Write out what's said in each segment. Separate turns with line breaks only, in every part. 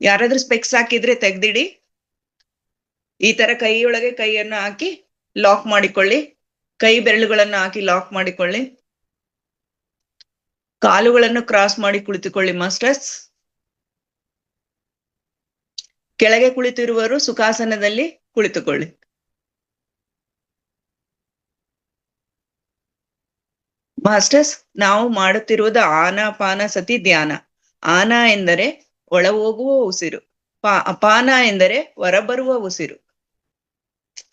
ಯಾರಾದ್ರೂ ಸ್ಪೆಕ್ಸ್ ಹಾಕಿದ್ರೆ ತೆಗ್ದಿಡಿ. ಈ ತರ ಕೈಯೊಳಗೆ ಕೈಯನ್ನು ಹಾಕಿ ಲಾಕ್ ಮಾಡಿಕೊಳ್ಳಿ. ಕೈ ಬೆರಳುಗಳನ್ನು ಹಾಕಿ ಲಾಕ್ ಮಾಡಿಕೊಳ್ಳಿ. ಕಾಲುಗಳನ್ನು ಕ್ರಾಸ್ ಮಾಡಿ ಕುಳಿತುಕೊಳ್ಳಿ ಮಾಸ್ಟರ್ಸ್. ಕೆಳಗೆ ಕುಳಿತಿರುವವರು ಸುಖಾಸನದಲ್ಲಿ ಕುಳಿತುಕೊಳ್ಳಿ. ಮಾಸ್ಟರ್ಸ್, ನಾವು ಮಾಡುತ್ತಿರುವುದು ಆನಾಪಾನಸತಿ ಧ್ಯಾನ. ಆನ ಎಂದರೆ ಒಳ ಹೋಗುವ ಉಸಿರು, ಅಪಾನ ಎಂದರೆ ಹೊರಬರುವ ಉಸಿರು,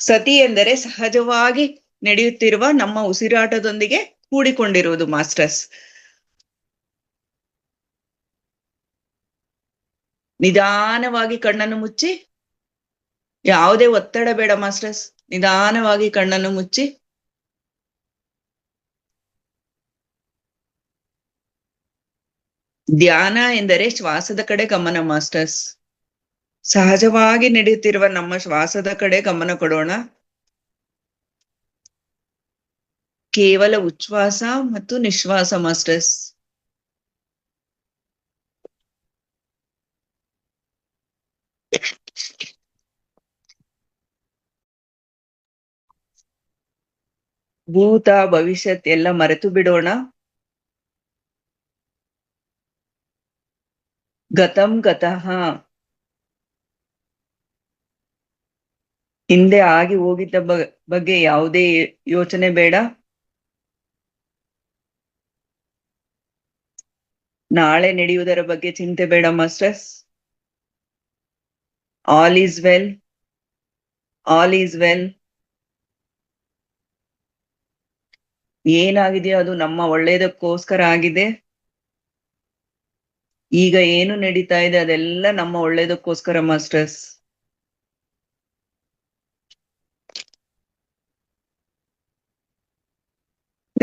ಸತಿ ಎಂದರೆ ಸಹಜವಾಗಿ ನಡೆಯುತ್ತಿರುವ ನಮ್ಮ ಉಸಿರಾಟದೊಂದಿಗೆ ಕೂಡಿಕೊಂಡಿರುವುದು ಮಾಸ್ಟರ್ಸ್. ನಿಧಾನವಾಗಿ ಕಣ್ಣನ್ನು ಮುಚ್ಚಿ. ಯಾವುದೇ ಒತ್ತಡ ಬೇಡ ಮಾಸ್ಟರ್ಸ್. ನಿಧಾನವಾಗಿ ಕಣ್ಣನ್ನು ಮುಚ್ಚಿ. ಧ್ಯಾನ ಎಂದರೆ ಶ್ವಾಸದ ಕಡೆ ಗಮನ ಮಾಸ್ಟರ್ಸ್. ಸಹಜವಾಗಿ ನಡೆಯುತ್ತಿರುವ ನಮ್ಮ ಶ್ವಾಸದ ಕಡೆ ಗಮನ ಕೊಡೋಣ. ಕೇವಲ ಉಚ್ಛ್ವಾಸ ಮತ್ತು ನಿಶ್ವಾಸ ಮಾಸ್ಟರ್ಸ್. ಭೂತ ಭವಿಷ್ಯತ್ ಎಲ್ಲ ಮರೆತು ಬಿಡೋಣ. ಗತಂ ಗತಃ, ಹಿಂದೆ ಆಗಿ ಹೋಗಿದ್ದ ಬಗ್ಗೆ ಯಾವುದೇ ಯೋಚನೆ ಬೇಡ. ನಾಳೆ ನಡೆಯುವುದರ ಬಗ್ಗೆ ಚಿಂತೆ ಬೇಡ masters. All is well, all is well. ಏನಾಗಿದೆಯೋ ಅದು ನಮ್ಮ ಒಳ್ಳೇದಕ್ಕೋಸ್ಕರ ಆಗಿದೆ. ಈಗ ಏನು ನಡೀತಾ ಇದೆ ಅದೆಲ್ಲ ನಮ್ಮ ಒಳ್ಳೇದಕ್ಕೋಸ್ಕರ masters.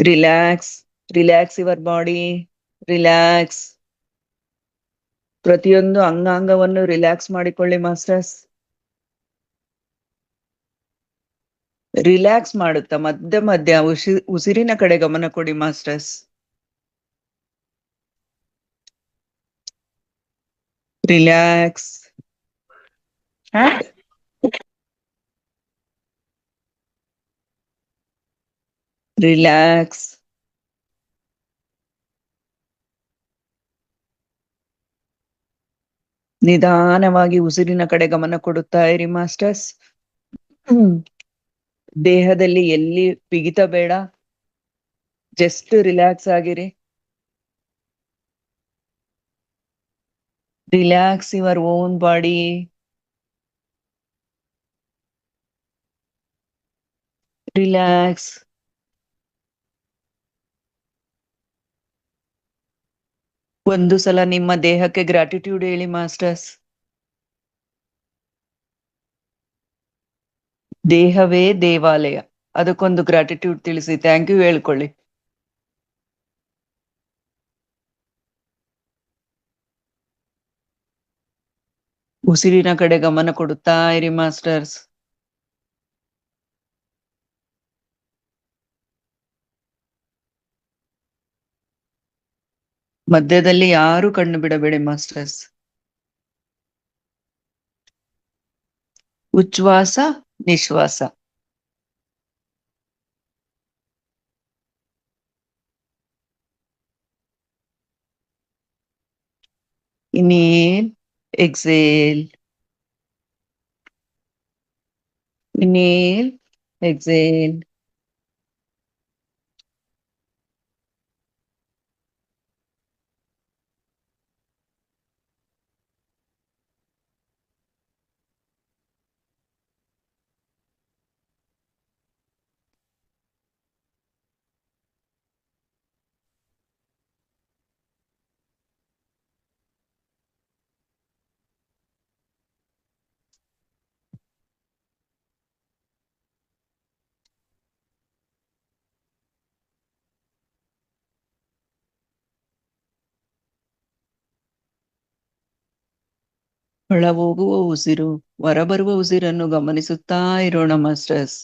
Relax, relax your body, relax. ಪ್ರತಿಯೊಂದು ಅಂಗಾಂಗವನ್ನು ರಿಲ್ಯಾಕ್ಸ್ ಮಾಡಿಕೊಳ್ಳಿ ಮಾಸ್ಟರ್ಸ್. ರಿಲ್ಯಾಕ್ಸ್ ಮಾಡುತ್ತಾ ಮಧ್ಯ ಮಧ್ಯ ಉಸಿರಿನ ಕಡೆ ಗಮನ ಕೊಡಿ ಮಾಸ್ಟರ್ಸ್. ರಿಲ್ಯಾಕ್ಸ್. ರಿಲ್ಯಾಕ್ಸ್. ನಿಧಾನವಾಗಿ ಉಸಿರಿನ ಕಡೆ ಗಮನ ಕೊಡುತ್ತಾ ಇರಿ ಮಾಸ್ಟರ್ಸ್. ದೇಹದಲ್ಲಿ ಎಲ್ಲಿ ಬಿಗಿತ ಬೇಡ. ಜಸ್ಟ್ ರಿಲ್ಯಾಕ್ಸ್ ಆಗಿರಿ. Relax your own body. Relax. ಒಂದು ಸಲ ನಿಮ್ಮ ದೇಹಕ್ಕೆ ಗ್ರಾಟಿಟ್ಯೂಡ್ ಹೇಳಿ ಮಾಸ್ಟರ್ಸ್. ದೇಹವೇ ದೇವಾಲಯ, ಅದಕ್ಕೊಂದು ಗ್ರಾಟಿಟ್ಯೂಡ್ ತಿಳಿಸಿ. ಥ್ಯಾಂಕ್ ಯು ಹೇಳ್ಕೊಳ್ಳಿ. ಉಸಿರಿನ ಕಡೆ ಗಮನ ಕೊಡುತ್ತಾ ಇರಿ ಮಾಸ್ಟರ್ಸ್. ಮಧ್ಯದಲ್ಲಿ ಯಾರು ಕಣ್ಣು ಬಿಡಬೇಡಿ masters. ಉಚ್ಛ್ವಾಸ ನಿಶ್ವಾಸ. Inhale, exhale. Inhale, exhale. ಒಳ ಹೋಗುವ ಉಸಿರು, ಹೊರಬರುವ ಉಸಿರನ್ನು ಗಮನಿಸುತ್ತಾ ಇರೋಣ ಮಾಸ್ಟರ್ಸ್.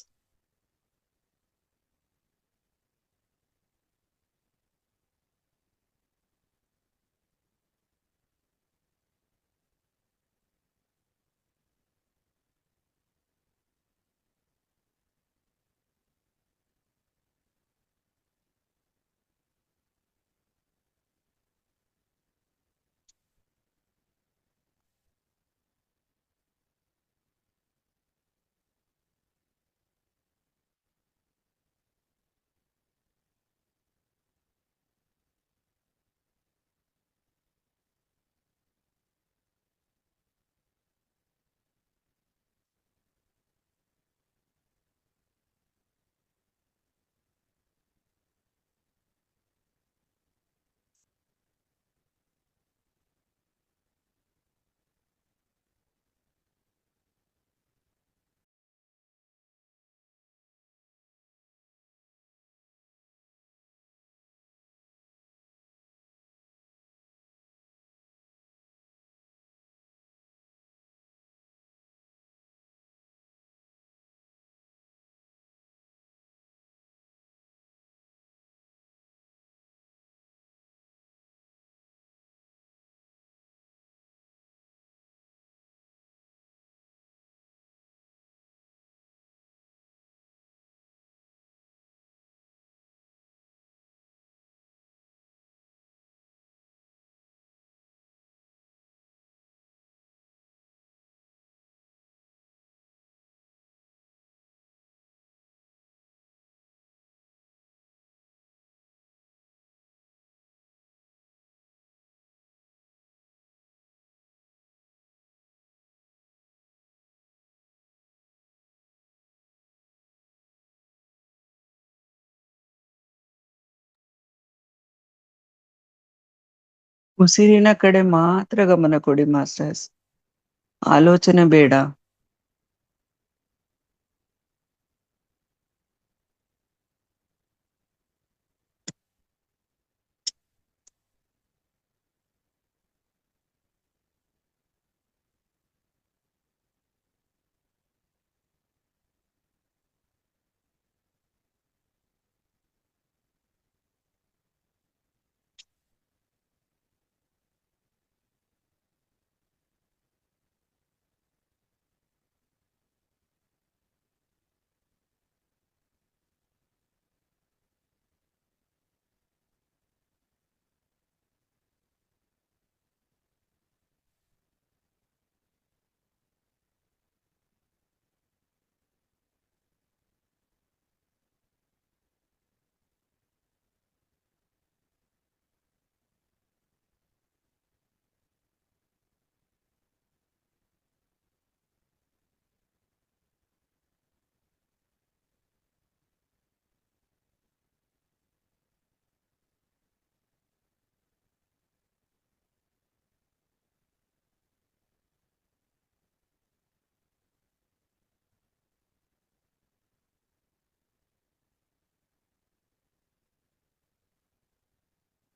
ಉಸಿರಿನ ಕಡೆ ಮಾತ್ರ ಗಮನ ಕೊಡಿ ಮಾಸ್ಟರ್ಸ್. ಆಲೋಚನೆ ಬೇಡ.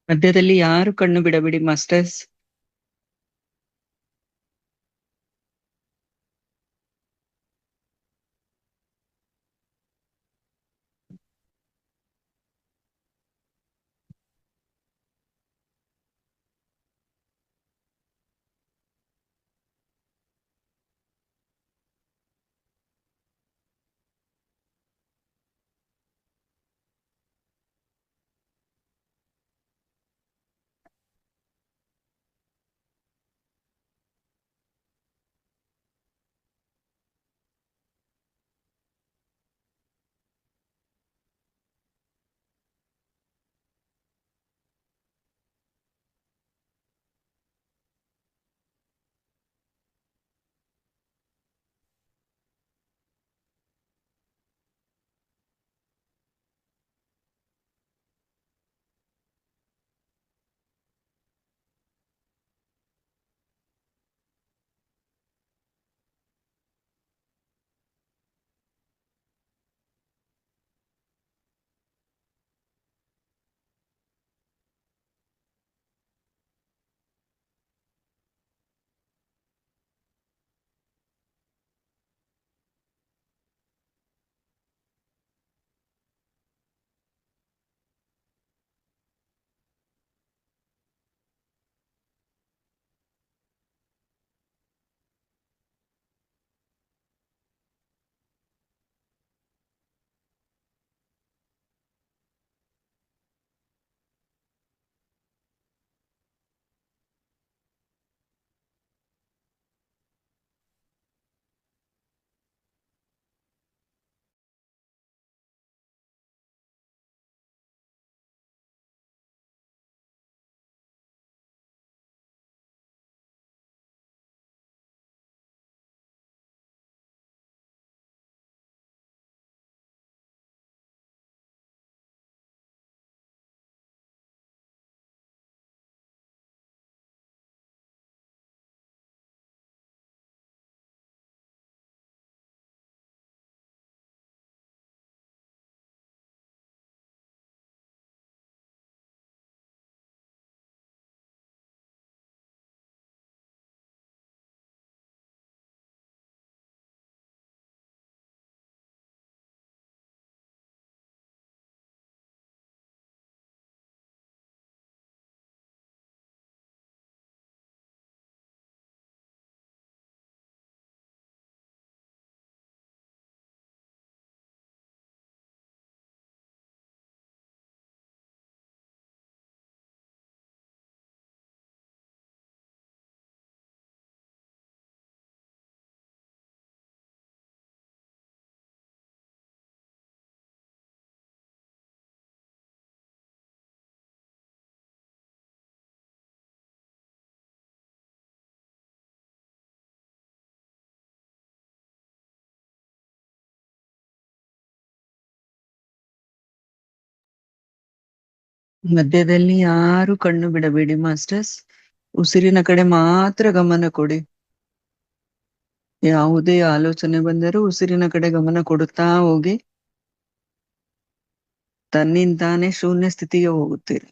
ಮಧ್ಯದಲ್ಲಿ ಯಾರು ಕಣ್ಣು ಬಿಡಬೇಡಿ ಮಾಸ್ಟರ್ಸ್.
ಮಧ್ಯದಲ್ಲಿ ಯಾರು ಕಣ್ಣು ಬಿಡಬೇಡಿ ಮಾಸ್ಟರ್ಸ್. ಉಸಿರಿನ ಕಡೆ ಮಾತ್ರ ಗಮನ ಕೊಡಿ. ಯಾವುದೇ ಆಲೋಚನೆ ಬಂದರೂ ಉಸಿರಿನ ಕಡೆ ಗಮನ ಕೊಡುತ್ತಾ ಹೋಗಿ ತನ್ನಿಂತಾನೇ ಶೂನ್ಯ ಸ್ಥಿತಿಗೆ ಹೋಗುತ್ತೀರಿ.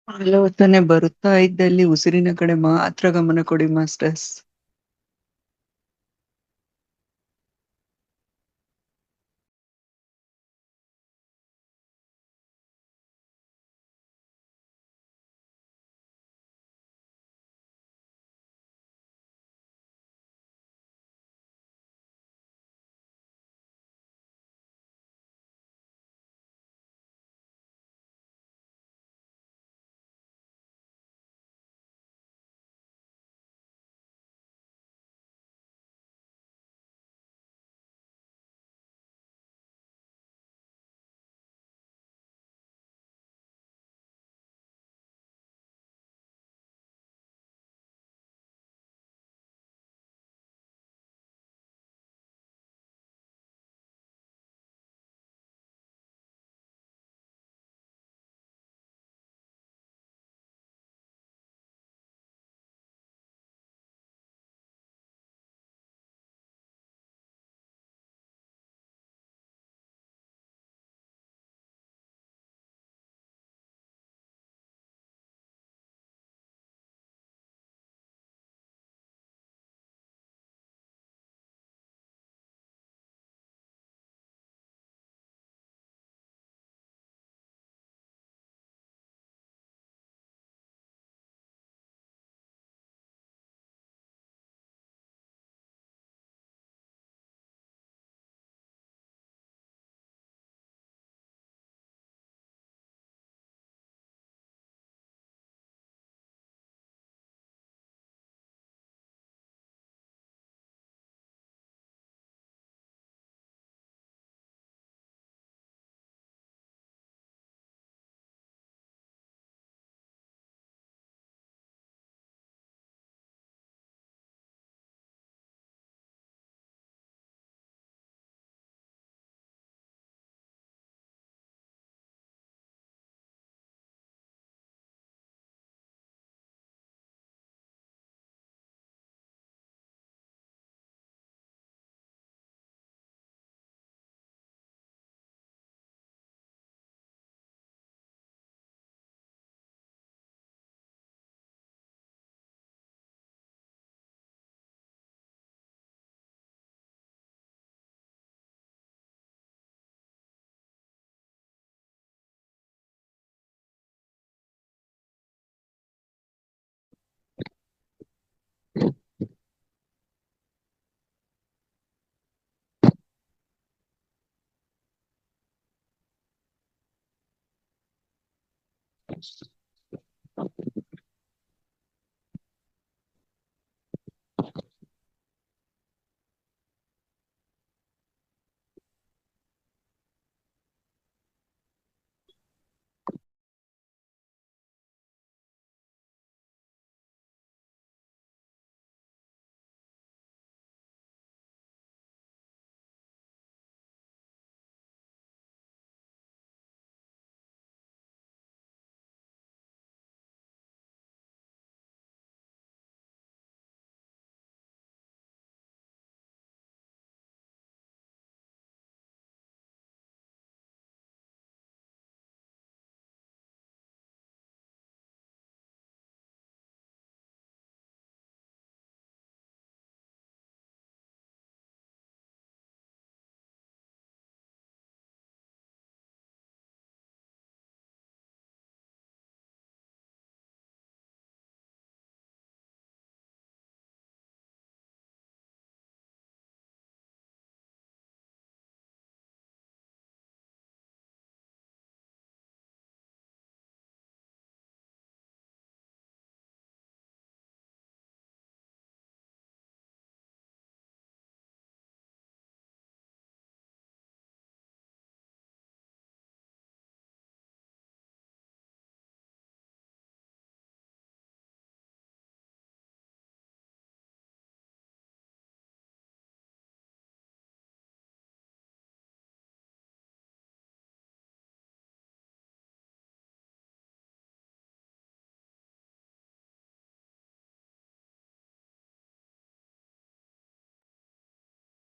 ಆಲೋಚನೆ ಬರುತ್ತಾ ಇದ್ದಲ್ಲಿ ಉಸಿರಿನ ಕಡೆ ಮಾತ್ರ ಗಮನ ಕೊಡಿ ಮಾಸ್ಟರ್ಸ್.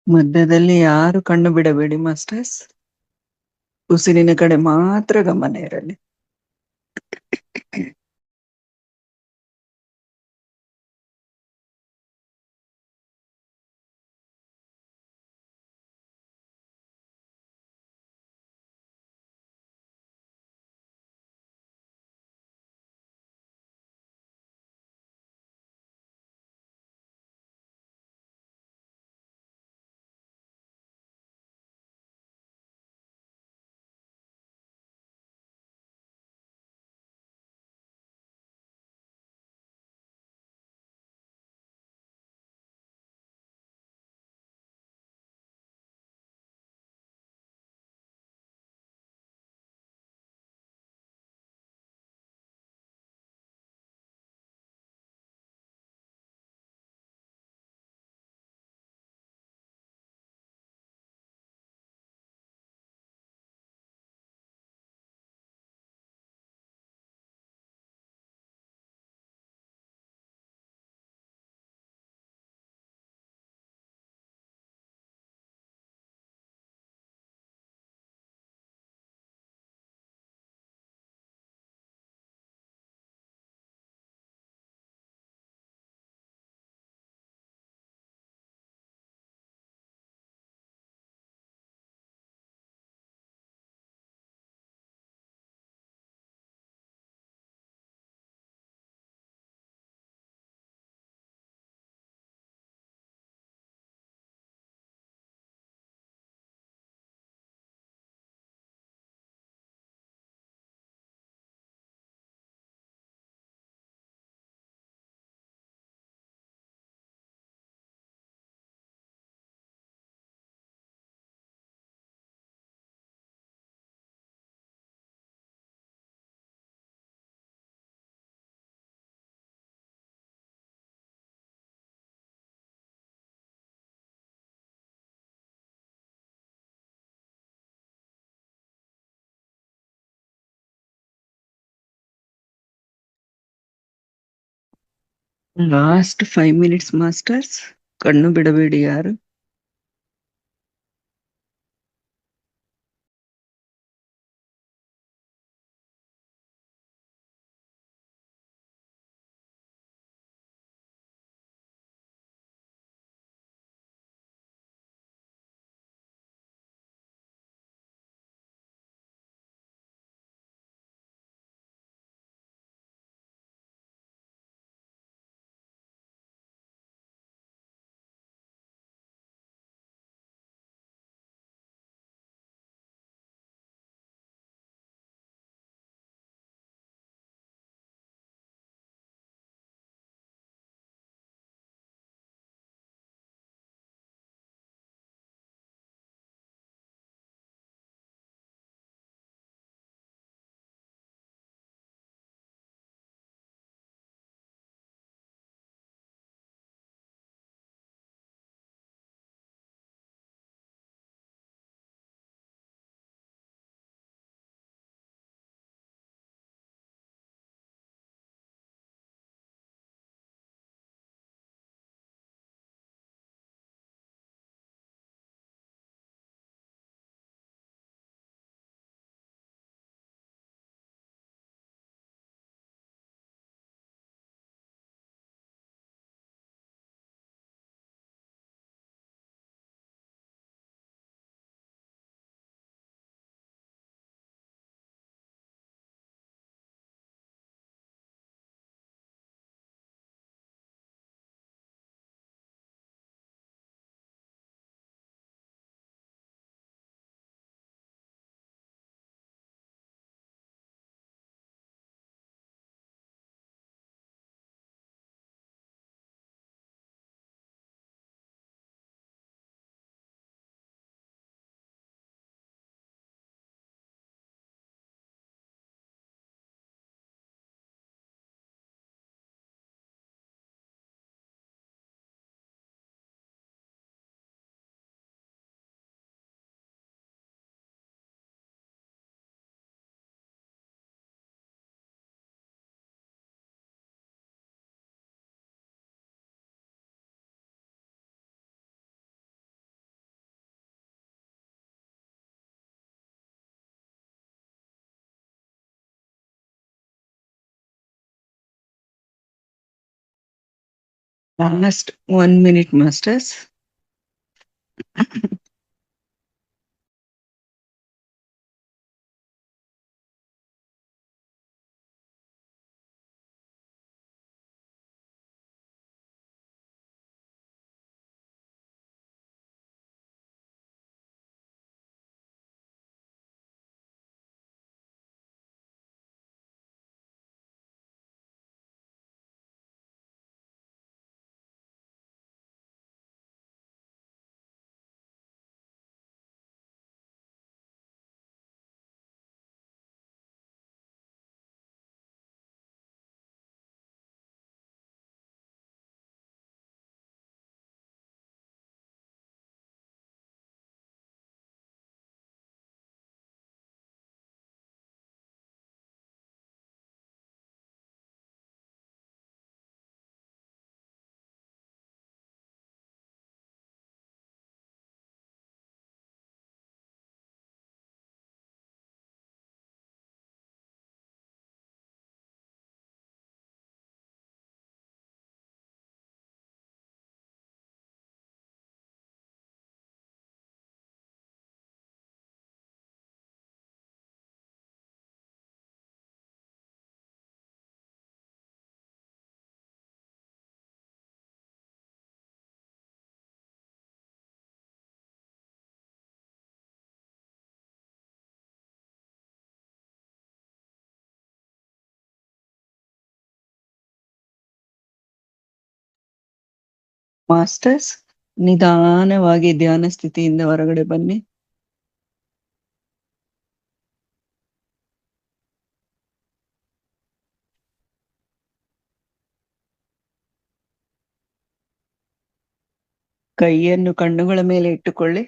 ಮಧ್ಯದಲ್ಲಿ ಯಾರು ಕಣ್ಣು ಬಿಡಬೇಡಿ ಮಾಸ್ಟರ್ಸ್. ಉಸಿರಿನ ಕಡೆ ಮಾತ್ರ ಗಮನ ಇರಲಿ. Last 5 minutes masters. ಕಣ್ಣು ಬಿಡಬೇಡಿ ಯಾರು. Last 1 minute masters. ಮಾಸ್ಟರ್ಸ್, ನಿಧಾನವಾಗಿ ಧ್ಯಾನ ಸ್ಥಿತಿಯಿಂದ ಹೊರಗಡೆ ಬನ್ನಿ. ಕೈಯನ್ನು ಕಣ್ಣುಗಳ ಮೇಲೆ ಇಟ್ಟುಕೊಳ್ಳಿ.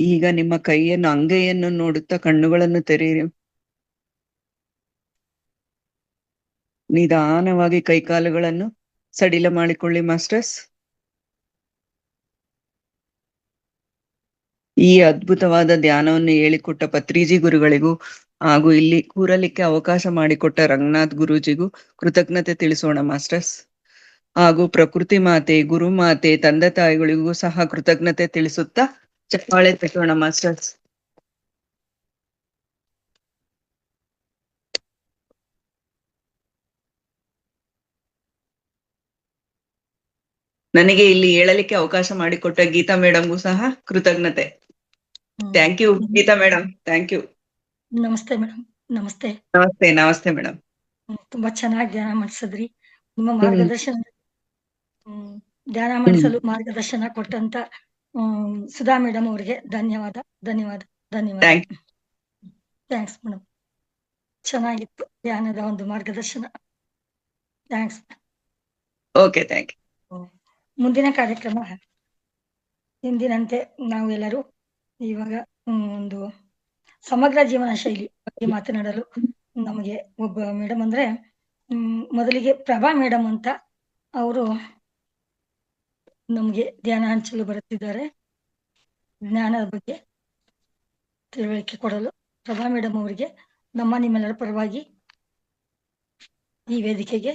ಈಗ ನಿಮ್ಮ ಕೈಯನ್ನು ಅಂಗೈಯನ್ನು ನೋಡುತ್ತಾ ಕಣ್ಣುಗಳನ್ನು ತೆರೆಯಿರಿ. ನಿಧಾನವಾಗಿ ಕೈಕಾಲುಗಳನ್ನು ಸಡಿಲ ಮಾಡಿಕೊಳ್ಳಿ ಮಾಸ್ಟರ್ಸ್. ಈ ಅದ್ಭುತವಾದ ಧ್ಯಾನವನ್ನು ಹೇಳಿಕೊಟ್ಟ ಪತ್ರಿಜಿ ಗುರುಗಳಿಗೂ ಹಾಗೂ ಇಲ್ಲಿ ಕೂರಲಿಕ್ಕೆ ಅವಕಾಶ ಮಾಡಿಕೊಟ್ಟ ರಂಗನಾಥ್ ಗುರೂಜಿಗೂ ಕೃತಜ್ಞತೆ ತಿಳಿಸೋಣ ಮಾಸ್ಟರ್ಸ್. ಹಾಗೂ ಪ್ರಕೃತಿ ಮಾತೆ, ಗುರು ಮಾತೆ, ತಂದೆ ತಾಯಿಗಳಿಗೂ ಸಹ ಕೃತಜ್ಞತೆ ತಿಳಿಸುತ್ತಾ ಚಪ್ಪಾಳೆ ತಟ್ಟೋಣ ಮಾಸ್ಟರ್ಸ್. ನನಗೆ ಇಲ್ಲಿ ಹೇಳಲಿಕ್ಕೆ ಅವಕಾಶ ಮಾಡಿಕೊಟ್ಟ ಗೀತಾ ಮೇಡಮ್ಗೂ ಸಹ ಕೃತಜ್ಞತೆ. Thank you Geeta madam, thank you.
ನಮಸ್ತೆ ಮೇಡಮ್. ನಮಸ್ತೆ.
ನಮಸ್ತೆ. ನಮಸ್ತೆ ಮೇಡಮ್.
ತುಂಬಾ ಚೆನ್ನಾಗಿ ಧ್ಯಾನ ಮಾಡಿಸಿದ್ರಿ. ನಿಮ್ಮ ಮಾರ್ಗದರ್ಶನ ಧ್ಯಾನ ಮಾಡಿಸಲು ಮಾರ್ಗದರ್ಶನ ಕೊಟ್ಟಂತ ಸುಧಾ ಮೇಡಮ್ ಅವರಿಗೆ ಧನ್ಯವಾದ ಧನ್ಯವಾದ ಧನ್ಯವಾದ. Thanks madam. ಚೆನ್ನಾಗಿತ್ತು ಧ್ಯಾನದ ಒಂದು ಮಾರ್ಗದರ್ಶನ. ಥ್ಯಾಂಕ್ಸ್.
Okay, thank you.
ಮುಂದಿನ ಕಾರ್ಯಕ್ರಮ ಎಂದಿನಂತೆ ನಾವು ಎಲ್ಲರೂ ಇವಾಗ ಒಂದು ಸಮಗ್ರ ಜೀವನ ಶೈಲಿ ಬಗ್ಗೆ ಮಾತನಾಡಲು ನಮಗೆ ಒಬ್ಬ ಮೇಡಮ್ ಅಂದ್ರೆ ಮೊದಲಿಗೆ ಪ್ರಭಾ ಮೇಡಮ್ ಅಂತ ಅವರು ನಮ್ಗೆ ಧ್ಯಾನ ಹಂಚಲು ಬರುತ್ತಿದ್ದಾರೆ. ಜ್ಞಾನದ ಬಗ್ಗೆ ತಿಳುವಳಿಕೆ ಕೊಡಲು ಪ್ರಭಾ ಮೇಡಮ್ ಅವರಿಗೆ ನಮ್ಮ ನಿಮ್ಮೆಲ್ಲರ ಪರವಾಗಿ ಈ ವೇದಿಕೆಗೆ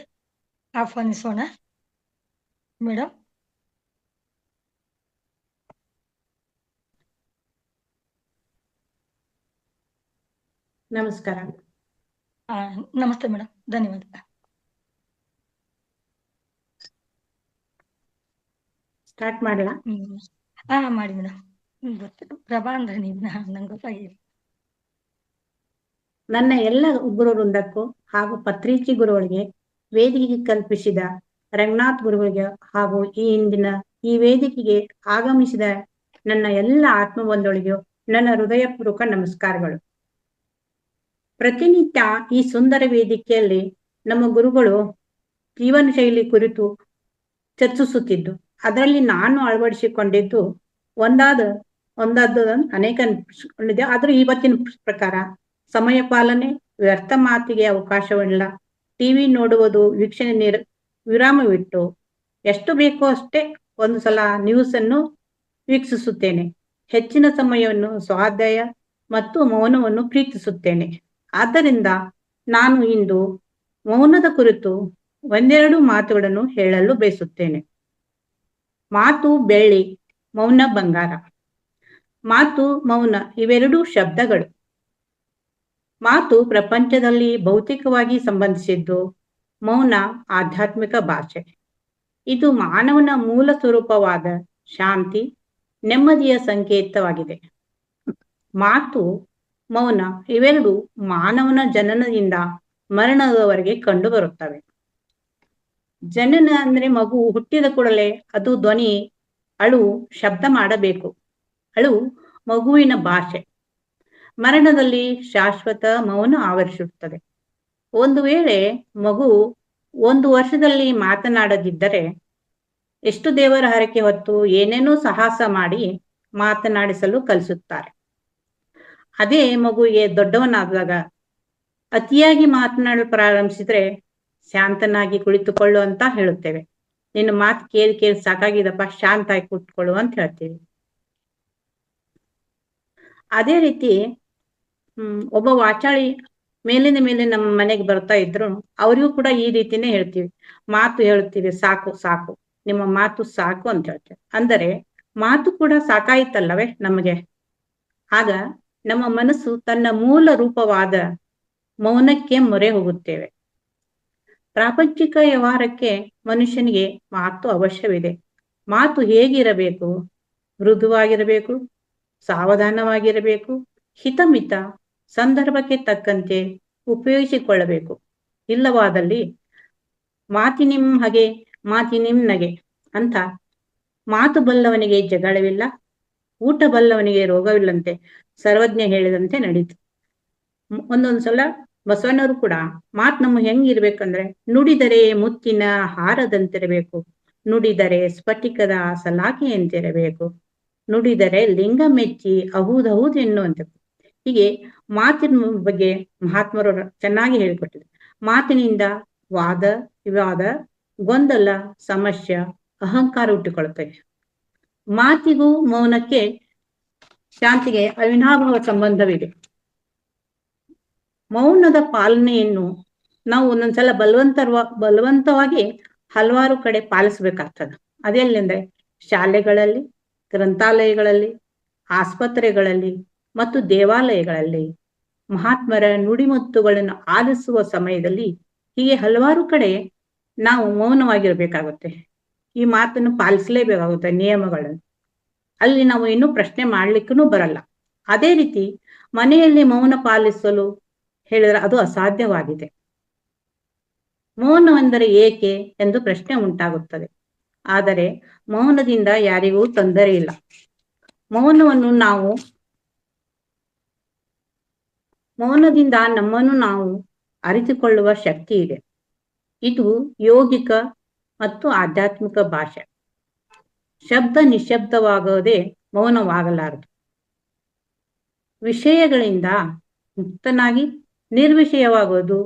ಆಹ್ವಾನಿಸೋಣ. ಮೇಡಮ್.
ನಮಸ್ಕಾರ.
ನಮಸ್ತೆ ಮೇಡಮ್, ಧನ್ಯವಾದ.
ಸ್ಟಾರ್ಟ್ ಮಾಡಲಾ?
ಮಾಡಿ ಮೇಡಮ್. ಗೊತ್ತು ಪ್ರಭಾ ಅಂದ್ರೆ ನಂಗೆ ಗೊತ್ತಾಗಿಲ್ಲ.
ನನ್ನ ಎಲ್ಲ ಗುರು ವೃಂದಕ್ಕೂ ಹಾಗೂ ಪತ್ರಿಜಿ ಗುರುಗಳಿಗೆ ವೇದಿಕೆಗೆ ಕಲ್ಪಿಸಿದ ರಂಗನಾಥ್ ಗುರುಗಳಿಗೆ ಹಾಗೂ ಈ ಇಂದಿನ ಈ ವೇದಿಕೆಗೆ ಆಗಮಿಸಿದ ನನ್ನ ಎಲ್ಲ ಆತ್ಮಬಂಧುಗಳಿಗೂ ನನ್ನ ಹೃದಯಪೂರ್ವಕ ನಮಸ್ಕಾರಗಳು. ಪ್ರತಿನಿತ್ಯ ಈ ಸುಂದರ ವೇದಿಕೆಯಲ್ಲಿ ನಮ್ಮ ಗುರುಗಳು ಜೀವನ ಶೈಲಿ ಕುರಿತು ಚರ್ಚಿಸುತ್ತಿದ್ದು, ಅದರಲ್ಲಿ ನಾನು ಅಳವಡಿಸಿಕೊಂಡಿದ್ದು ಒಂದಾದ ಅನೇಕ ಅನಿಸಿಕೊಂಡಿದೆ. ಆದ್ರೆ ಇವತ್ತಿನ ಪ್ರಕಾರ ಸಮಯ ಪಾಲನೆ, ವ್ಯರ್ಥ ಮಾತಿಗೆ ಅವಕಾಶವಿಲ್ಲ, ಟಿವಿ ನೋಡುವುದು ವೀಕ್ಷಣೆ ವಿರಾಮವಿಟ್ಟು ಎಷ್ಟು ಬೇಕೋ ಅಷ್ಟೇ ಒಂದು ಸಲ ನ್ಯೂಸ್ ಅನ್ನು ವೀಕ್ಷಿಸುತ್ತೇನೆ. ಹೆಚ್ಚಿನ ಸಮಯವನ್ನು ಸ್ವಾಧ್ಯಾಯ ಮತ್ತು ಮೌನವನ್ನು ಪ್ರೀತಿಸುತ್ತೇನೆ. ಆದ್ದರಿಂದ ನಾನು ಇಂದು ಮೌನದ ಕುರಿತು ಒಂದೆರಡು ಮಾತುಗಳನ್ನು ಹೇಳಲು ಬಯಸುತ್ತೇನೆ. ಮಾತು ಬೆಳ್ಳಿ, ಮೌನ ಬಂಗಾರ. ಮಾತು, ಮೌನ ಇವೆರಡೂ ಶಬ್ದಗಳು. ಮಾತು ಪ್ರಪಂಚದಲ್ಲಿ ಭೌತಿಕವಾಗಿ ಸಂಬಂಧಿಸಿದ್ದು, ಮೌನ ಆಧ್ಯಾತ್ಮಿಕ ಭಾಷೆ. ಇದು ಮಾನವನ ಮೂಲ ಸ್ವರೂಪವಾದ ಶಾಂತಿ, ನೆಮ್ಮದಿಯ ಸಂಕೇತವಾಗಿದೆ. ಮಾತು, ಮೌನ ಇವೆರಡು ಮಾನವನ ಜನನದಿಂದ ಮರಣದವರೆಗೆ ಕಂಡು ಬರುತ್ತವೆ. ಜನನ ಅಂದ್ರೆ ಮಗು ಹುಟ್ಟಿದ ಕೂಡಲೇ ಅದು ಧ್ವನಿ, ಅಳು, ಶಬ್ದ ಮಾಡಬೇಕು. ಅಳು ಮಗುವಿನ ಭಾಷೆ. ಮರಣದಲ್ಲಿ ಶಾಶ್ವತ ಮೌನ ಆವರಿಸುತ್ತದೆ. ಒಂದು ವೇಳೆ ಮಗು 1 ವರ್ಷದಲ್ಲಿ ಮಾತನಾಡದಿದ್ದರೆ ಎಷ್ಟು ದೇವರ ಹರಕೆ ಹೊತ್ತು ಏನೇನೋ ಸಾಹಸ ಮಾಡಿ ಮಾತನಾಡಿಸಲು ಕಲಿಸುತ್ತಾರೆ. ಅದೇ ಮಗುವಿಗೆ ದೊಡ್ಡವನಾದಾಗ ಅತಿಯಾಗಿ ಮಾತನಾಡಲು ಪ್ರಾರಂಭಿಸಿದ್ರೆ ಶಾಂತನಾಗಿ ಕುಳಿತುಕೊಳ್ಳು ಅಂತ ಹೇಳುತ್ತೇವೆ. ನಿನ್ನ ಮಾತು ಕೇಳಿ ಕೇಳಿ ಸಾಕಾಗಿದಪ್ಪ, ಶಾಂತ ಆಗಿ ಕೂತ್ಕೊಳ್ಳು ಅಂತ ಹೇಳ್ತೀವಿ. ಅದೇ ರೀತಿ ಒಬ್ಬ ವಾಚಾಳಿ ಮೇಲಿನ ಮೇಲೆ ನಮ್ಮ ಮನೆಗೆ ಬರ್ತಾ ಇದ್ರು, ಅವರಿಗೂ ಕೂಡ ಈ ರೀತಿನೇ ಹೇಳ್ತೀವಿ. ಮಾತು ಹೇಳ್ತೀವಿ, ಸಾಕು ಸಾಕು, ನಿಮ್ಮ ಮಾತು ಸಾಕು ಅಂತ ಹೇಳ್ತೇವೆ. ಅಂದರೆ ಮಾತು ಕೂಡ ಸಾಕಾಯ್ತಲ್ಲವೇ ನಮಗೆ. ಆಗ ನಮ್ಮ ಮನಸ್ಸು ತನ್ನ ಮೂಲ ರೂಪವಾದ ಮೌನಕ್ಕೆ ಮೊರೆ ಹೋಗುತ್ತೇವೆ. ಪ್ರಾಪಂಚಿಕ ವ್ಯವಹಾರಕ್ಕೆ ಮನುಷ್ಯನಿಗೆ ಮಾತು ಅವಶ್ಯವಿದೆ. ಮಾತು ಹೇಗಿರಬೇಕು? ಮೃದುವಾಗಿರಬೇಕು, ಸಾವಧಾನವಾಗಿರಬೇಕು, ಹಿತಮಿತ, ಸಂದರ್ಭಕ್ಕೆ ತಕ್ಕಂತೆ ಉಪಯೋಗಿಸಿಕೊಳ್ಳಬೇಕು. ಇಲ್ಲವಾದಲ್ಲಿ ಮಾತಿನಿಂ ಹಗೆ ಮಾತಿನಿಂ ನಗೆ ಅಂತ ಮಾತು ಬಲ್ಲವನಿಗೆ ಜಗಳವಿಲ್ಲ, ಊಟ ಬಲ್ಲವನಿಗೆ ರೋಗವಿಲ್ಲಂತೆ ಸರ್ವಜ್ಞ ಹೇಳಿದಂತೆ ನಡೀತು. ಒಂದೊಂದ್ಸಲ ಬಸವಣ್ಣವರು ಕೂಡ ಮಾತು ನಮ್ಮ ಹೆಂಗಿರ್ಬೇಕಂದ್ರೆ, ನುಡಿದರೆ ಮುತ್ತಿನ ಹಾರದಂತಿರಬೇಕು, ನುಡಿದರೆ ಸ್ಫಟಿಕದ ಸಲಾಕೆಯಂತಿರಬೇಕು, ನುಡಿದರೆ ಲಿಂಗ ಮೆಚ್ಚಿ ಅಹುದಹುದು ಎನ್ನುವಂಥದ್ದು. ಹೀಗೆ ಮಾತಿನ ಬಗ್ಗೆ ಮಹಾತ್ಮರು ಚೆನ್ನಾಗಿ ಹೇಳಿಕೊಟ್ಟಿದ್ದಾರೆ. ಮಾತಿನಿಂದ ವಾದ ವಿವಾದ, ಗೊಂದಲ, ಸಮಸ್ಯೆ, ಅಹಂಕಾರ ಹುಟ್ಟಿಕೊಳ್ಳುತ್ತವೆ. ಮಾತಿಗೂ ಮೌನಕ್ಕೆ ಶಾಂತಿಗೆ ಅವಿನಾಭಾವ ಸಂಬಂಧವಿದೆ. ಮೌನದ ಪಾಲನೆಯನ್ನು ನಾವು ಒಂದೊಂದ್ಸಲ ಬಲವಂತವಾಗಿ ಹಲವಾರು ಕಡೆ ಪಾಲಿಸ್ಬೇಕಾಗ್ತದೆ. ಅದೆಲ್ಲಂದ್ರೆ ಶಾಲೆಗಳಲ್ಲಿ, ಗ್ರಂಥಾಲಯಗಳಲ್ಲಿ, ಆಸ್ಪತ್ರೆಗಳಲ್ಲಿ ಮತ್ತು ದೇವಾಲಯಗಳಲ್ಲಿ ಮಹಾತ್ಮರ ನುಡಿಮುತ್ತುಗಳನ್ನು ಆಲಿಸುವ ಸಮಯದಲ್ಲಿ ಹೀಗೆ ಹಲವಾರು ಕಡೆ ನಾವು ಮೌನವಾಗಿರ್ಬೇಕಾಗುತ್ತೆ. ಈ ಮಾತನ್ನು ಪಾಲಿಸಲೇಬೇಕಾಗುತ್ತೆ, ನಿಯಮಗಳನ್ನು. ಅಲ್ಲಿ ನಾವು ಇನ್ನೂ ಪ್ರಶ್ನೆ ಮಾಡ್ಲಿಕ್ಕೂ ಬರಲ್ಲ. ಅದೇ ರೀತಿ ಮನೆಯಲ್ಲಿ ಮೌನ ಪಾಲಿಸಲು ಹೇಳಿದ್ರೆ ಅದು ಅಸಾಧ್ಯವಾಗಿದೆ. ಮೌನವೆಂದರೆ ಏಕೆ ಎಂದು ಪ್ರಶ್ನೆ ಉಂಟಾಗುತ್ತದೆ. ಆದರೆ ಮೌನದಿಂದ ಯಾರಿಗೂ ತೊಂದರೆ ಇಲ್ಲ. ಮೌನದಿಂದ ನಮ್ಮನ್ನು ನಾವು ಅರಿತುಕೊಳ್ಳುವ ಶಕ್ತಿ ಇದೆ. ಇದು ಯೋಗಿಕ ಮತ್ತು ಆಧ್ಯಾತ್ಮಿಕ ಭಾಷೆ. ಶಬ್ದ ನಿಶಬ್ದವಾಗದೆ ಮೌನವಾಗಲಾರದು. ವಿಷಯಗಳಿಂದ ಮುಕ್ತನಾಗಿ ನಿರ್ವಿಷಯವಾಗುವುದು,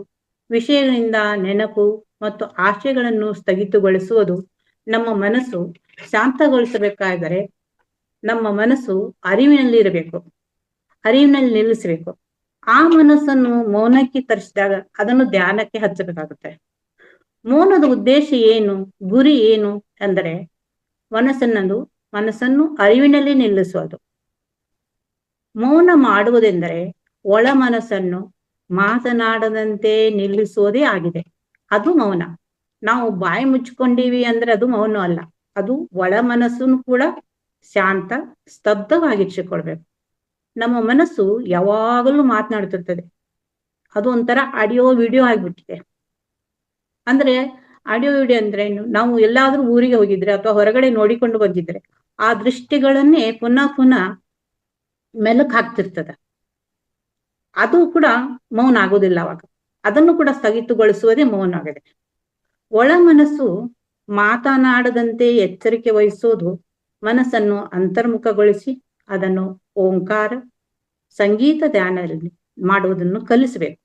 ವಿಷಯಗಳಿಂದ ನೆನಪು ಮತ್ತು ಆಶೆಗಳನ್ನು ಸ್ಥಗಿತಗೊಳಿಸುವುದು. ನಮ್ಮ ಮನಸ್ಸು ಶಾಂತಗೊಳಿಸಬೇಕಾದರೆ ನಮ್ಮ ಮನಸ್ಸು ಅರಿವಿನಲ್ಲಿ ನಿಲ್ಲಿಸಬೇಕು. ಆ ಮನಸ್ಸನ್ನು ಮೌನಕ್ಕೆ ತರಿಸಿದಾಗ ಅದನ್ನು ಧ್ಯಾನಕ್ಕೆ ಹಚ್ಚಬೇಕಾಗುತ್ತೆ. ಮೌನದ ಉದ್ದೇಶ ಏನು, ಗುರಿ ಏನು ಅಂದರೆ ಮನಸ್ಸನ್ನು ಅರಿವಿನಲ್ಲಿ ನಿಲ್ಲಿಸುವುದು. ಮೌನ ಮಾಡುವುದೆಂದರೆ ಒಳ ಮನಸ್ಸನ್ನು ಮಾತನಾಡದಂತೆ ನಿಲ್ಲಿಸುವುದೇ ಆಗಿದೆ. ಅದು ಮೌನ. ನಾವು ಬಾಯಿ ಮುಚ್ಚಿಕೊಂಡಿವಿ ಅಂದ್ರೆ ಅದು ಮೌನ ಅಲ್ಲ. ಅದು ಒಳ ಮನಸ್ಸನ್ನು ಕೂಡ ಶಾಂತ, ಸ್ತಬ್ಧವಾಗಿರಿಸಿಕೊಳ್ಬೇಕು. ನಮ್ಮ ಮನಸ್ಸು ಯಾವಾಗಲೂ ಮಾತನಾಡ್ತಿರ್ತದೆ. ಅದು ಒಂಥರ ಆಡಿಯೋ ವಿಡಿಯೋ ಆಗಿಬಿಟ್ಟಿದೆ. ಅಂದ್ರೆ ಆಡಿಯೋ ವಿಡಿಯೋ ಅಂದ್ರೆ ನಾವು ಎಲ್ಲಾದ್ರೂ ಊರಿಗೆ ಹೋಗಿದ್ರೆ ಅಥವಾ ಹೊರಗಡೆ ನೋಡಿಕೊಂಡು ಬಂದಿದ್ರೆ ಆ ದೃಷ್ಟಿಗಳನ್ನೇ ಪುನಃ ಮೆಲುಕು ಹಾಕ್ತಿರ್ತದ. ಅದು ಕೂಡ ಮೌನ ಆಗೋದಿಲ್ಲ. ಅವಾಗ ಅದನ್ನು ಕೂಡ ಸ್ಥಗಿತಗೊಳಿಸುವುದೇ ಮೌನ ಆಗಿದೆ. ಒಳ ಮನಸ್ಸು ಮಾತನಾಡದಂತೆ ಎಚ್ಚರಿಕೆ ವಹಿಸೋದು ಮನಸ್ಸನ್ನು ಅಂತರ್ಮುಖಗೊಳಿಸಿ ಅದನ್ನು ಓಂಕಾರ, ಸಂಗೀತ ಧ್ಯಾನದಲ್ಲಿ ಮಾಡುವುದನ್ನು ಕಲಿಸಬೇಕು.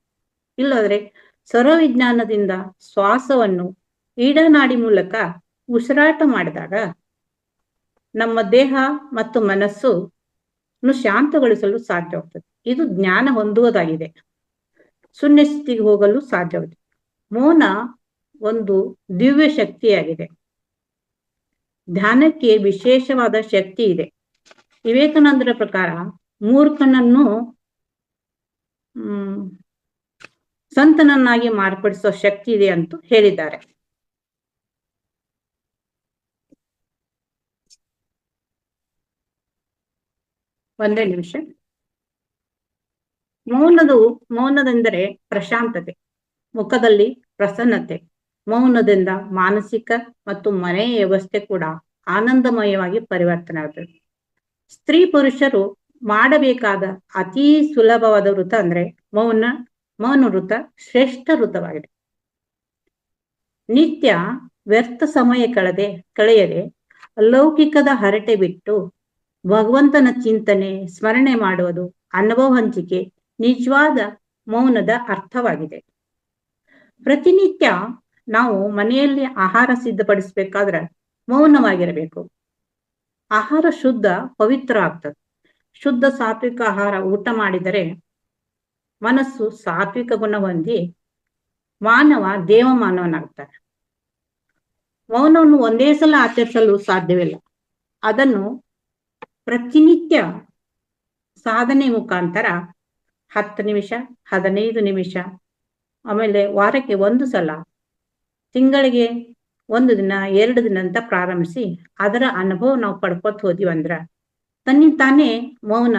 ಇಲ್ಲದ್ರೆ ಸ್ವರವಿಜ್ಞಾನದಿಂದ ಶ್ವಾಸವನ್ನು ಈಡನಾಡಿ ಮೂಲಕ ಉಸಿರಾಟ ಮಾಡಿದಾಗ ನಮ್ಮ ದೇಹ ಮತ್ತು ಮನಸ್ಸು ಶಾಂತಗೊಳಿಸಲು ಸಾಧ್ಯವಾಗ್ತದೆ. ಇದು ಜ್ಞಾನ ಹೊಂದುವುದಾಗಿದೆ. ಶೂನ್ಯ ಸ್ಥಿತಿಗೆ ಹೋಗಲು ಸಾಧ್ಯವಿದೆ. ಮೌನ ಒಂದು ದಿವ್ಯ ಶಕ್ತಿಯಾಗಿದೆ. ಧ್ಯಾನಕ್ಕೆ ವಿಶೇಷವಾದ ಶಕ್ತಿ ಇದೆ. ವಿವೇಕಾನಂದರ ಪ್ರಕಾರ ಮೂರ್ಖನನ್ನು ಸಂತನನ್ನಾಗಿ ಮಾರ್ಪಡಿಸುವ ಶಕ್ತಿ ಇದೆ ಅಂತ ಹೇಳಿದ್ದಾರೆ. ಒಂದೇ ನಿಮಿಷ. ಮೌನದೆಂದರೆ ಪ್ರಶಾಂತತೆ, ಮುಖದಲ್ಲಿ ಪ್ರಸನ್ನತೆ. ಮೌನದಿಂದ ಮಾನಸಿಕ ಮತ್ತು ಮನೆಯ ವ್ಯವಸ್ಥೆ ಕೂಡ ಆನಂದಮಯವಾಗಿ ಪರಿವರ್ತನೆ ಆಗುತ್ತದೆ. ಸ್ತ್ರೀ ಪುರುಷರು ಮಾಡಬೇಕಾದ ಅತಿ ಸುಲಭವಾದ ವೃತ ಅಂದ್ರೆ ಮೌನ ವೃತ ಶ್ರೇಷ್ಠ ವೃತವಾಗಿದೆ. ನಿತ್ಯ ವ್ಯರ್ಥ ಸಮಯ ಕಳೆಯದೆ ಲೌಕಿಕದ ಹರಟೆ ಬಿಟ್ಟು ಭಗವಂತನ ಚಿಂತನೆ, ಸ್ಮರಣೆ ಮಾಡುವುದು, ಅನುಭವ ಹಂಚಿಕೆ ನಿಜವಾದ ಮೌನದ ಅರ್ಥವಾಗಿದೆ. ಪ್ರತಿನಿತ್ಯ ನಾವು ಮನೆಯಲ್ಲಿ ಆಹಾರ ಸಿದ್ಧಪಡಿಸಬೇಕಾದ್ರೆ ಮೌನವಾಗಿರಬೇಕು. ಆಹಾರ ಶುದ್ಧ, ಪವಿತ್ರ ಆಗ್ತದೆ. ಶುದ್ಧ ಸಾತ್ವಿಕ ಆಹಾರ ಊಟ ಮಾಡಿದರೆ ಮನಸ್ಸು ಸಾತ್ವಿಕ ಗುಣ ಹೊಂದಿ ದೇವಮಾನವನಾಗ್ತಾನೆ. ಮೌನವನ್ನು ಒಂದೇ ಸಲ ಆಚರಿಸಲು ಸಾಧ್ಯವಿಲ್ಲ. ಅದನ್ನು ಪ್ರತಿನಿತ್ಯ ಸಾಧನೆ ಮುಖಾಂತರ 10 ನಿಮಿಷ, 15 ನಿಮಿಷ, ಆಮೇಲೆ ವಾರಕ್ಕೆ 1 ಸಲ, ತಿಂಗಳಿಗೆ 1 ದಿನ, 2 ದಿನ ಅಂತ ಪ್ರಾರಂಭಿಸಿ ಅದರ ಅನುಭವ ನಾವು ಪಡ್ಕೊತ ಹೋದಿವಂದ್ರ ತನ್ನಿಂತಾನೇ ಮೌನ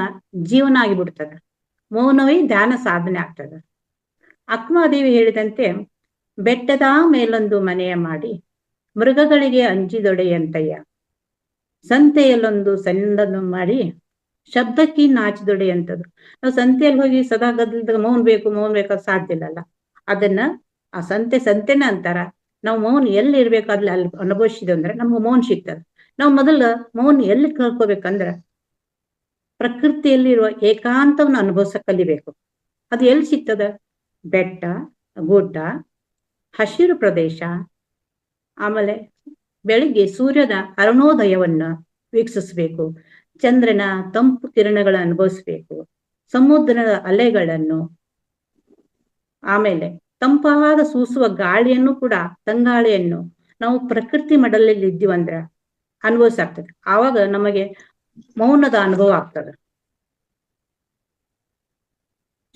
ಜೀವನ ಆಗಿಬಿಡ್ತದೆ. ಮೌನವೇ ಧ್ಯಾನ ಸಾಧನೆ ಆಗ್ತದೆ. ಅಕ್ಕಮಹಾದೇವಿ ಹೇಳಿದಂತೆ, ಬೆಟ್ಟದ ಮೇಲೊಂದು ಮನೆಯ ಮಾಡಿ ಮೃಗಗಳಿಗೆ ಅಂಜಿದೊಡೆಯಂತಯ್ಯ, ಸಂತೆಯಲ್ಲೊಂದು ಸಣ್ಣದನ್ನು ಮಾಡಿ ಶಬ್ದಕ್ಕೆ ನಾಚಿದೊಡೆಯಂಥದ್ದು. ನಾವು ಸಂತೆಯಲ್ಲಿ ಹೋಗಿ ಸದಾ ಗದ್ದಲದಾಗ ಮೌನ ಬೇಕು ಸಾಧ್ಯ ಇಲ್ಲಲ್ಲ. ಅದನ್ನ ಆ ಸಂತೆನ ಅಂತಾರ. ನಾವು ಮೌನ ಎಲ್ಲಿ ಇರ್ಬೇಕಾದ್ರೆ ಅಲ್ಲಿ ಅನುಭವಿಸಿದೆ ಅಂದ್ರೆ ನಮ್ಗೆ ಮೌನ ಸಿಗ್ತದೆ. ನಾವು ಮೊದಲು ಮೌನ ಎಲ್ಲಿ ಕಳ್ಕೊಬೇಕಂದ್ರ ಪ್ರಕೃತಿಯಲ್ಲಿರುವ ಏಕಾಂತವನ್ನು ಅನುಭವಿಸ ಕಲಿಬೇಕು. ಅದು ಎಲ್ಲಿ ಸಿಗ್ತದ? ಬೆಟ್ಟ, ಗುಡ್ಡ, ಹಸಿರು ಪ್ರದೇಶ, ಆಮೇಲೆ ಬೆಳಿಗ್ಗೆ ಸೂರ್ಯನ ಅರುಣೋದಯವನ್ನ ವೀಕ್ಷಿಸಬೇಕು, ಚಂದ್ರನ ತಂಪು ಕಿರಣಗಳನ್ನು ಅನುಭವಿಸ್ಬೇಕು, ಸಮುದ್ರದ ಅಲೆಗಳನ್ನು, ಆಮೇಲೆ ತಂಪಾದ ಸೂಸುವ ಗಾಳಿಯನ್ನು ಕೂಡ, ತಂಗಾಳಿಯನ್ನು ನಾವು ಪ್ರಕೃತಿ ಮಡಲಲ್ಲಿ ಇದ್ದೀವಂದ್ರೆ ಅನುಭವಿಸಾಗ್ತದೆ. ಆವಾಗ ನಮಗೆ ಮೌನದ ಅನುಭವ ಆಗ್ತದೆ.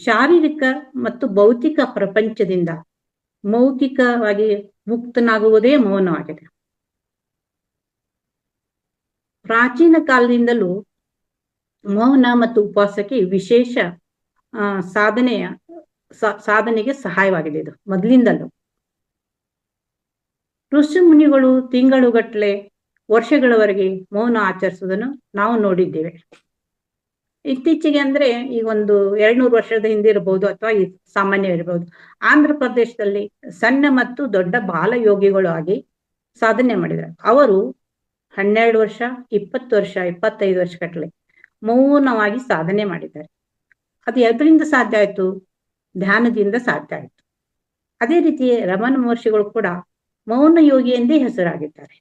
ಶಾರೀರಿಕ ಮತ್ತು ಭೌತಿಕ ಪ್ರಪಂಚದಿಂದ ಮೌಖಿಕವಾಗಿ ಮುಕ್ತನಾಗುವುದೇ ಮೌನವಾಗಿದೆ. ಪ್ರಾಚೀನ ಕಾಲದಿಂದಲೂ ಮೌನ ಮತ್ತು ಉಪವಾಸಕ್ಕೆ ವಿಶೇಷ ಸಾಧನೆಗೆ ಸಹಾಯವಾಗಿದೆ. ಇದು ಮೊದಲಿಂದಲೂ ಋಷಿ ಮುನಿಗಳು ತಿಂಗಳುಗಟ್ಟಲೆ, ವರ್ಷಗಳವರೆಗೆ ಮೌನ ಆಚರಿಸುವುದನ್ನು ನಾವು ನೋಡಿದ್ದೇವೆ. ಇತ್ತೀಚೆಗೆ ಅಂದ್ರೆ ಈಗ ಒಂದು 200 ವರ್ಷದ ಹಿಂದೆ ಇರಬಹುದು, ಅಥವಾ ಸಾಮಾನ್ಯ ಇರಬಹುದು, ಆಂಧ್ರ ಪ್ರದೇಶದಲ್ಲಿ ಸಣ್ಣ ಮತ್ತು ದೊಡ್ಡ ಬಾಲ ಯೋಗಿಗಳು ಆಗಿ ಸಾಧನೆ ಮಾಡಿದ್ದಾರೆ. ಅವರು 12 ವರ್ಷ, 20 ವರ್ಷ, 25 ವರ್ಷ ಗಟ್ಟಲೆ ಮೌನವಾಗಿ ಸಾಧನೆ ಮಾಡಿದ್ದಾರೆ. ಅದು ಎದರಿಂದ ಸಾಧ್ಯ ಆಯ್ತು? ಧ್ಯಾನದಿಂದ ಸಾಧ್ಯ ಆಯ್ತು. ಅದೇ ರೀತಿ ರಮಣ ಮಹರ್ಷಿಗಳು ಕೂಡ ಮೌನ ಯೋಗಿ ಎಂದೇ ಹೆಸರಾಗಿದ್ದಾರೆ.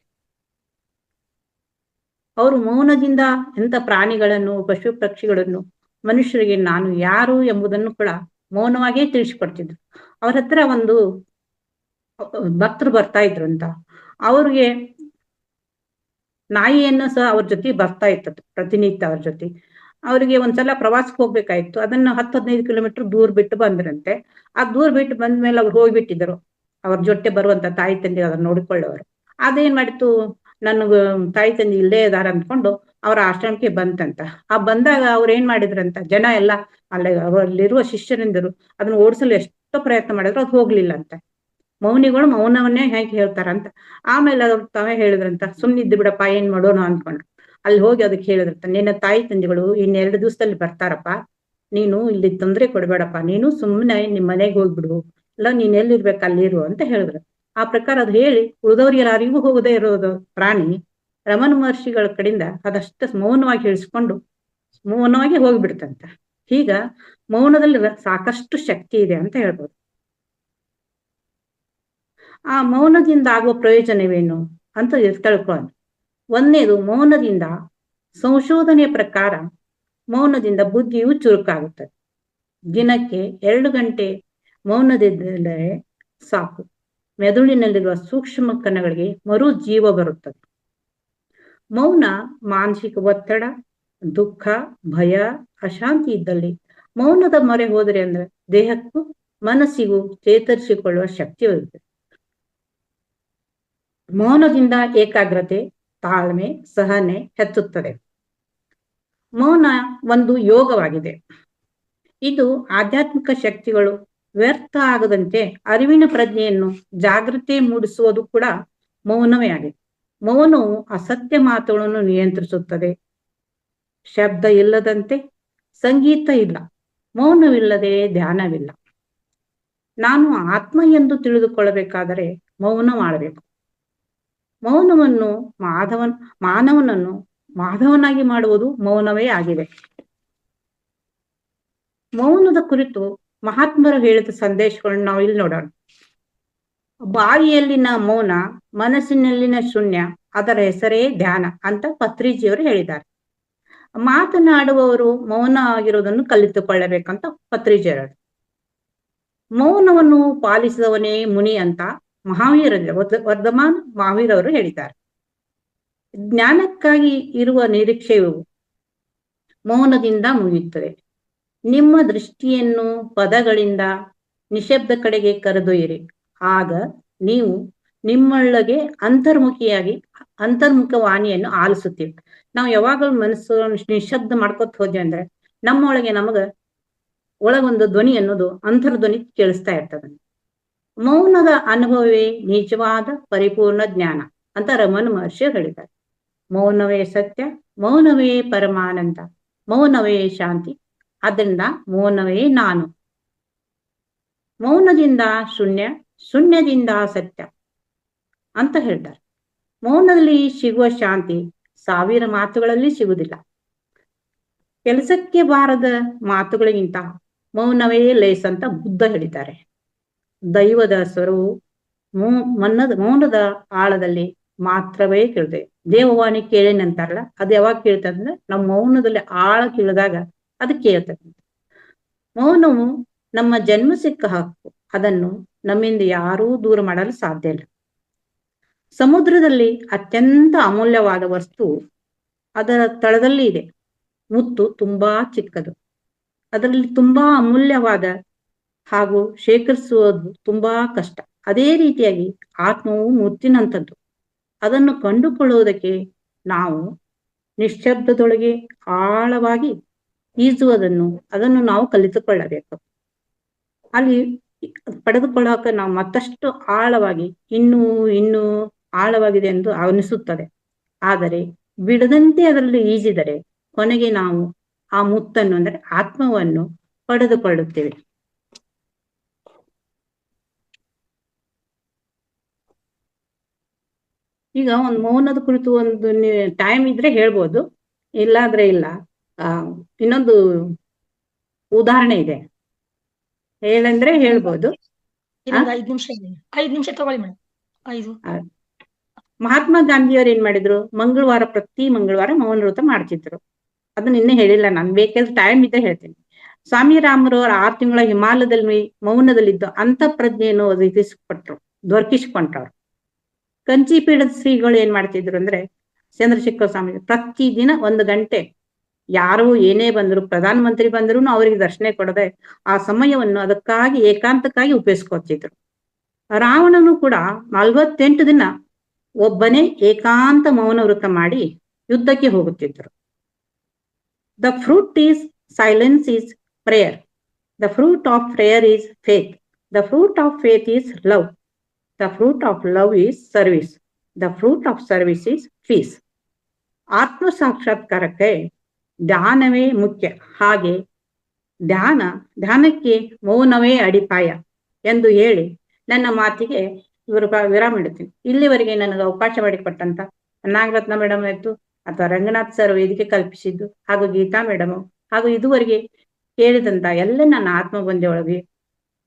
ಅವರು ಮೌನದಿಂದ ಎಂಥ ಪ್ರಾಣಿಗಳನ್ನು, ಪಶು ಪಕ್ಷಿಗಳನ್ನು, ಮನುಷ್ಯರಿಗೆ ನಾನು ಯಾರು ಎಂಬುದನ್ನು ಕೂಡ ಮೌನವಾಗೇ ತಿಳಿಸಿಕೊಡ್ತಿದ್ರು. ಅವ್ರ ಹತ್ರ ಒಂದು ಭಕ್ತರು ಬರ್ತಾ ಇದ್ರು ಅಂತ, ಅವ್ರಿಗೆ ನಾಯಿಯನ್ನು ಸಹ ಅವ್ರ ಜೊತೆ ಬರ್ತಾ ಇತ್ತು ಪ್ರತಿನಿತ್ಯ. ಅವ್ರ ಜೊತೆ ಅವರಿಗೆ ಒಂದ್ಸಲ ಪ್ರವಾಸಕ್ಕೆ ಹೋಗ್ಬೇಕಾಯ್ತು. ಅದನ್ನ 10-15 ಕಿಲೋಮೀಟರ್ ದೂರ ಬಿಟ್ಟು ಬಂದ್ರಂತೆ. ಆ ದೂರ ಬಿಟ್ಟು ಬಂದ್ಮೇಲೆ ಅವ್ರು ಹೋಗ್ಬಿಟ್ಟಿದ್ರು. ಅವ್ರ ಜೊತೆ ಬರುವಂತ ತಾಯಿ ತಂದೆ ಅದನ್ನ ನೋಡಿಕೊಳ್ಳೋರು. ಅದೇನ್ ಮಾಡಿತ್ತು, ನನಗ ತಾಯಿ ತಂದೆ ಇಲ್ಲೇ ಇದಾರ ಅಂದ್ಕೊಂಡು ಅವ್ರ ಆಶ್ರಮಕ್ಕೆ ಬಂತಂತ. ಆ ಬಂದಾಗ ಅವ್ರು ಏನ್ ಮಾಡಿದ್ರಂತ, ಜನ ಎಲ್ಲ ಅಲ್ಲಿರುವ ಶಿಷ್ಯರಿಂದರು ಅದನ್ನ ಓಡಿಸಲು ಎಷ್ಟೋ ಪ್ರಯತ್ನ ಮಾಡಿದ್ರು, ಅದು ಹೋಗ್ಲಿಲ್ಲ ಅಂತ. ಮೌನಿಗಳು ಮೌನವನ್ನೇ ಹೇಗೆ ಹೇಳ್ತಾರಂತ. ಆಮೇಲೆ ಅವ್ರು ತಾವೇ ಹೇಳಿದ್ರಂತ, ಸುಮ್ನಿದ್ದು ಬಿಡಪ್ಪ, ಏನ್ ಮಾಡೋಣ ಅನ್ಕೊಂಡ್ರು. ಅಲ್ಲಿ ಹೋಗಿ ಅದಕ್ಕೆ ಹೇಳಿದ್ರಂತ, ನಿನ್ನ ತಾಯಿ ತಂದೆಗಳು 2 ದಿವಸದಲ್ಲಿ ಬರ್ತಾರಪ್ಪ, ನೀನು ಇಲ್ಲಿ ತೊಂದರೆ ಕೊಡ್ಬೇಡಪ್ಪ, ನೀನು ಸುಮ್ಮನೆ ನಿಮ್ ಮನೆಗೆ ಹೋಗ್ಬಿಡು, ಇಲ್ಲ ನೀನ್ ಎಲ್ಲಿರ್ಬೇಕು ಅಲ್ಲಿರು ಅಂತ ಹೇಳಿದ್ರು. ಆ ಪ್ರಕಾರ ಅದು ಹೇಳಿ ಉಳಿದವ್ರು ಯಾರಿಗೂ ಹೋಗದೇ ಇರೋದು ಪ್ರಾಣಿ ರಮಣ ಮಹರ್ಷಿಗಳ ಕಡೆಯಿಂದ ಅದಷ್ಟು ಮೌನವಾಗಿ ಹೇಳಿಸ್ಕೊಂಡು ಮೌನವಾಗಿ ಹೋಗ್ಬಿಡ್ತಂತ. ಹೀಗ ಮೌನದಲ್ಲಿ ಸಾಕಷ್ಟು ಶಕ್ತಿ ಇದೆ ಅಂತ ಹೇಳ್ಬೋದು. ಆ ಮೌನದಿಂದ ಆಗುವ ಪ್ರಯೋಜನವೇನು ಅಂತ ತಿಳ್ಕೊಳ್ಳೋಣ. ಒಂದನೇದು, ಮೌನದಿಂದ ಸಂಶೋಧನೆಯ ಪ್ರಕಾರ ಮೌನದಿಂದ ಬುದ್ಧಿಯು ಚುರುಕಾಗುತ್ತದೆ. ದಿನಕ್ಕೆ 2 ಗಂಟೆ ಮೌನದಿದ್ದರೆ ಸಾಕು, ಮೆದುಳಿನಲ್ಲಿರುವ ಸೂಕ್ಷ್ಮ ಕಣಗಳಿಗೆ ಮರು ಜೀವ ಬರುತ್ತದೆ. ಮೌನ ಮಾನಸಿಕ ಒತ್ತಡ, ದುಃಖ, ಭಯ, ಅಶಾಂತಿ ಇದ್ದಲ್ಲಿ ಮೌನದ ಮೊರೆ ಹೋದರೆ ಅಂದ್ರೆ ದೇಹಕ್ಕೂ ಮನಸ್ಸಿಗೂ ಚೇತರಿಸಿಕೊಳ್ಳುವ ಶಕ್ತಿ ಇರುತ್ತೆ. ಮೌನದಿಂದ ಏಕಾಗ್ರತೆ, ತಾಳ್ಮೆ, ಸಹನೆ ಹೆಚ್ಚುತ್ತದೆ. ಮೌನ ಒಂದು ಯೋಗವಾಗಿದೆ. ಇದು ಆಧ್ಯಾತ್ಮಿಕ ಶಕ್ತಿಗಳು ವ್ಯರ್ಥ ಆಗದಂತೆ ಅರಿವಿನ ಪ್ರಜ್ಞೆಯನ್ನು ಜಾಗೃತಿ ಮೂಡಿಸುವುದು ಕೂಡ ಮೌನವೇ ಆಗಿದೆ. ಮೌನವು ಅಸತ್ಯ ಮಾತುಗಳನ್ನು ನಿಯಂತ್ರಿಸುತ್ತದೆ. ಶಬ್ದ ಇಲ್ಲದಂತೆ ಸಂಗೀತ ಇಲ್ಲ, ಮೌನವಿಲ್ಲದೆ ಧ್ಯಾನವಿಲ್ಲ. ನಾನು ಆತ್ಮ ಎಂದು ತಿಳಿದುಕೊಳ್ಳಬೇಕಾದರೆ ಮೌನ ಮಾಡಬೇಕು. ಮೌನವನ್ನು ಮಾನವನನ್ನು ಮಾಧವನಾಗಿ ಮಾಡುವುದು ಮೌನವೇ ಆಗಿದೆ. ಮೌನದ ಕುರಿತು ಮಹಾತ್ಮರು ಹೇಳಿದ ಸಂದೇಶಗಳನ್ನು ನಾವು ಇಲ್ಲಿ ನೋಡೋಣ. ಬಾಯಿಯಲ್ಲಿನ ಮೌನ, ಮನಸ್ಸಿನಲ್ಲಿನ ಶೂನ್ಯ, ಅದರ ಹೆಸರೇ ಧ್ಯಾನ ಅಂತ ಪತ್ರಿಜಿಯವರು ಹೇಳಿದ್ದಾರೆ. ಮಾತನಾಡುವವರು ಮೌನ ಆಗಿರೋದನ್ನು ಕಲಿತುಕೊಳ್ಳಬೇಕಂತ ಪತ್ರಿಜಿಯವರು. ಮೌನವನ್ನು ಪಾಲಿಸಿದವನೇ ಮುನಿ ಅಂತ ವರ್ಧಮಾನ ಮಹಾವೀರ್ ಅವರು ಹೇಳಿದ್ದಾರೆ. ಜ್ಞಾನಕ್ಕಾಗಿ ಇರುವ ನಿರೀಕ್ಷೆಯು ಮೌನದಿಂದ ಮುಗಿಯುತ್ತದೆ. ನಿಮ್ಮ ದೃಷ್ಟಿಯನ್ನು ಪದಗಳಿಂದ ನಿಶಬ್ದ ಕಡೆಗೆ ಕರೆದೊಯ್ಯಿರಿ, ಆಗ ನೀವು ನಿಮ್ಮೊಳಗೆ ಅಂತರ್ಮುಖ ವಾಣಿಯನ್ನು ಆಲಿಸುತ್ತೀವಿ. ನಾವು ಯಾವಾಗಲೂ ಮನಸ್ಸು ನಿಶಬ್ದ ಮಾಡ್ಕೊತ ಹೋದ್ವಿ ಅಂದ್ರೆ ನಮ್ಮೊಳಗೆ ಒಳಗೊಂದು ಧ್ವನಿ ಅನ್ನೋದು ಅಂತರ್ಧ್ವನಿ ಕೇಳಿಸ್ತಾ ಇರ್ತದೆ. ಮೌನದ ಅನುಭವವೇ ನಿಜವಾದ ಪರಿಪೂರ್ಣ ಜ್ಞಾನ ಅಂತ ರಮಣ ಮಹರ್ಷಿ ಹೇಳಿದ್ದಾರೆ. ಮೌನವೇ ಸತ್ಯ, ಮೌನವೇ ಪರಮಾನಂದ, ಮೌನವೇ ಶಾಂತಿ. ಆದ್ದರಿಂದ ಮೌನವೇ ನಾನು. ಮೌನದಿಂದ ಶೂನ್ಯ, ಶೂನ್ಯದಿಂದ ಸತ್ಯ ಅಂತ ಹೇಳ್ತಾರೆ. ಮೌನದಲ್ಲಿ ಸಿಗುವ ಶಾಂತಿ 1000 ಮಾತುಗಳಲ್ಲಿ ಸಿಗುವುದಿಲ್ಲ. ಕೆಲಸಕ್ಕೆ ಬಾರದ ಮಾತುಗಳಿಗಿಂತ ಮೌನವೇ ಲೇಸ್ ಅಂತ ಬುದ್ಧ ಹೇಳಿದ್ದಾರೆ. ದೈವದ ಸ್ವರವು ಮೌನದ ಆಳದಲ್ಲಿ ಮಾತ್ರವೇ ಕೇಳ್ತೇವೆ. ದೇವವಾಣಿ ಕೇಳೇನಂತಾರಲ್ಲ, ಅದು ಯಾವಾಗ ಕೇಳ್ತದಂದ್ರೆ ನಮ್ಮ ಮೌನದಲ್ಲಿ ಆಳ ಕೇಳಿದಾಗ ಅದು ಕೇಳ್ತದೆ. ಮೌನವು ನಮ್ಮ ಜನ್ಮ ಸಿಕ್ಕ ಹಕ್ಕು. ಅದನ್ನು ನಮ್ಮಿಂದ ಯಾರೂ ದೂರ ಮಾಡಲು ಸಾಧ್ಯ ಇಲ್ಲ. ಸಮುದ್ರದಲ್ಲಿ ಅತ್ಯಂತ ಅಮೂಲ್ಯವಾದ ವಸ್ತು ಅದರ ತಳದಲ್ಲಿ ಇದೆ. ಮುತ್ತು ತುಂಬಾ ಚಿಕ್ಕದು, ಅದರಲ್ಲಿ ತುಂಬಾ ಅಮೂಲ್ಯವಾದ ಹಾಗೂ ಶೇಖರಿಸುವುದು ತುಂಬಾ ಕಷ್ಟ. ಅದೇ ರೀತಿಯಾಗಿ ಆತ್ಮವು ಮುತ್ತಿನಂಥದ್ದು. ಅದನ್ನು ಕಂಡುಕೊಳ್ಳುವುದಕ್ಕೆ ನಾವು ನಿಶ್ಶಬ್ದದೊಳಗೆ ಆಳವಾಗಿ ಅದನ್ನು ನಾವು ಕಲಿತುಕೊಳ್ಳಬೇಕು. ಅಲ್ಲಿ ಪಡೆದುಕೊಳ್ಳೋಕೆ ನಾವು ಮತ್ತಷ್ಟು ಆಳವಾಗಿ ಇನ್ನೂ ಆಳವಾಗಿದೆ ಎಂದು ಅನಿಸುತ್ತದೆ. ಆದರೆ ಬಿಡದಂತೆ ಅದರಲ್ಲಿ ಈಜಿದರೆ ಕೊನೆಗೆ ನಾವು ಆ ಮುತ್ತನ್ನು ಅಂದರೆ ಆತ್ಮವನ್ನು ಪಡೆದುಕೊಳ್ಳುತ್ತೇವೆ. ಈಗ ಒಂದು ಮೌನದ ಕುರಿತು ಒಂದು ಟೈಮ್ ಇದ್ರೆ ಹೇಳ್ಬೋದು, ಇಲ್ಲಾದ್ರೆ ಇಲ್ಲ. ಇನ್ನೊಂದು ಉದಾಹರಣೆ ಇದೆ, ಹೇಳಂದ್ರೆ ಹೇಳ್ಬೋದು.
ಇನ್ನೊಂದು 5 ನಿಮಿಷ ತಗೊಳ್ಳಿ ಮೇಡಮ್. 5
ಮಹಾತ್ಮ ಗಾಂಧಿಯವರು ಏನ್ ಮಾಡಿದ್ರು, ಪ್ರತಿ ಮಂಗಳವಾರ ಮೌನ ವ್ರತ ಮಾಡ್ತಿದ್ರು. ಅದನ್ನ ಇನ್ನೇ ಹೇಳಿಲ್ಲ ನಾನು, ಬೇಕಾದ್ರೆ ಟೈಮ್ ಇದ್ದೇ ಹೇಳ್ತೀನಿ. ಸ್ವಾಮಿ ರಾಮರವರು 6 ತಿಂಗಳ ಹಿಮಾಲಯದಲ್ಲಿ ಮೌನದಲ್ಲಿದ್ದು ಅಂತ ಪ್ರಜ್ಞೆಯನ್ನು ದೊರಕಿಸಿಕೊಂಡ್ರವ್ರು. ಕಂಚಿಪೀಠದ ಶ್ರೀಗಳು ಏನ್ ಮಾಡ್ತಿದ್ರು ಅಂದ್ರೆ, ಚಂದ್ರಶೇಖರ್ ಸ್ವಾಮಿ ಪ್ರತಿದಿನ 1 ಗಂಟೆ ಯಾರು ಏನೇ ಬಂದ್ರು, ಪ್ರಧಾನ ಮಂತ್ರಿ ಬಂದ್ರು ಅವರಿಗೆ ದರ್ಶನ ಕೊಡದೆ ಆ ಸಮಯವನ್ನು ಅದಕ್ಕಾಗಿ ಏಕಾಂತಕ್ಕಾಗಿ ಉಪಯೋಗಿಸ್ಕೊತಿದ್ರು. ರಾವಣನು ಕೂಡ 48 ದಿನ ಒಬ್ಬನೇ ಏಕಾಂತ ಮೌನ ವ್ರತ ಮಾಡಿ ಯುದ್ಧಕ್ಕೆ ಹೋಗುತ್ತಿದ್ರು. The fruit is silence is prayer. The fruit of prayer is faith. The fruit of faith is love. The fruit of love is service. The fruit of service is peace. ಆತ್ಮ ಸಾಕ್ಷಾತ್ಕಾರಕ್ಕೆ ಧ್ಯಾನವೇ ಮುಖ್ಯ. ಹಾಗೆ ಧ್ಯಾನಕ್ಕೆ ಮೌನವೇ ಅಡಿಪಾಯ ಎಂದು ಹೇಳಿ ನನ್ನ ಮಾತಿಗೆ ವಿರಾಮ ಇಡುತ್ತೀನಿ. ಇಲ್ಲಿವರೆಗೆ ನನಗೆ ಅವಕಾಶ ಮಾಡಿಕೊಟ್ಟಂತ ನಾಗರತ್ನ ಮೇಡಮ್ ಆಯ್ತು, ಅಥವಾ ರಂಗನಾಥ್ ಸರ್ ವೇದಿಕೆ ಕಲ್ಪಿಸಿದ್ದು, ಹಾಗೂ ಗೀತಾ ಮೇಡಮ್, ಹಾಗೂ ಇದುವರೆಗೆ ಕೇಳಿದಂತ ಎಲ್ಲ ನನ್ನ ಆತ್ಮಬಂಧುಗಳಿಗೆ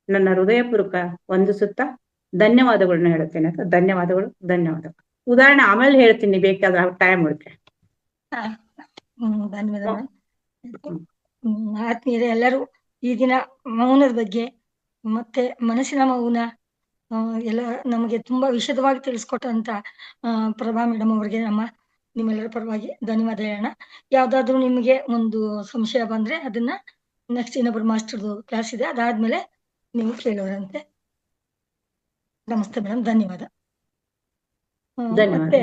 ನನ್ನ ಹೃದಯಪೂರ್ವಕ ವಂದಿಸುತ್ತಾ ಧನ್ಯವಾದಗಳನ್ನ ಹೇಳುತ್ತೇನೆ. ಧನ್ಯವಾದಗಳು. ಉದಾಹರಣೆ ಆಮೇಲೆ ಹೇಳ್ತೀನಿ ಬೇಕಾದ್ರೆ ಟೈಮ್ ಉಳಿದ್ರೆ.
ಧನ್ಯವಾದ. ಆತ್ಮೀಯರೇ, ಎಲ್ಲರೂ ಈ ದಿನ ಮೌನದ ಬಗ್ಗೆ ಮತ್ತೆ ಮನಸ್ಸಿನ ಮೌನ ಎಲ್ಲ ನಮಗೆ ತುಂಬಾ ವಿಶದವಾಗಿ ತಿಳಿಸ್ಕೊಟ್ಟಂತ ಪ್ರಭಾ ಮೇಡಮ್ ಅವರಿಗೆ ನಿಮ್ಮೆಲ್ಲರ ಪರವಾಗಿ ಧನ್ಯವಾದ ಹೇಳೋಣ. ಯಾವ್ದಾದ್ರು ನಿಮಗೆ ಒಂದು ಸಂಶಯ ಬಂದ್ರೆ ಅದನ್ನ ನೆಕ್ಸ್ಟ್ ಇನ್ನೊಬ್ರು ಮಾಸ್ಟರ್ದು ಕ್ಲಾಸ್ ಇದೆ, ಅದಾದ್ಮೇಲೆ ನೀವು ಕೇಳೋರಂತೆ. ನಮಸ್ತೆ ಮೇಡಮ್, ಧನ್ಯವಾದ. ಮತ್ತೆ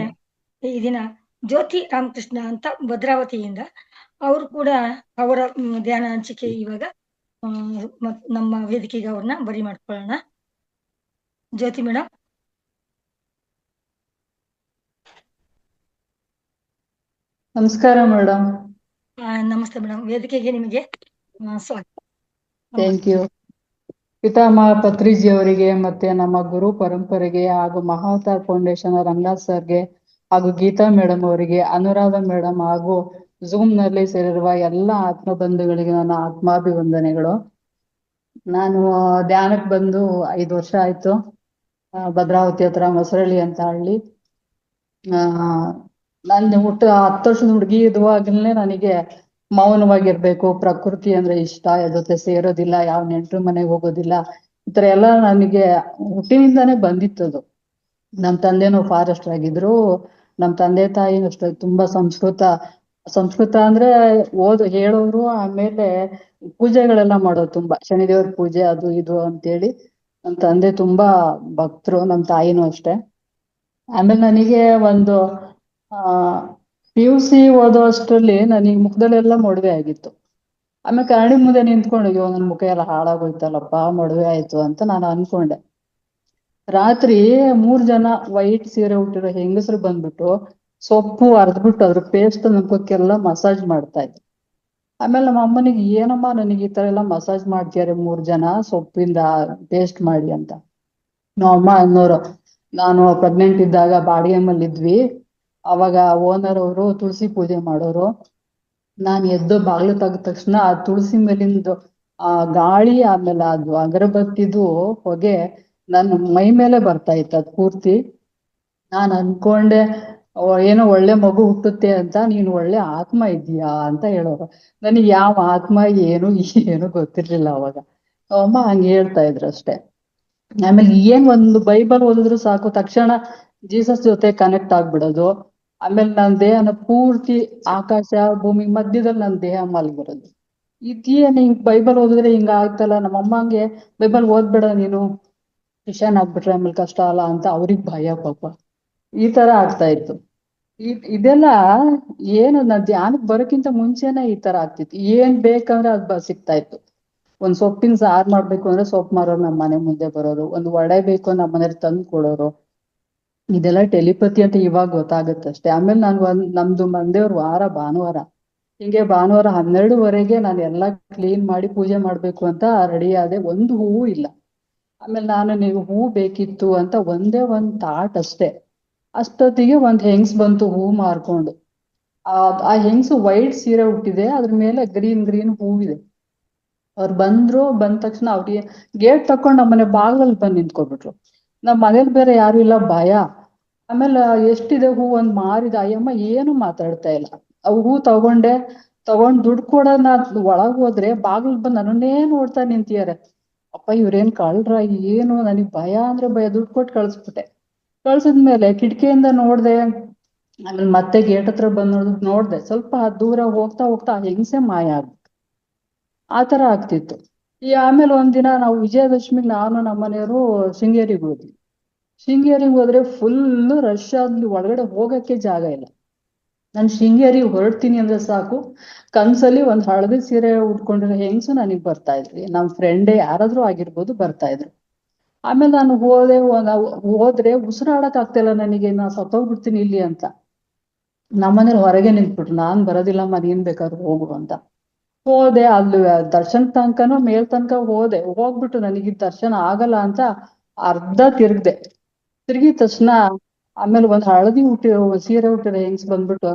ಈ ದಿನ ಜ್ಯೋತಿ ರಾಮಕೃಷ್ಣ ಅಂತ ಭದ್ರಾವತಿಯಿಂದ ಅವರು ಕೂಡ ಅವರ ಧ್ಯಾನ ಹಂಚಿಕೆ ಇವಾಗ ನಮ್ಮ ವೇದಿಕೆಗೆ ಅವ್ರನ್ನ ಬರಿ ಮಾಡ್ಕೊಳ್ಳೋಣ. ಜ್ಯೋತಿ ಮೇಡಮ್.
ನಮಸ್ಕಾರ ಮೇಡಮ್.
ನಮಸ್ತೆ ಮೇಡಮ್, ವೇದಿಕೆಗೆ ನಿಮಗೆ ಸ್ವಾಗತ.
Thank you. ಪಿತಾಮಹ ಪತ್ರಿಜಿ ಅವರಿಗೆ ಮತ್ತೆ ನಮ್ಮ ಗುರು ಪರಂಪರೆಗೆ ಹಾಗೂ ಮಹಾವತಾರ್ ಫೌಂಡೇಶನ್ ರಂಗನಾಥ್ ಸರ್ಗೆ ಹಾಗೂ ಗೀತಾ ಮೇಡಮ್ ಅವರಿಗೆ, ಅನುರಾಧ ಮೇಡಮ್ ಹಾಗೂ ಝೂಮ್ ನಲ್ಲಿ ಸೇರಿರುವ ಎಲ್ಲ ಆತ್ಮ ಬಂಧುಗಳಿಗೆ ನನ್ನ ಆತ್ಮಾಭಿವಂದನೆಗಳು. ನಾನು ಧ್ಯಾನಕ್ಕೆ ಬಂದು 5 ವರ್ಷ ಆಯ್ತು. ಭದ್ರಾವತಿ ಹತ್ರ ಮೊಸರಳ್ಳಿ ಅಂತ ಹಳ್ಳಿ. ನಾನು 10 ವರ್ಷದ ಹುಡುಗಿ ಇರುವಾಗಲೇ ನನಗೆ ಮೌನವಾಗಿರ್ಬೇಕು, ಪ್ರಕೃತಿ ಅಂದ್ರೆ ಇಷ್ಟ, ಜೊತೆ ಸೇರೋದಿಲ್ಲ, ಯಾವ ನೆಂಟ್ರ ಮನೆಗೆ ಹೋಗೋದಿಲ್ಲ, ಈ ತರ ಎಲ್ಲ ನನಗೆ ಹುಟ್ಟಿನಿಂದಾನೇ ಬಂದಿತ್ತದು. ನಮ್ ತಂದೆನೂ ಫಾರೆಸ್ಟರ್ ಆಗಿದ್ರು. ನಮ್ ತಂದೆ ತಾಯಿನೂ ಅಷ್ಟೇ ತುಂಬಾ ಸಂಸ್ಕೃತ ಅಂದ್ರೆ ಹೇಳೋರು. ಆಮೇಲೆ ಪೂಜೆಗಳೆಲ್ಲ ಮಾಡೋದು, ತುಂಬಾ ಶನಿದೇವ್ರ ಪೂಜೆ ಅದು ಇದು ಅಂತೇಳಿ. ನಮ್ ತಂದೆ ತುಂಬಾ ಭಕ್ತರು, ನಮ್ ತಾಯಿನೂ ಅಷ್ಟೇ. ಆಮೇಲೆ ನನಗೆ ಒಂದು PUC ಓದೋ ಅಷ್ಟರಲ್ಲಿ ನನಗೆ ಮುಖದಲ್ಲೆಲ್ಲ ಮೊಡವೆ ಆಗಿತ್ತು. ಆಮೇಲೆ ಕನ್ನಡಿ ಮುಂದೆ ನಿಂತ್ಕೊಂಡು ನನ್ನ ಮುಖ ಎಲ್ಲ ಹಾಳಾಗೋಯ್ತಲ್ಲಪ್ಪ, ಮೊಡವೆ ಆಯ್ತು ಅಂತ ನಾನು ಅನ್ಕೊಂಡೆ. ರಾತ್ರಿ 3 ಜನ ವೈಟ್ ಸೀರೆ ಉಟ್ಟಿರೋ ಹೆಂಗಸರು ಬಂದ್ಬಿಟ್ಟು ಸೊಪ್ಪು ಅರ್ದ್ಬಿಟ್ಟು ಅದ್ರ ಪೇಸ್ಟ್ ಮುಖಕ್ಕೆಲ್ಲ ಮಸಾಜ್ ಮಾಡ್ತಾ ಇದ್ರು. ಆಮೇಲೆ ನಮ್ಮ ಅಮ್ಮನಿಗೆ, ಏನಮ್ಮ ನನಗೆ ಈ ತರ ಎಲ್ಲ ಮಸಾಜ್ ಮಾಡ್ತಿದ್ದಾರೆ 3 ಜನ ಸೊಪ್ಪಿಂದ ಪೇಸ್ಟ್ ಮಾಡಿ ಅಂತ. ನಮ್ಮಮ್ಮ ಅನ್ನೋರು, ನಾನು ಪ್ರೆಗ್ನೆಂಟ್ ಇದ್ದಾಗ ಬಾಡಿಗೆ ಮನೇಲಿ ಇದ್ವಿ. ಅವಾಗ ಓನರ್ ಅವರು ತುಳಸಿ ಪೂಜೆ ಮಾಡೋರು. ನಾನು ಎದ್ದು ಬಾಗ್ಲು ತೆಗ್ದ ತಕ್ಷಣ ಆ ತುಳಸಿ ಮೇಲಿಂದು ಆ ಗಾಳಿ, ಆಮೇಲೆ ಅದು ಅಗರಬತ್ತಿದು ಹೊಗೆ ನನ್ನ ಮೈ ಮೇಲೆ ಬರ್ತಾ ಇತ್ತು ಅದು ಪೂರ್ತಿ. ನಾನು ಅನ್ಕೊಂಡೆ ಏನೋ ಒಳ್ಳೆ ಮಗು ಹುಟ್ಟುತ್ತೆ ಅಂತ, ನೀನು ಒಳ್ಳೆ ಆತ್ಮ ಇದೀಯಾ ಅಂತ ಹೇಳೋರು. ನನಗೆ ಯಾವ ಆತ್ಮ ಏನು ಗೊತ್ತಿರ್ಲಿಲ್ಲ ಅವಾಗ. ಅಮ್ಮ ಹಂಗೆ ಹೇಳ್ತಾ ಇದ್ರು ಅಷ್ಟೇ. ಆಮೇಲೆ ಏನ್ ಒಂದು ಬೈಬಲ್ ಓದಿದ್ರು ಸಾಕು, ತಕ್ಷಣ ಜೀಸಸ್ ಜೊತೆ ಕನೆಕ್ಟ್ ಆಗ್ಬಿಡೋದು. ಆಮೇಲೆ ನನ್ನ ದೇಹನ ಪೂರ್ತಿ ಆಕಾಶ ಭೂಮಿ ಮಧ್ಯದಲ್ಲಿ ನನ್ನ ದೇಹ ಮಲಗಿರೋದು. ಇದೇನ್ ಹಿಂಗ್ ಬೈಬಲ್ ಓದಿದ್ರೆ ಹಿಂಗ ಆಗ್ತಲ್ಲ, ನಮ್ಮಮ್ಮಂಗೆ ಬೈಬಲ್ ಓದ್ಬೇಡ ನೀನು, ಕ್ರಿಶ್ಚಿಯನ್ ಆಗ್ಬಿಟ್ರೆ ಆಮೇಲೆ ಕಷ್ಟ ಅಲ್ಲ ಅಂತ ಅವ್ರಿಗೆ ಭಯ ಪಾಪ. ಈ ತರ ಆಗ್ತಾ ಇತ್ತು. ಇದೆಲ್ಲ ಏನು ನಾನ್ ಧ್ಯಾನಕ್ಕೆ ಬರೋಕ್ಕಿಂತ ಮುಂಚೆನೆ ಈ ತರ ಆಗ್ತಿತ್ತು. ಏನ್ ಬೇಕಂದ್ರೆ ಅದ್ ಸಿಗ್ತಾ ಇತ್ತು. ಒಂದ್ ಸೊಪ್ಪಿನ ಸಾರ್ ಮಾಡ್ಬೇಕು ಅಂದ್ರೆ ಸೊಪ್ಪು ಮಾರೋರು ನಮ್ಮ ಮನೆ ಮುಂದೆ ಬರೋರು, ಒಂದು ವಡೆ ಬೇಕು ಅಂದ್ರೆ ನಮ್ಮ ಮನೇಲಿ ತಂದು ಕೊಡೋರು. ಇದೆಲ್ಲ ಟೆಲಿಪತಿ ಅಂತ ಇವಾಗ ಗೊತ್ತಾಗತ್ತಷ್ಟೇ. ಆಮೇಲೆ ನಾನು ನಮ್ದು ಮಂದೇವ್ರ ವಾರ ಭಾನುವಾರ, ಹಿಂಗೆ ಭಾನುವಾರ 12:30ಗೆ ನಾನು ಎಲ್ಲ ಕ್ಲೀನ್ ಮಾಡಿ ಪೂಜೆ ಮಾಡ್ಬೇಕು ಅಂತ ರೆಡಿ ಆದೆ. ಒಂದು ಹೂವು ಇಲ್ಲ. ಆಮೇಲೆ ನೀವು ಹೂ ಬೇಕಿತ್ತು ಅಂತ ಒಂದೇ ಒಂದ್ ತಾಟ್ ಅಷ್ಟೇ. ಅಷ್ಟೊತ್ತಿಗೆ ಒಂದ್ ಹೆಂಗ್ಸ್ ಬಂತು ಹೂ ಮಾರ್ಕೊಂಡು. ಆ ಹೆಂಗ್ಸು ವೈಟ್ ಸೀರೆ ಹುಟ್ಟಿದೆ, ಅದ್ರ ಮೇಲೆ ಗ್ರೀನ್ ಹೂವಿದೆ. ಅವ್ರು ಬಂದ ತಕ್ಷಣ ಅವ್ರಿಗೆ ಗೇಟ್ ತಕೊಂಡ್ ನಮ್ಮನೆ ಬಾಗ್ಲಲ್ಲಿ ಬಂದು ನಿಂತ್ಕೊಬಿಟ್ರು. ನಮ್ ಮನೇಲಿ ಬೇರೆ ಯಾರು ಇಲ್ಲ, ಭಯ. ಆಮೇಲೆ ಎಷ್ಟಿದೆ ಹೂ ಒಂದ್ ಮಾರಿದ. ಅಯ್ಯಮ್ಮ ಏನು ಮಾತಾಡ್ತಾ ಇಲ್ಲ. ಅವು ಹೂ ತಗೊಂಡ್ ದುಡ್ಡು ಕೊಡೋಣ ಒಳಗ್ ಹೋದ್ರೆ ಬಾಗಿಲ್ ಬಂದ್ ನನ್ನನ್ನೇ ನೋಡ್ತಾ ನಿಂತಿಯಾರೆ. ಅಪ್ಪ ಇವ್ರೇನ್ ಕಳ್ರ ಏನು, ನನಗ್ ಭಯ ಅಂದ್ರೆ ಭಯ. ದುಡ್ಡು ಕೊಟ್ಟು ಕಳ್ಸ್ಬಿಟ್ಟೆ. ಕಳ್ಸಿದ್ಮೇಲೆ ಕಿಟಕಿಯಿಂದ ನೋಡ್ದೆ. ಆಮೇಲೆ ಮತ್ತೆ ಗೇಟ್ ಹತ್ರ ಬಂದ್ ನೋಡ್ದೆ. ಸ್ವಲ್ಪ ದೂರ ಹೋಗ್ತಾ ಆ ಹೆಂಗ್ಸೆ ಮಾಯ ಆಗ್ಬಿಟ್ಟು. ಆ ತರ ಆಗ್ತಿತ್ತು. ಆಮೇಲೆ ಒಂದಿನ ನಾವು ವಿಜಯದಶಮಿಗೆ ನಾನು ನಮ್ಮನೆಯವರು ಶೃಂಗೇರಿಗೆ ಹೋದ್ವಿ. ಶೃಂಗೇರಿಗೆ ಹೋದ್ರೆ ಫುಲ್ ರಶ್. ಅಲ್ಲಿ ಒಳಗಡೆ ಹೋಗಕ್ಕೆ ಜಾಗ ಇಲ್ಲ. ನಾನು ಶೃಂಗೇರಿಗೆ ಹೊರಡ್ತೀನಿ ಅಂದ್ರೆ ಸಾಕು, ಕನ್ಸಲ್ಲಿ ಒಂದ್ ಹಳದಿ ಸೀರೆ ಉಟ್ಕೊಂಡಿರೋ ಹೆಂಗ್ಸು ನನಗ್ ಬರ್ತಾ ಇದ್ವಿ. ನಮ್ ಫ್ರೆಂಡೇ ಯಾರಾದ್ರೂ ಆಗಿರ್ಬೋದು, ಬರ್ತಾ ಇದ್ರು. ಆಮೇಲೆ ನಾನು ಹೋದ್ರೆ ಉಸಿರಾಡಕ್ ಆಗ್ತಿಲ್ಲ ನನಗೆ, ನಾ ಸತ್ತೋಗ್ಬಿಡ್ತೀನಿ ಇಲ್ಲಿ ಅಂತ. ನಮ್ಮನೇಲಿ ಹೊರಗೆ ನಿಂತ್ಬಿಟ್ರು. ನಾನ್ ಬರೋದಿಲ್ಲಮ್ಮ, ನೀನ್ ಬೇಕಾದ್ರೂ ಹೋಗು ಅಂತ. ಹೋದೆ. ಅಲ್ಲಿ ದರ್ಶನ ತನಕನೂ ಮೇಲ್ ತನಕ ಹೋಗ್ಬಿಟ್ಟು ನನಗೆ ದರ್ಶನ ಆಗಲ್ಲ ಅಂತ ಅರ್ಧ ತಿರುಗಿದ ತಕ್ಷಣ ಆಮೇಲೆ ಒಂದ್ ಹಳದಿ ಸೀರೆ ಹುಟ್ಟಿರೋ ಹೆಂಗ್ಸ್ ಬಂದ್ಬಿಟ್ಟು,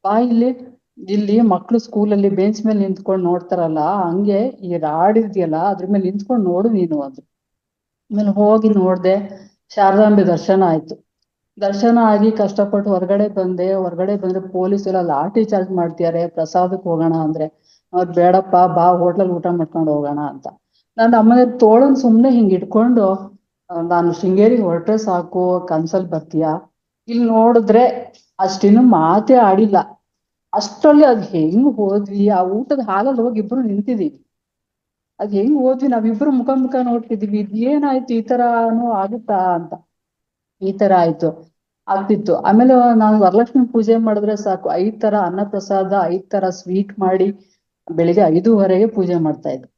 ಬಾ ಇಲ್ಲಿ ಮಕ್ಳು ಸ್ಕೂಲಲ್ಲಿ ಬೆಂಚ್ ಮೇಲೆ ನಿಂತ್ಕೊಂಡು ನೋಡ್ತಾರಲ್ಲ, ಹಂಗೆ ಈ ರಾಡ್ ಇದೆಯಲ್ಲ ಅದ್ರ ಮೇಲೆ ನಿಂತ್ಕೊಂಡು ನೋಡು ನೀನು ಅಂದ್ರು. ಆಮೇಲೆ ಹೋಗಿ ನೋಡ್ದೆ. ಶಾರದಾಂಬೆ ದರ್ಶನ ಆಯ್ತು. ದರ್ಶನ ಆಗಿ ಕಷ್ಟಪಟ್ಟು ಹೊರಗಡೆ ಬಂದ್ರೆ ಪೊಲೀಸ್ ಎಲ್ಲ ಲಾಠಿ ಚಾರ್ಜ್ ಮಾಡ್ತಿದ್ದಾರೆ ಪ್ರಸಾದಕ್ಕೆ ಹೋಗೋಣ ಅಂದ್ರೆ. ಅವ್ರು ಬೇಡಪ್ಪ, ಬಾ ಹೋಟ್ಲಲ್ಲಿ ಊಟ ಮಾಡ್ಕೊಂಡು ಹೋಗೋಣ ಅಂತ. ನಾನು ಅಮ್ಮನ ತೋಳನ್ ಸುಮ್ನೆ ಹಿಂಗ್ ಇಟ್ಕೊಂಡು, ನಾನು ಶೃಂಗೇರಿಗೆ ಹೊರಟ್ರೆ ಸಾಕು, ಕನ್ಸಲ್ ಬರ್ತೀಯಾ. ಇಲ್ಲಿ ನೋಡಿದ್ರೆ ಅಷ್ಟಿನ್ನು ಮಾತೇ ಆಡಿಲ್ಲ. ಅಷ್ಟರಲ್ಲಿ ಅದ್ ಹೆಂಗ್ ಹೋದ್ವಿ, ಆ ಊಟದ ಹಾಲಲ್ಲಿ ಹೋಗಿ ಇಬ್ರು ನಿಂತಿದೀವಿ. ಅದ್ ಹೆಂಗ್ ಹೋದ್ವಿ, ನಾವಿಬ್ರು ಮುಖ ನೋಡ್ತಿದೀವಿ. ಇದ್ ಏನಾಯ್ತು, ಈ ತರಾನು ಆಗುತ್ತಾ ಅಂತ. ಈ ತರ ಆಗ್ತಿತ್ತು. ಆಮೇಲೆ ನಾನು ವರಲಕ್ಷ್ಮಿ ಪೂಜೆ ಮಾಡಿದ್ರೆ ಸಾಕು, 5 ತರ ಅನ್ನ ಪ್ರಸಾದ, 5 ತರ ಸ್ವೀಟ್ ಮಾಡಿ ಬೆಳಿಗ್ಗೆ 5:30ಗೆ ಪೂಜೆ ಮಾಡ್ತಾ ಇದ್ದೆ.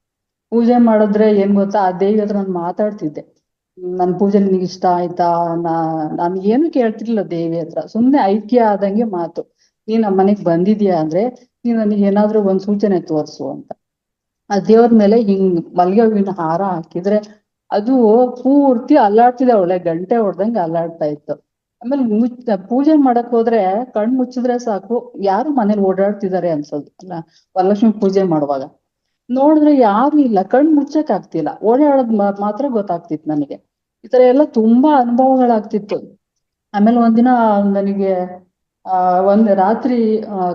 ಪೂಜೆ ಮಾಡಿದ್ರೆ ಏನ್ ಗೊತ್ತಾ, ಆ ದೇವಿ ಹತ್ರ ನಾನು ಮಾತಾಡ್ತಿದ್ದೆ. ನನ್ ಪೂಜೆ ನಿನಗೆ ಇಷ್ಟ ಆಯ್ತಾ? ನಾನು ಏನು ಕೇಳ್ತಿರ್ಲಿಲ್ಲ ದೇವಿ ಹತ್ರ, ಸುಮ್ನೆ ಐಕ್ಯ ಆದಂಗೆ ಮಾತು. ನೀನ್ ನಮ್ಮ ಮನೆಗ್ ಬಂದಿದ್ಯಾ ಅಂದ್ರೆ ನೀನ್ ನನಗೆ ಏನಾದ್ರೂ ಒಂದ್ ಸೂಚನೆ ತೋರ್ಸು ಅಂತ. ಆ ದೇವ್ರ ಮೇಲೆ ಹಿಂಗ್ ಮಲ್ಗೆ ಹೂವಿನ ಹಾರ ಹಾಕಿದ್ರೆ ಅದು ಪೂರ್ತಿ ಅಲ್ಲಾಡ್ತಿದೆ. ಒಳ್ಳೆ ಗಂಟೆ ಹೊಡ್ದಂಗೆ ಅಲ್ಲಾಡ್ತಾ ಇತ್ತು. ಆಮೇಲೆ ಪೂಜೆ ಮಾಡಕ್ ಹೋದ್ರೆ ಕಣ್ ಮುಚ್ಚಿದ್ರೆ ಸಾಕು, ಯಾರು ಮನೇಲಿ ಓಡಾಡ್ತಿದ್ದಾರೆ ಅನ್ಸೋದು ಅಲ್ಲ. ವರಲಕ್ಷ್ಮಿ ಪೂಜೆ ಮಾಡುವಾಗ ನೋಡಿದ್ರೆ ಯಾರು ಇಲ್ಲ, ಕಣ್ ಮುಚ್ಚಕ್ ಆಗ್ತಿಲ್ಲ, ಓಡಾಡೋದ್ ಮಾತ್ರ ಗೊತ್ತಾಗ್ತಿತ್ತು ನನಗೆ. ಈ ತರ ಎಲ್ಲ ತುಂಬಾ ಅನುಭವಗಳಾಗ್ತಿತ್ತು. ಆಮೇಲೆ ಒಂದಿನ ನನಗೆ ಒಂದ್ ರಾತ್ರಿ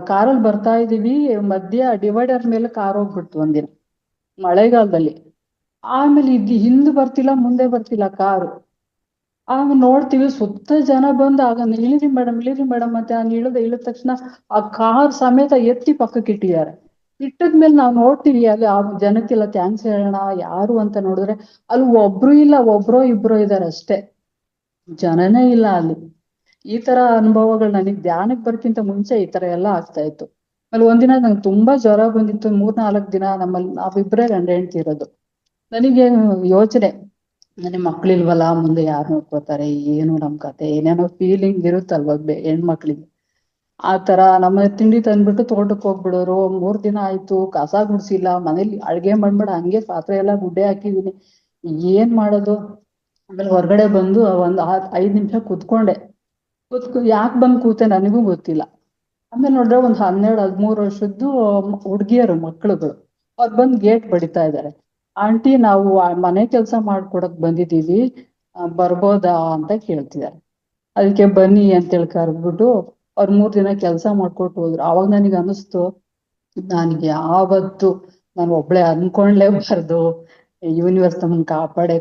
ಕಾರಲ್ಲಿ ಬರ್ತಾ ಇದೀವಿ, ಮಧ್ಯ ಡಿವೈಡರ್ ಮೇಲೆ ಕಾರ್ ಹೋಗ್ಬಿಡ್ತು ಒಂದಿನ ಮಳೆಗಾಲದಲ್ಲಿ. ಆಮೇಲೆ ಹಿಂದ್ ಬರ್ತಿಲ್ಲ ಮುಂದೆ ಬರ್ತಿಲ್ಲ ಕಾರು. ಆಮೇಲೆ ನೋಡ್ತೀವಿ ಸುತ್ತ ಜನ ಬಂದು, ಆಗ ಇಳಿರಿ ಮೇಡಮ್ ಅಂತ ನಾನು ಇಳಿದ ತಕ್ಷಣ ಆ ಕಾರ್ ಸಮೇತ ಎತ್ತಿ ಪಕ್ಕಕ್ಕೆ ಇಟ್ಟಿದ್ದಾರೆ. ಇಟ್ಟದ್ಮೇಲೆ ನಾವು ನೋಡ್ತೀವಿ ಅಲ್ಲಿ ಆ ಜನಕ್ಕೆಲ್ಲ ಥ್ಯಾಂಕ್ಸ್ ಹೇಳೋಣ ಯಾರು ಅಂತ ನೋಡಿದ್ರೆ ಅಲ್ಲಿ ಒಬ್ರು ಇಲ್ಲ, ಒಬ್ರೋ ಇಬ್ರೋ ಇದಾರೆ ಅಷ್ಟೇ, ಜನನೇ ಇಲ್ಲ ಅಲ್ಲಿ. ಈ ತರ ಅನುಭವಗಳು ನನಗ್ ಧ್ಯಾನಕ್ಕೆ ಬರ್ಕಿಂತ ಮುಂಚೆ ಈ ತರ ಎಲ್ಲ ಆಗ್ತಾ ಇತ್ತು. ಆಮೇಲೆ ಒಂದಿನ ನಂಗೆ ತುಂಬಾ ಜ್ವರ ಬಂದಿತ್ತು. 3-4 ದಿನ ನಮ್ಮಲ್ಲಿ ನಾವಿಬ್ರೇ ಗಂಡ ಹೆಂಡ್ತಿ ಇರೋದು. ನನಗೆ ಯೋಚನೆ, ನನಗೆ ಮಕ್ಳಿಲ್ವಲ್ಲ, ಮುಂದೆ ಯಾರು ನೋಡ್ಕೋತಾರೆ, ಏನು ನಮ್ ಕತೆ, ಏನೇನೋ ಫೀಲಿಂಗ್ ಇರುತ್ತಲ್ವ ಹೆಣ್ಮಕ್ಳಿಗೆ. ಆ ತರ ನಮ್ಮ ತಿಂಡಿ ತಂದ್ಬಿಟ್ಟು ತೋಟಕ್ಕೆ ಹೋಗ್ಬಿಡೋರು. 3 ದಿನ ಆಯ್ತು, ಕಸ ಗುಡ್ಸಿಲ್ಲ, ಮನೇಲಿ ಅಡ್ಗೆ ಮಾಡ್ಬೇಡ, ಹಂಗೆ ಪಾತ್ರೆ ಎಲ್ಲ ಗುಡ್ಡೆ ಹಾಕಿದೀನಿ, ಏನ್ ಮಾಡೋದು. ಆಮೇಲೆ ಹೊರಗಡೆ ಬಂದು ಒಂದ್ 5 ನಿಮಿಷ ಕುತ್ಕೊಂಡೆ. ಯಾಕೆ ಬಂದ್ ಕೂತೆ ನನಗೂ ಗೊತ್ತಿಲ್ಲ. ಆಮೇಲೆ ನೋಡಿದ್ರೆ ಒಂದ್ 12-13 ವರ್ಷದ್ದು ಹುಡ್ಗಿಯರು ಮಕ್ಳುಗಳು ಅವ್ರು ಬಂದ್ ಗೇಟ್ ಬಡಿತಾ ಇದ್ದಾರೆ. ಆಂಟಿ, ನಾವು ಮನೆ ಕೆಲಸ ಮಾಡ್ಕೊಡಕ್ ಬಂದಿದೀವಿ, ಬರ್ಬೋದಾ ಅಂತ ಕೇಳ್ತಿದ್ದಾರೆ. ಅದಕ್ಕೆ ಬನ್ನಿ ಅಂತೇಳಿ ಕರೆದ್ಬಿಟ್ಟು ಅವ್ರು 3 ದಿನ ಕೆಲಸ ಮಾಡ್ಕೊಟ್ಟು ಹೋದ್ರು. ಅವಾಗ ನನಗೆ ಅನಿಸ್ತು, ನನಗೆ ಯಾವತ್ತು ನಾನು ಒಬ್ಳೆ ಅನ್ಕೊಂಡ್ಲೇಬಾರ್ದು, ಯೂನಿವರ್ಸ್ ನಮ್ಮನ್ನ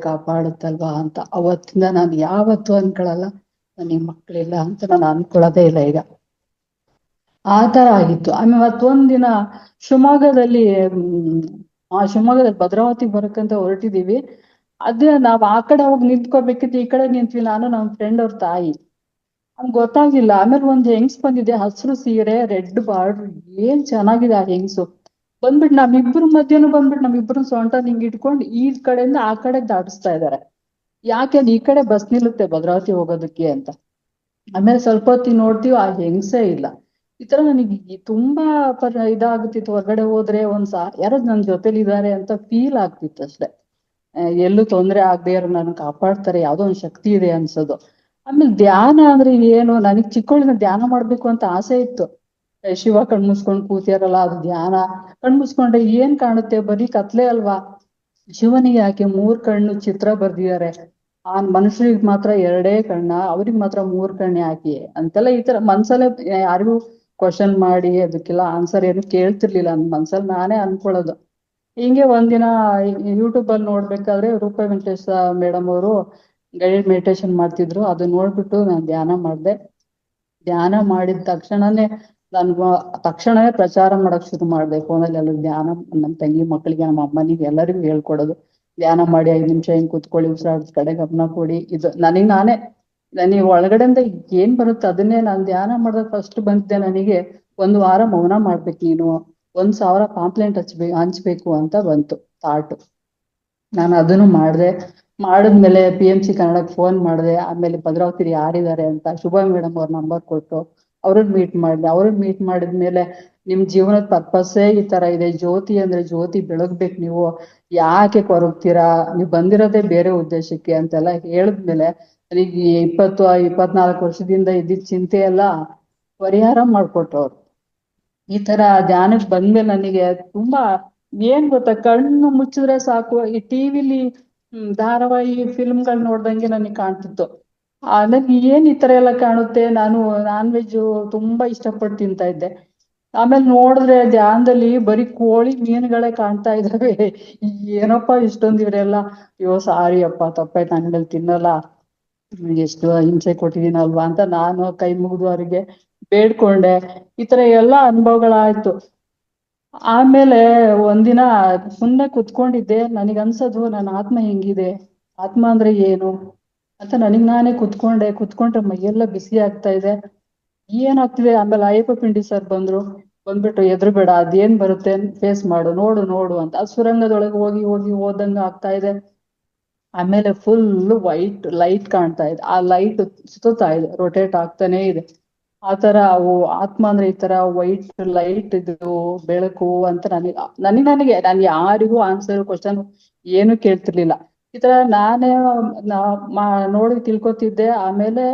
ಕಾಪಾಡುತ್ತಲ್ವಾ ಅಂತ. ಅವತ್ತಿಂದ ನಾನು ಯಾವತ್ತೂ ಅನ್ಕೊಳಲ್ಲ ನನಗೆ ಮಕ್ಳಿಲ್ಲ ಅಂತ ನಾನು ಅನ್ಕೊಳ್ಳೋದೇ ಇಲ್ಲ ಈಗ. ಆ ತರ ಆಗಿತ್ತು. ಆಮೇಲೆ ಮತ್ತೊಂದಿನ ಶಿವಮೊಗ್ಗದಲ್ಲಿ ಶಿವಮೊಗ್ಗದಲ್ಲಿ ಭದ್ರಾವತಿಗೆ ಬರಕ್ಕಂತ ಹೊರಟಿದೀವಿ. ಅದೇ ನಾವ್ ಆ ಕಡೆ ಹೋಗಿ ನಿಂತ್ಕೋಬೇಕಿತ್ತು, ಈ ಕಡೆ ನಿಂತ್ವಿ ನಾನು ನಮ್ಮ ಫ್ರೆಂಡ್ ಅವ್ರ ತಾಯಿ. ನಮ್ಗೆ ಗೊತ್ತಾಗ್ಲಿಲ್ಲ. ಆಮೇಲೆ ಒಂದ್ ಹೆಂಗ್ಸ್ ಬಂದಿದೆ, ಹಸಿರು ಸೀರೆ, ರೆಡ್ ಬಾರ್ಡರ್, ಏನ್ ಚೆನ್ನಾಗಿದೆ ಆ ಹೆಂಗ್ಸು. ಬಂದ್ಬಿಟ್ಟು ನಮ್ಮಿಬ್ರು ಮಧ್ಯನೂ ಬಂದ್ಬಿಟ್ಟು ನಮ್ಮಿಬ್ರು ಸೊಂಟ ಹಿಂಗ್ ಇಟ್ಕೊಂಡು ಈ ಕಡೆಯಿಂದ ಆ ಕಡೆ ದಾಟಿಸ್ತಾ ಇದಾರೆ. ಯಾಕೆ ಈ ಕಡೆ ಬಸ್ ನಿಲ್ಲುತ್ತೆ ಭದ್ರಾವತಿ ಹೋಗೋದಕ್ಕೆ ಅಂತ. ಆಮೇಲೆ ಸ್ವಲ್ಪ ಹೊತ್ತಿಗೆ ನೋಡ್ತೀವಿ, ಆ ಹೆಂಗ್ಸೇ ಇಲ್ಲ. ಈ ತರ ನನಗೆ ತುಂಬಾ ಇದಾಗ್ತಿತ್ತು. ಹೊರಗಡೆ ಹೋದ್ರೆ ಯಾರೋ ನನ್ ಜೊತೆಲಿ ಇದಾರೆ ಅಂತ ಫೀಲ್ ಆಗ್ತಿತ್ತು ಅಷ್ಟೇ. ಎಲ್ಲೂ ತೊಂದ್ರೆ ಆಗದೆ ಇರೋ ನನ್ನ ಕಾಪಾಡ್ತಾರೆ, ಯಾವ್ದೋ ಒಂದ್ ಶಕ್ತಿ ಇದೆ ಅನ್ಸೋದು. ಆಮೇಲೆ ಧ್ಯಾನ ಅಂದ್ರೆ ಏನು, ನನಗ್ ಚಿಕ್ಕವಳಿನ ಧ್ಯಾನ ಮಾಡ್ಬೇಕು ಅಂತ ಆಸೆ ಇತ್ತು. ಶಿವ ಕಣ್ಮುಸ್ಕೊಂಡ್ ಕೂತಿಯಾರಲ್ಲ, ಅದು ಧ್ಯಾನ. ಕಣ್ಮುಸ್ಕೊಂಡ್ರೆ ಏನ್ ಕಾಣುತ್ತೆ, ಬರೀ ಕತ್ಲೆ ಅಲ್ವಾ. ಶಿವನಿಗೆ ಯಾಕೆ 3 ಕಣ್ಣು ಚಿತ್ರ ಬರ್ದಿದ್ದಾರೆ, ಆ ಮನುಷ್ಯರಿಗೆ ಮಾತ್ರ 2 ಕಣ್ಣ, ಅವ್ರಿಗೆ ಮಾತ್ರ 3 ಕಣ್ಣು ಯಾಕೆ ಅಂತೆಲ್ಲ ಈ ತರ ಮನ್ಸಲ್ಲೇ ಯಾರಿಗೂ ಕ್ವಶನ್ ಮಾಡಿ ಅದಕ್ಕೆಲ್ಲ ಆನ್ಸರ್ ಏನು ಕೇಳ್ತಿರ್ಲಿಲ್ಲ. ನನ್ ಮನ್ಸಲ್ಲಿ ನಾನೇ ಅನ್ಕೊಳ್ಳೋದು. ಹಿಂಗೆ ಒಂದಿನ ಯೂಟ್ಯೂಬ್ ಅಲ್ಲಿ ನೋಡ್ಬೇಕಾದ್ರೆ ರೂಪಾ ವೆಂಕಟೇಶ ಮೇಡಮ್ ಅವರು ಗೈಡೆಡ್ ಮೆಡಿಟೇಷನ್ ಮಾಡ್ತಿದ್ರು. ಅದನ್ನ ನೋಡ್ಬಿಟ್ಟು ನಾನು ಧ್ಯಾನ ಮಾಡಿದೆ. ಧ್ಯಾನ ಮಾಡಿದ ತಕ್ಷಣನೇ ತಕ್ಷಣವೇ ಪ್ರಚಾರ ಮಾಡಕ್ ಶುರು ಮಾಡ್ದೆ ಫೋನಲ್ಲಿ. ಎಲ್ಲ ಧ್ಯಾನ ನಮ್ಮ ತಂಗಿ ಮಕ್ಕಳಿಗೆ, ನಮ್ಮ ಅಮ್ಮನಿಗೆ, ಎಲ್ಲರಿಗೂ ಹೇಳ್ಕೊಡೋದು. ಧ್ಯಾನ ಮಾಡಿ 5 ನಿಮಿಷ ಹಿಂಗ್ ಕುತ್ಕೊಳ್ಳಿ, ಉಸಿರಾಡೋದ್ ಕಡೆ ಗಮನ ಕೊಡಿ. ಇದು ನನಗೆ ಒಳಗಡೆಯಿಂದ ಏನ್ ಬರುತ್ತೆ ಅದನ್ನೇ ನಾನು ಧ್ಯಾನ ಮಾಡಿದಾಗ ಫಸ್ಟ್ ಬಂದಿದ್ದೆ ನನಗೆ, 1 ವಾರ ಮೌನ ಮಾಡ್ಬೇಕು ನೀನು, 1,000 ಪಾಂಪ್ಲೆಂಟ್ ಹಂಚ್ಬೇಕು ಅಂತ ಬಂತು ಥಾಟು. ನಾನು ಅದನ್ನು ಮಾಡಿದೆ. ಮಾಡಿದ್ಮೇಲೆ PMC ಕನ್ನಡಕ್ಕೆ ಫೋನ್ ಮಾಡಿದೆ. ಆಮೇಲೆ ಭದ್ರಾವತಿ ಯಾರಿದ್ದಾರೆ ಅಂತ ಶುಭಾ ಮೇಡಮ್ ಅವ್ರ ನಂಬರ್ ಕೊಟ್ಟು ಅವ್ರನ್ನ ಮೀಟ್ ಮಾಡಿದ್ಮೇಲೆ, ನಿಮ್ ಜೀವನದ ಪರ್ಪಸ್ಸೇ ಈ ತರ ಇದೆ, ಜ್ಯೋತಿ ಅಂದ್ರೆ ಜ್ಯೋತಿ ಬೆಳಗ್ಬೇಕು, ನೀವು ಯಾಕೆ ಕೊರಗ್ತೀರಾ, ನೀವು ಬಂದಿರೋದೇ ಬೇರೆ ಉದ್ದೇಶಕ್ಕೆ ಅಂತೆಲ್ಲ ಹೇಳಿದ್ಮೇಲೆ ನನಗೆ 24 ವರ್ಷದಿಂದ ಇದ್ದಿದ್ದ ಚಿಂತೆ ಎಲ್ಲ ಪರಿಹಾರ ಮಾಡ್ಕೊಟ್ರು ಅವ್ರು. ಈ ತರ ಧ್ಯಾನಕ್ಕೆ ಬಂದ್ಮೇಲೆ ನನಗೆ ತುಂಬಾ ಏನ್ ಗೊತ್ತಾ, ಕಣ್ಣು ಮುಚ್ಚಿದ್ರೆ ಸಾಕು, ಈ ಟಿವಿಲಿ ಧಾರಾವಾಹಿ ಫಿಲ್ಮ್ಗಳು ನೋಡ್ದಂಗೆ ನನಗೆ ಕಾಣ್ತಿತ್ತು. ನನ್ಗೆ ಏನ್ ಈ ತರ ಎಲ್ಲ ಕಾಣುತ್ತೆ. ನಾನು ನಾನ್ ವೆಜ್ ತುಂಬಾ ಇಷ್ಟಪಟ್ಟು ತಿಂತಾ ಇದ್ದೆ. ಆಮೇಲೆ ನೋಡಿದ್ರೆ ಧ್ಯಾನದಲ್ಲಿ ಬರೀ ಕೋಳಿ ಮೀನುಗಳೇ ಕಾಣ್ತಾ ಇದಾವೆ. ಏನಪ್ಪಾ ಇಷ್ಟೊಂದು ಇವರೆಲ್ಲ, ಅಯ್ಯೋ ಸಾರಿ ಅಪ್ಪ, ತಪ್ಪಾಯ್ತು, ನಾನಿಲ್ಲಿ ತಿನ್ನಲ್ಲ, ಎಷ್ಟು ಹಿಂಸೆ ಕೊಟ್ಟಿದ್ದೀನಲ್ವಾ ಅಂತ ನಾನು ಕೈ ಮುಗಿದು ಅವರಿಗೆ ಬೇಡ್ಕೊಂಡೆ. ಈ ತರ ಎಲ್ಲಾ ಅನುಭವಗಳಾಯ್ತು. ಆಮೇಲೆ ಒಂದಿನ ಸುಮ್ಮನೆ ಕುತ್ಕೊಂಡಿದ್ದೆ. ನನಗನ್ಸೋದು ನನ್ನ ಆತ್ಮ ಹೆಂಗಿದೆ, ಆತ್ಮ ಅಂದ್ರೆ ಏನು ಅಂತ ನಾನೇ ಕುತ್ಕೊಂಡ್ರೆ ಮೈಯೆಲ್ಲ ಬಿಸಿ ಆಗ್ತಾ ಇದೆ. ಏನಾಗ್ತಿದೆ. ಆಮೇಲೆ ಅಯ್ಯಪ್ಪ ಪಿಂಡಿ ಸರ್ ಬಂದ್ಬಿಟ್ಟು ಎದ್ರುಬೇಡ, ಅದೇನ್ ಬರುತ್ತೆ ಫೇಸ್ ಮಾಡು, ನೋಡು ಅಂತ. ಆ ಸುರಂಗದೊಳಗೆ ಹೋಗಿ ಹೋದಂಗ ಆಗ್ತಾ ಇದೆ. ಆಮೇಲೆ ಫುಲ್ ವೈಟ್ ಲೈಟ್ ಕಾಣ್ತಾ ಇದೆ. ಆ ಲೈಟ್ ಸುತ್ತಾ ಇದೆ, ರೊಟೇಟ್ ಆಗ್ತಾನೆ ಇದೆ. ಆ ತರ ಆತ್ಮ ಅಂದ್ರೆ ಈ ತರ ವೈಟ್ ಲೈಟ್ ಇದು ಬೆಳಕು ಅಂತ ನನಗೆ ನಾನು ಯಾರಿಗೂ ಆನ್ಸರ್ ಕ್ವಶನ್ ಏನು ಕೇಳ್ತಿರ್ಲಿಲ್ಲ. ಈ ತರ ನಾನೇ ನೋಡಿ ತಿಳ್ಕೊತಿದ್ದೆ. ಆಮೇಲೆ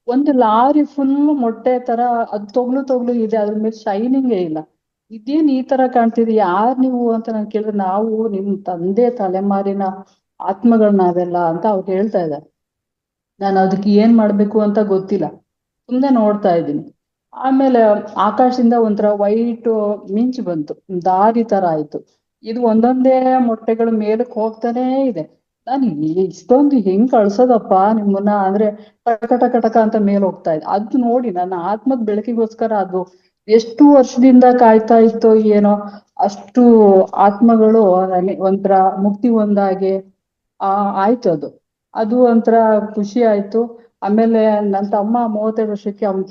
ಒಂದು ಲಾರಿ ಫುಲ್ ಮೊಟ್ಟೆ ತರ ಅದು ತೊಗ್ಲು ಇದೆ, ಅದ್ರ ಮೇಲೆ ಶೈನಿಂಗೇ ಇಲ್ಲ. ಇದೇನ್ ಈ ತರ ಕಾಣ್ತಿದೆ, ಯಾರ್ ನೀವು ಅಂತ ನಾನು ಕೇಳಿದ್ರೆ, ನಾವು ನಿಮ್ ತಂದೆ ತಲೆಮಾರಿನ ಆತ್ಮಗಳು ನಾವೆಲ್ಲ ಅಂತ ಅವ್ರು ಹೇಳ್ತಾ ಇದ್ದಾರೆ. ನಾನು ಅದಕ್ಕೆ ಏನ್ ಮಾಡ್ಬೇಕು ಅಂತ ಗೊತ್ತಿಲ್ಲ, ಸುಮ್ನೆ ನೋಡ್ತಾ ಇದ್ದೀನಿ. ಆಮೇಲೆ ಆಕಾಶದಿಂದ ಒಂಥರ ವೈಟ್ ಮಿಂಚು ಬಂತು, ದಾರಿ ತರ ಆಯ್ತು. ಇದು ಒಂದೊಂದೇ ಮೊಟ್ಟೆಗಳು ಮೇಲಕ್ಕೆ ಹೋಗ್ತಾನೇ ಇದೆ. ನಾನು ಇಷ್ಟೊಂದು ಹೆಂಗ್ ಕಳ್ಸೋದಪ್ಪ ನಿಮ್ಮನ್ನ ಅಂದ್ರೆ, ಕಟಕ ಅಂತ ಮೇಲೆ ಹೋಗ್ತಾ ಇದೆ. ಅದು ನೋಡಿ ನನ್ನ ಆತ್ಮದ ಬೆಳಕಿಗೋಸ್ಕರ ಅದು ಎಷ್ಟು ವರ್ಷದಿಂದ ಕಾಯ್ತಾ ಇತ್ತೋ ಏನೋ, ಅಷ್ಟು ಆತ್ಮಗಳು ಒಂಥರ ಮುಕ್ತಿ ಹೊಂದಾಗೆ ಆಯ್ತು. ಅದು ಒಂಥರ ಖುಷಿ ಆಯ್ತು. ಆಮೇಲೆ ನನ್ನ ತಮ್ಮ 32 ವರ್ಷಕ್ಕೆ ಅವ್ನು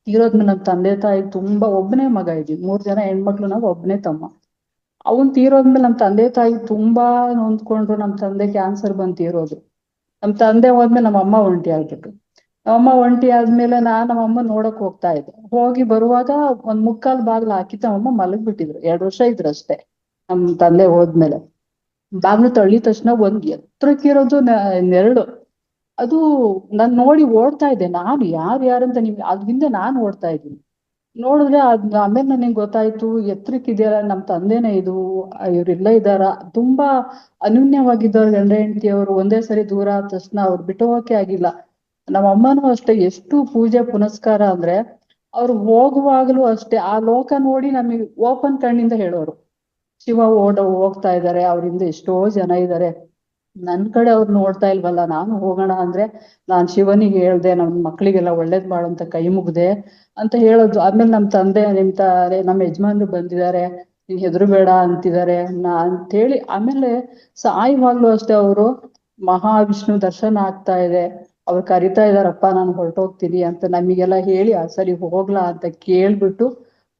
ತೀರೋದ್ಮೇಲೆ ನನ್ನ ತಂದೆ ತಾಯಿ ತುಂಬಾ, ಒಬ್ಬನೇ ಮಗ ಇದ್ವಿ, 3 ಜನ ಹೆಣ್ಮಕ್ಳು, ನಾವು ಒಬ್ಬನೇ ತಮ್ಮ. ಅವನ್ ತೀರೋದ್ಮೇಲೆ ನಮ್ಮ ತಂದೆ ತಾಯಿ ತುಂಬಾ ನೊಂದ್ಕೊಂಡ್ರು. ನಮ್ಮ ತಂದೆ ಕ್ಯಾನ್ಸರ್ ಬಂದು ತೀರೋದು. ನಮ್ಮ ತಂದೆ ಹೋದ್ಮೇಲೆ ನಮ್ಮ ಅಮ್ಮ ಒಂಟಿ ಆಗ್ಬಿಟ್ರು. ನಮ್ಮಮ್ಮ ಒಂಟಿ ಆದ್ಮೇಲೆ ನಮ್ಮಮ್ಮ ನೋಡಕ್ ಹೋಗ್ತಾ ಇದ್ದೆ. ಹೋಗಿ ಬರುವಾಗ 1/4 ಬಾಗ್ಲು ಹಾಕಿತ್ತು, ನಮ್ಮಮ್ಮ ಮಲಗ್ಬಿಟ್ಟಿದ್ರು. 2 ವರ್ಷ ಇದ್ರು ಅಷ್ಟೇ ನಮ್ಮ ತಂದೆ ಹೋದ್ಮೇಲೆ. ಬಾಗ್ಲು ತಳ್ಳಿದ ತಕ್ಷಣ ಒಂದ್ ಎತ್ತರಕ್ಕಿರೋದು ನೆರಳು, ಅದು ನಾನ್ ನೋಡಿ ಓಡ್ತಾ ಇದ್ದೆ. ನಾನು ಯಾರಂತ ಅದ್ರಿಂದ ನಾನು ಓಡ್ತಾ ಇದ್ದೀನಿ. ನೋಡಿದ್ರೆ ಆಮೇಲೆ ನನಗೆ ಗೊತ್ತಾಯ್ತು, ಎತ್ತರಕ್ಕಿದೆಯಲ್ಲ ನಮ್ ತಂದೆನೇ ಇದು, ಇವ್ರೆಲ್ಲ ಇದಾರ. ತುಂಬಾ ಅನ್ಯೂನ್ಯವಾಗಿದ್ದವ್ರು ಗಂಡ ಹೆಂಡತಿ ಅವರು. ಒಂದೇ ಸರಿ ದೂರ ಆದ ತಕ್ಷಣ ಅವ್ರು ಬಿಟ್ಟು ಹೋಗಕ್ಕೆ ಆಗಿಲ್ಲ. ನಮ್ಮ ಅಮ್ಮನೂ ಅಷ್ಟೇ, ಎಷ್ಟು ಪೂಜೆ ಪುನಸ್ಕಾರ ಅಂದ್ರೆ ಅವ್ರು ಹೋಗುವಾಗಲೂ ಅಷ್ಟೇ ಆ ಲೋಕ ನೋಡಿ ನಮಗೆ ಓಪನ್ ಕಣ್ಣಿಂದ ಹೇಳೋರು, ಶಿವ ಹೋಗ್ತಾ ಇದ್ದಾರೆ, ಅವ್ರಿಂದ ಎಷ್ಟೋ ಜನ ಇದ್ದಾರೆ, ನನ್ ಕಡೆ ಅವ್ರು ನೋಡ್ತಾ ಇಲ್ವಲ್ಲ, ನಾನು ಹೋಗೋಣ ಅಂದ್ರೆ ನಾನ್ ಶಿವನಿಗೆ ಹೇಳ್ದೆ, ನಮ್ ಮಕ್ಳಿಗೆಲ್ಲ ಒಳ್ಳೇದ್ ಮಾಡಂತ ಕೈ ಮುಗ್ದೆ ಅಂತ ಹೇಳೋದು. ಆಮೇಲೆ ನಮ್ ತಂದೆ ನಮ್ಮ ಯಜಮಾನ್ರು ಬಂದಿದ್ದಾರೆ, ನೀನ್ ಹೆದರ್ಬೇಡ ಅಂತಿದ್ದಾರೆ ಅಂತೇಳಿ. ಆಮೇಲೆ ಸಾಯುವಾಗ್ಲೂ ಅಷ್ಟೇ ಅವರು ಮಹಾವಿಷ್ಣು ದರ್ಶನ ಆಗ್ತಾ ಇದೆ, ಅವ್ರು ಕರಿತಾ ಇದಾರಪ್ಪ ನಾನು ಹೊರಟೋಗ್ತೀನಿ ಅಂತ ನಮಗೆಲ್ಲ ಹೇಳಿ, ಸರಿ ಹೋಗ್ಲಾ ಅಂತ ಕೇಳ್ಬಿಟ್ಟು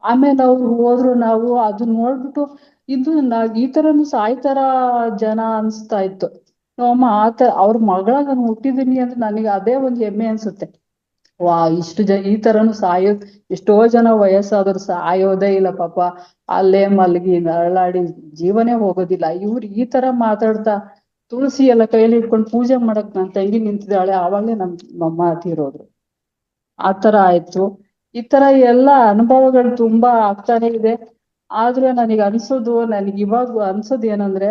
ಆಮೇಲೆ ಅವ್ರು ಹೋದ್ರು. ನಾವು ಅದನ್ನ ನೋಡ್ಬಿಟ್ಟು ಇದು ಈ ತರನು ಸಾಯ್ತಾರ ಜನ ಅನ್ಸ್ತಾ ಇತ್ತು. ನಮ್ಮಮ್ಮ ಅವ್ರ ಮಗಳಾಗ ನಾನು ಹುಟ್ಟಿದೀನಿ ಅಂದ್ರೆ ನನಗೆ ಅದೇ ಒಂದು ಹೆಮ್ಮೆ ಅನ್ಸುತ್ತೆ. ವಾ, ಈ ತರನು ಸಾಯೋದ್, ಎಷ್ಟೋ ಜನ ವಯಸ್ಸಾದ್ರು ಸಾಯೋದೇ ಇಲ್ಲ ಪಾಪ, ಅಲ್ಲೇ ಮಲಗಿ ನರಳಾಡಿ ಜೀವನೇ ಹೋಗೋದಿಲ್ಲ. ಇವ್ರು ಈ ತರ ಮಾತಾಡ್ತಾ ತುಳಸಿ ಎಲ್ಲ ಕೈಯಲ್ಲಿ ಇಟ್ಕೊಂಡು ಪೂಜೆ ಮಾಡಕ್ ನನ್ ತಂಗಿ ನಿಂತಿದ್ದಾಳೆ, ಆವಾಗ್ಲೇ ನಮ್ಮಮ್ಮ ತೀರೋದ್ರು. ಆ ತರ ಆಯ್ತು. ಈ ತರ ಎಲ್ಲ ಅನುಭವಗಳು ತುಂಬಾ ಆಗ್ತಾನೆ ಇದೆ. ಆದ್ರೆ ನನಗೆ ಅನ್ಸೋದು, ನನಗೆ ಇವಾಗ ಅನ್ಸೋದು ಏನಂದ್ರೆ,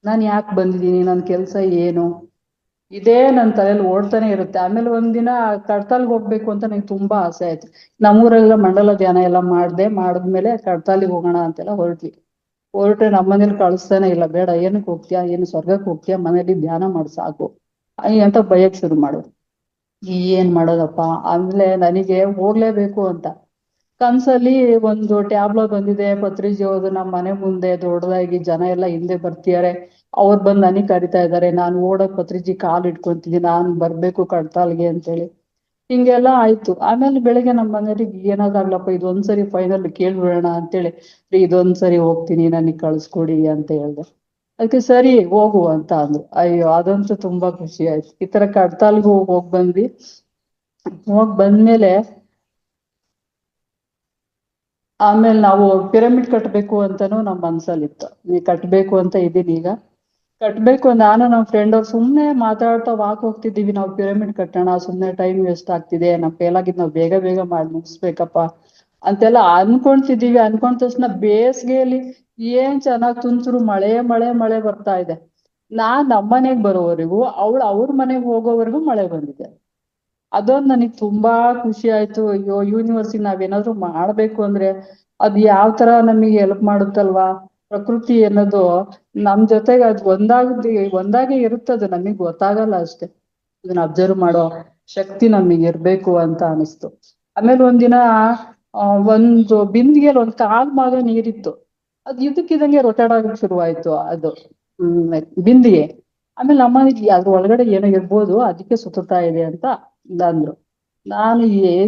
ನಾನ್ ಯಾಕೆ ಬಂದಿದ್ದೀನಿ, ನನ್ ಕೆಲ್ಸ ಏನು, ಇದೇ ನನ್ ತಲೆಯಲ್ಲಿ ಓಡ್ತಾನೆ ಇರುತ್ತೆ. ಆಮೇಲೆ ಒಂದಿನ ಕಡ್ತಾಲ್ಗೆ ಹೋಗ್ಬೇಕು ಅಂತ ನಂಗೆ ತುಂಬಾ ಆಸೆ ಆಯ್ತು. ನಮ್ಮೂರೆಲ್ಲ ಮಂಡಲ ಧ್ಯಾನ ಎಲ್ಲ ಮಾಡಿದ್ಮೇಲೆ ಕಡ್ತಾಲಿಗೆ ಹೋಗೋಣ ಅಂತೆಲ್ಲ ಹೊರಟ್ರೆ ನಮ್ಮನೇಲಿ ಕಳಿಸ್ತಾನೆ ಇಲ್ಲ. ಬೇಡ, ಏನಕ್ಕೆ ಹೋಗ್ತೀಯಾ, ಏನು ಸ್ವರ್ಗಕ್ಕೆ ಹೋಗ್ತೀಯಾ, ಮನೇಲಿ ಧ್ಯಾನ ಮಾಡು ಸಾಕು ಅಂತ ಭಯಕ್ ಶುರು ಮಾಡೋದು. ಏನ್ ಮಾಡೋದಪ್ಪ. ಆಮೇಲೆ ನನಗೆ ಹೋಗ್ಲೇಬೇಕು ಅಂತ ಕನ್ಸಲ್ಲಿ ಒಂದು ಟ್ಯಾಬ್ಲೋ ಬಂದಿದೆ, ಪತ್ರಿಜಿ ಹೋದು ನಮ್ಮ ಮನೆ ಮುಂದೆ ದೊಡ್ಡದಾಗಿ ಜನ ಎಲ್ಲ ಹಿಂದೆ ಬರ್ತಿದ್ದಾರೆ, ಅವ್ರು ಬಂದು ನನಗ್ ಕರಿತಾ ಇದ್ದಾರೆ, ನಾನು ಓಡೋಕ್ ಪತ್ರಿಜಿ ಕಾಲ್ ಇಟ್ಕೊಂತಿದ್ದೀನಿ, ನಾನು ಬರ್ಬೇಕು ಕಡ್ತಾಲ್ಗೆ ಅಂತೇಳಿ. ಹಿಂಗೆಲ್ಲ ಆಯ್ತು. ಆಮೇಲೆ ಬೆಳಿಗ್ಗೆ ನಮ್ಮ ಮನೆಯವ್ರಿಗೆ ಏನಾದಾಗ್ಲಪ್ಪ ಇದೊಂದ್ಸರಿ ಫೈನಲ್ ಕೇಳ್ಬಿಡೋಣ ಅಂತೇಳಿ, ಇದೊಂದ್ಸರಿ ಹೋಗ್ತೀನಿ ನನಗ್ ಕಳ್ಸ್ಕೊಡಿ ಅಂತ ಹೇಳ್ದೆ. ಅದಕ್ಕೆ ಸರಿ ಹೋಗು ಅಂತ ಅಂದ್ರು. ಅಯ್ಯೋ, ಅದಂತೂ ತುಂಬಾ ಖುಷಿ ಆಯ್ತು. ಈ ತರ ಕಡ್ತಾಲ್ಗೂ ಹೋಗ್ ಬಂದ್ಮೇಲೆ ಆಮೇಲೆ ನಾವು ಪಿರಮಿಡ್ ಕಟ್ಬೇಕು ಅಂತಾನು ನಮ್ ಮನ್ಸಲ್ಲಿತ್ತು. ನೀ ಕಟ್ಬೇಕು ಅಂತ ಇದೀನಿ ಈಗ, ಕಟ್ಬೇಕು. ನಾನು ನಮ್ಮ ಫ್ರೆಂಡ್ ಅವ್ರು ಸುಮ್ನೆ ಮಾತಾಡ್ತಾ ವಾಕ್ ಹೋಗ್ತಿದ್ದೀವಿ, ನಾವು ಪಿರಮಿಡ್ ಕಟ್ಟೋಣ, ಸುಮ್ನೆ ಟೈಮ್ ವೇಸ್ಟ್ ಆಗ್ತಿದೆ, ನಮ್ ಕೈಲಾಗಿದ್ ನಾವು ಬೇಗ ಬೇಗ ಮಾಡಿ ಮುಗಿಸ್ಬೇಕಪ್ಪ ಅಂತೆಲ್ಲ ಅನ್ಕೊಂತಿದೀವಿ. ಅನ್ಕೊಂಡ ತಕ್ಷಣ ಬೇಸಿಗೆಯಲ್ಲಿ ಏನ್ ಚೆನ್ನಾಗ್ ತುಂತುರು ಮಳೆ ಮಳೆ ಮಳೆ ಬರ್ತಾ ಇದೆ. ನಮ್ಮನೆಗ್ ಬರೋವರೆಗೂ ಅವ್ರ ಮನೆಗ್ ಹೋಗೋವರೆಗೂ ಮಳೆ ಬಂದಿದೆ. ಅದೊಂದು ನನಗ್ ತುಂಬಾ ಖುಷಿ ಆಯ್ತು. ಅಯ್ಯೋ, ಯೂನಿವರ್ಸಿಟಿ ನಾವೇನಾದ್ರು ಮಾಡ್ಬೇಕು ಅಂದ್ರೆ ಅದ್ ಯಾವ ತರ ನಮಗೆ ಹೆಲ್ಪ್ ಮಾಡುತ್ತಲ್ವಾ. ಪ್ರಕೃತಿ ಅನ್ನೋದು ನಮ್ ಜೊತೆಗೆ ಅದು ಒಂದಾಗೆ ಇರುತ್ತದು, ನಮಗ್ ಗೊತ್ತಾಗಲ್ಲ ಅಷ್ಟೇ. ಇದನ್ನ ಅಬ್ಸರ್ವ್ ಮಾಡೋ ಶಕ್ತಿ ನಮಗೆ ಇರ್ಬೇಕು ಅಂತ ಅನಿಸ್ತು. ಆಮೇಲೆ ಒಂದಿನ ಒಂದು ಬಿಂದಿಗೆಯಲ್ಲಿ ಒಂದ್ ಕಾಲ್ ಭಾಗ ನೀರಿತ್ತು, ಅದು ಇದಕ್ಕಿದಂಗೆ ರೊಟೇಟ್ ಆಗಕ್ ಶುರುವಾಯ್ತು ಅದು ಬಿಂದಿಗೆ. ಆಮೇಲೆ ನಮ್ಮ ಅದ್ರ ಒಳಗಡೆ ಏನೋ ಇರ್ಬೋದು, ಅದಕ್ಕೆ ಸುತ್ತಾ ಇದೆ ಅಂತ ಅಂದ್ರು. ನಾನು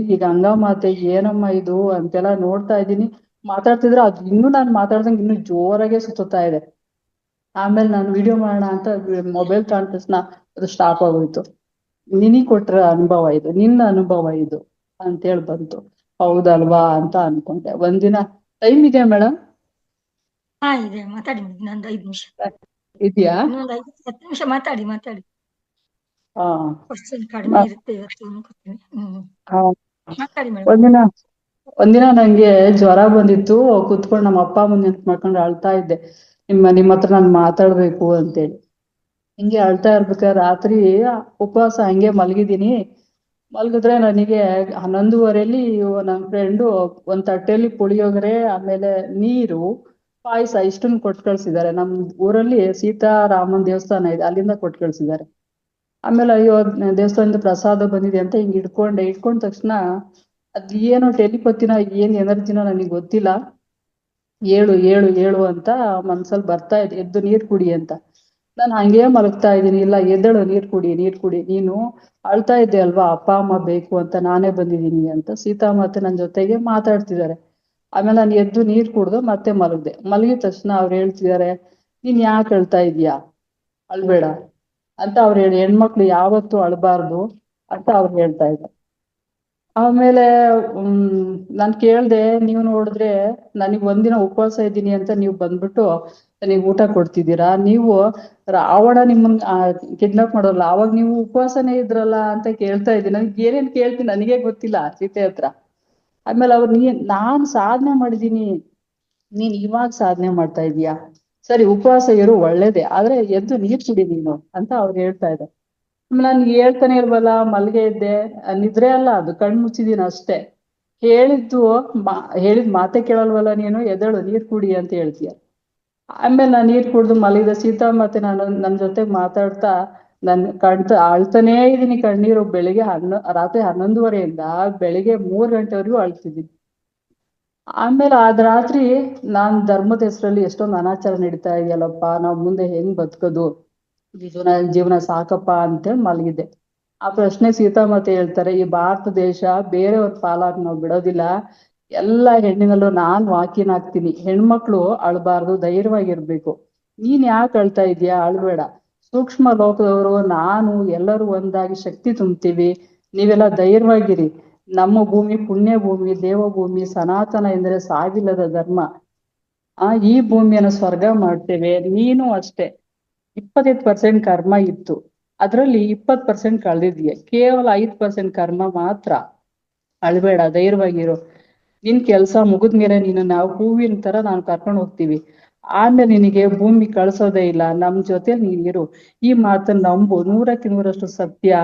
ಈ ಗಂಗಾ ಮಾತೆ ಏನಮ್ಮ ಇದು ಅಂತೆಲ್ಲ ನೋಡ್ತಾ ಇದ್ದೀನಿ. ಮಾತಾಡ್ತಿದ್ರೆ ಅದು ಇನ್ನೂ ನಾನು ಮಾತಾಡ್ದಂಗೆ ಇನ್ನೂ ಜೋರಾಗೆ ಸುತ್ತಾ ಇದೆ. ಆಮೇಲೆ ನಾನು ವಿಡಿಯೋ ಮಾಡೋಣ ಅಂತ ಮೊಬೈಲ್ ತಗೊಂಡ ತಕ್ಷಣ ಅದು ಸ್ಟಾಪ್ ಆಗೋಯ್ತು. ನಿನಗ್ ಕೊಟ್ರ ಅನುಭವ ಇದು, ನಿನ್ನ ಅನುಭವ ಇದು ಅಂತೇಳಿ ಬಂತು. ಹೌದಲ್ವಾ ಅಂತ ಅನ್ಕೊಂಡೆ. ಒಂದಿನ ಟೈಮ್ ಇದೆಯಾ ಮೇಡಮ್?
ಇದೆ, ಮಾತಾಡಿ madam. ಇನ್ನೊಂದು 5 ನಿಮಿಷ,
ಇದೆಯಾ?
ಇನ್ನೊಂದು 5-10 ನಿಮಿಷ ಮಾತಾಡಿ.
ಹಾ
ಕ್ವಶನ್ ಕಡಿಮೆ ಇರುತ್ತೆ ಇವತ್ತು ಅನ್ಕೋತೀನಿ.
ಹಾ.
ಮಾತಾಡಿ ಮೇಡಮ್.
ಒಂದಿನ ನಂಗೆ ಜ್ವರ ಬಂದಿತ್ತು, ಕುತ್ಕೊಂಡು ನಮ್ಮ ಅಪ್ಪ ಅಮ್ಮನ ನೆನ್ಪ್ ಮಾಡ್ಕೊಂಡು ಅಳ್ತಾ ಇದ್ದೆ. ನಿಮ್ಮ ಹತ್ರ ನಾನು ಮಾತಾಡ್ಬೇಕು ಅಂತೇಳಿ. ಹಿಂಗೆ ಅಳ್ತಾ ಇರ್ಬೇಕಾದ್ರೆ ರಾತ್ರಿ ಉಪವಾಸ ಹಂಗೆ ಮಲಗಿದ್ರೆ ನನಗೆ 11:30 ನನ್ನ ಫ್ರೆಂಡು ಒಂದ್ ತಟ್ಟೆಯಲ್ಲಿ ಪುಳಿಯೋಗರೆ, ಆಮೇಲೆ ನೀರು, ಪಾಯಸ ಇಷ್ಟನ್ನು ಕೊಟ್ಟು ಕಳ್ಸಿದ್ದಾರೆ. ನಮ್ ಊರಲ್ಲಿ ಸೀತಾರಾಮನ್ ದೇವಸ್ಥಾನ ಇದೆ, ಅಲ್ಲಿಂದ ಕೊಟ್ಟು ಕಳ್ಸಿದ್ದಾರೆ. ಆಮೇಲೆ ಅಯ್ಯೋ, ದೇವಸ್ಥಾನದ ಪ್ರಸಾದ ಬಂದಿದೆ ಅಂತ ಹಿಂಗ್ ಇಟ್ಕೊಂಡ ತಕ್ಷಣ ಅದ್ ಏನೋ ಟೆಲಿಪತಿನ ಏನ್ ಎನರ್ಜಿನೋ ನನಗೆ ಗೊತ್ತಿಲ್ಲ, ಏಳು ಏಳು ಏಳು ಅಂತ ಮನ್ಸಲ್ಲಿ ಬರ್ತಾ ಇದೆ, ಎದ್ದು ನೀರ್ ಕುಡಿ ಅಂತ. ನಾನು ಹಂಗೆ ಮಲಗ್ತಾ ಇದ್ದೀನಿ. ಇಲ್ಲ, ಎದ್ದೇಳು, ನೀರ್ ಕುಡಿ, ನೀನು ಅಳ್ತಾ ಇದ್ದೆ ಅಲ್ವಾ, ಅಪ್ಪ ಅಮ್ಮ ಬೇಕು ಅಂತ ನಾನೇ ಬಂದಿದ್ದೀನಿ ಅಂತ ಸೀತಾಮಾತೆ ನನ್ನ ಜೊತೆಗೆ ಮಾತಾಡ್ತಿದ್ದಾರೆ. ಆಮೇಲೆ ನಾನು ಎದ್ದು ನೀರ್ ಕುಡ್ದು ಮತ್ತೆ ಮಲಗಿದ ತಕ್ಷಣ ಅವ್ರು ಹೇಳ್ತಿದ್ದಾರೆ, ನೀನ್ ಯಾಕೆ ಅಳ್ತಾ ಇದೀಯಾ, ಅಳ್ಬೇಡ ಅಂತ ಅವ್ರು ಹೆಣ್ಮಕ್ಳು ಯಾವತ್ತೂ ಅಳ್ಬಾರ್ದು ಅಂತ ಅವ್ರು ಹೇಳ್ತಾ ಇದ್ದಾರೆ. ಆಮೇಲೆ ನಾನ್ ಕೇಳ್ದೆ, ನೀವು ನೋಡಿದ್ರೆ ನನಗ್ ಒಂದಿನ ಉಪವಾಸ ಇದ್ದೀನಿ ಅಂತ ನೀವು ಬಂದ್ಬಿಟ್ಟು ನನಗೆ ಊಟ ಕೊಡ್ತಿದ್ದೀರಾ, ನೀವು ರಾವಣ ನಿಮ್ಮನ್ ಕಿಡ್ನಾಪ್ ಮಾಡೋಲ್ಲ ಅವಾಗ ನೀವು ಉಪವಾಸನೇ ಇದ್ರಲ್ಲ ಅಂತ ಕೇಳ್ತಾ ಇದ್ದೀನಿ. ನನಗೆ ಏನೇನ್ ಕೇಳ್ತೀನಿ ನನಗೆ ಗೊತ್ತಿಲ್ಲ ಸೀತೆ ಹತ್ರ. ಆಮೇಲೆ ಅವ್ರು ನಾನ್ ಸಾಧನೆ ಮಾಡಿದೀನಿ, ನೀನ್ ಇವಾಗ ಸಾಧನೆ ಮಾಡ್ತಾ ಇದೀಯಾ, ಸರಿ ಉಪವಾಸ ಇರು ಒಳ್ಳೇದೇ, ಆದ್ರೆ ಎದ್ದು ನೀರ್ ಕುಡಿ ನೀನು ಅಂತ ಅವ್ರು ಹೇಳ್ತಾ ಇದ್ದಾರೆ. ಆಮೇಲೆ ನಾನು ಹೇಳ್ತಾನೆ ಇಲ್ವಲ್ಲ, ಮಲ್ಗೆ ಇದ್ದೆ, ನಿದ್ರೆ ಅಲ್ಲ ಅದು, ಕಣ್ ಮುಚ್ಚಿದೀನಿ ಅಷ್ಟೇ. ಹೇಳಿದ್ ಮಾತೆ ಕೇಳಲ್ವಲ್ಲ ನೀನು, ಎದ್ದೇಳು ನೀರ್ ಕುಡಿ ಅಂತ ಹೇಳ್ತೀಯ. ಆಮೇಲೆ ನಾನು ನೀರ್ ಕುಡ್ದು ಮಲಗಿದ. ಸೀತಾ ಮತ್ತೆ ನಾನು ನನ್ ಜೊತೆ ಮಾತಾಡ್ತಾ ಅಳ್ತಾನೇ ಇದೀನಿ, ಕಣ್ಣೀರು. ರಾತ್ರಿ 11:30 ಬೆಳಿಗ್ಗೆ 3 ಗಂಟೆವರೆಗೂ ಅಳ್ತಿದ್ದೀನಿ. ಆಮೇಲೆ ಅದ್ ರಾತ್ರಿ ನಾನ್ ಧರ್ಮದ ಹೆಸರಲ್ಲಿ ಎಷ್ಟೊಂದು ಅನಾಚಾರ ನಡೀತಾ ಇದೆಯಲ್ಲಪ್ಪ, ನಾವ್ ಮುಂದೆ ಹೆಂಗ್ ಬದುಕೋದು, ಜೀವನ ಸಾಕಪ್ಪ ಅಂತೇಳಿ ಮಲಗಿದ್ದೆ. ಆ ಪ್ರಶ್ನೆ ಸೀತಾಮಾತೆ ಹೇಳ್ತಾರೆ, ಈ ಭಾರತ ದೇಶ ಬೇರೆಯವ್ರ ಪಾಲಾಗಿ ನಾವು ಬಿಡೋದಿಲ್ಲ, ಎಲ್ಲಾ ಹೆಣ್ಣಿನಲ್ಲೂ ನಾನ್ ವಾಕಿನ್ ಆಗ್ತೀನಿ, ಹೆಣ್ಮಕ್ಳು ಅಳ್ಬಾರ್ದು, ಧೈರ್ಯವಾಗಿರ್ಬೇಕು. ನೀನ್ ಯಾಕೆ ಅಳ್ತಾ ಇದೀಯಾ, ಅಳ್ಬೇಡ, ಸೂಕ್ಷ್ಮ ಲೋಕದವರು ನಾನು ಎಲ್ಲರೂ ಒಂದಾಗಿ ಶಕ್ತಿ ತುಂಬ್ತೀವಿ, ನೀವೆಲ್ಲ ಧೈರ್ಯವಾಗಿರಿ. ನಮ್ಮ ಭೂಮಿ ಪುಣ್ಯ ಭೂಮಿ, ದೇವಭೂಮಿ, ಸನಾತನ ಎಂದರೆ ಸಾವಿಲ್ಲದ ಧರ್ಮ. ಈ ಭೂಮಿಯನ್ನು ಸ್ವರ್ಗ ಮಾಡ್ತೇವೆ. ನೀನು ಅಷ್ಟೇ 25% ಕರ್ಮ ಇತ್ತು, ಅದ್ರಲ್ಲಿ 20% ಕಳೆದಿದ್ಯೆ, ಕೇವಲ 5% ಕರ್ಮ ಮಾತ್ರ. ಅಳ್ಬೇಡ, ಧೈರ್ಯವಾಗಿರು. ನಿನ್ ಕೆಲ್ಸ ಮುಗಿದ್ಮೇಲೆ ನಾವು ಹೂವಿನ ತರ ನಾವು ಕರ್ಕೊಂಡು ಹೋಗ್ತೀವಿ. ಆಮೇಲೆ ನಿನಗೆ ಭೂಮಿ ಕಳ್ಸೋದೇ ಇಲ್ಲ, ನಮ್ ಜೊತೆ ನೀನಿರು. ಈ ಮಾತನ್ನ ನಂಬು, 100ಕ್ಕೆ 100ರಷ್ಟು ಸತ್ಯ.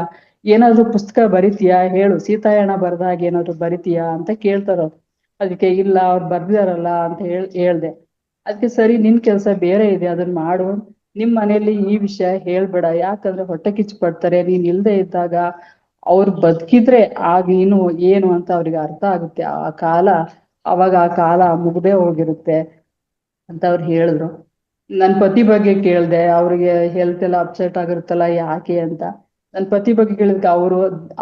ಏನಾದ್ರು ಪುಸ್ತಕ ಬರಿತೀಯಾ ಹೇಳು, ಸೀತಾಯಣ ಬರ್ದಾಗ ಏನಾದ್ರು ಬರಿತೀಯಾ ಅಂತ ಕೇಳ್ತಾರ. ಅದಕ್ಕೆ ಇಲ್ಲ, ಅವ್ರು ಬರ್ದಿದಾರಲ್ಲ ಅಂತ ಹೇಳ್ದೆ. ಅದಕ್ಕೆ ಸರಿ, ನಿನ್ ಕೆಲ್ಸ ಬೇರೆ ಇದೆ, ಅದನ್ನ ಮಾಡು. ನಿಮ್ ಮನೇಲಿ ಈ ವಿಷಯ ಹೇಳ್ಬೇಡ, ಯಾಕಂದ್ರೆ ಹೊಟ್ಟೆ ಕಿಚ್ಚು ಪಡ್ತಾರೆ. ನೀನ್ ಇಲ್ದೆ ಇದ್ದಾಗ ಅವ್ರು ಬದುಕಿದ್ರೆ ಆಗ ನೀನು ಏನು ಅಂತ ಅವ್ರಿಗೆ ಅರ್ಥ ಆಗುತ್ತೆ. ಅವಾಗ ಆ ಕಾಲ ಮುಗ್ದೇ ಹೋಗಿರುತ್ತೆ ಅಂತ ಅವ್ರು ಹೇಳಿದ್ರು. ನನ್ ಪತಿ ಬಗ್ಗೆ ಕೇಳ್ದೆ, ಅವ್ರಿಗೆ ಹೆಲ್ತ್ ಎಲ್ಲ ಅಪ್ಸೆಟ್ ಆಗಿರುತ್ತಲ್ಲ ಯಾಕೆ ಅಂತ. ನನ್ ಪತಿ ಬಗ್ಗೆ ಕೇಳಿದ್ಕೆ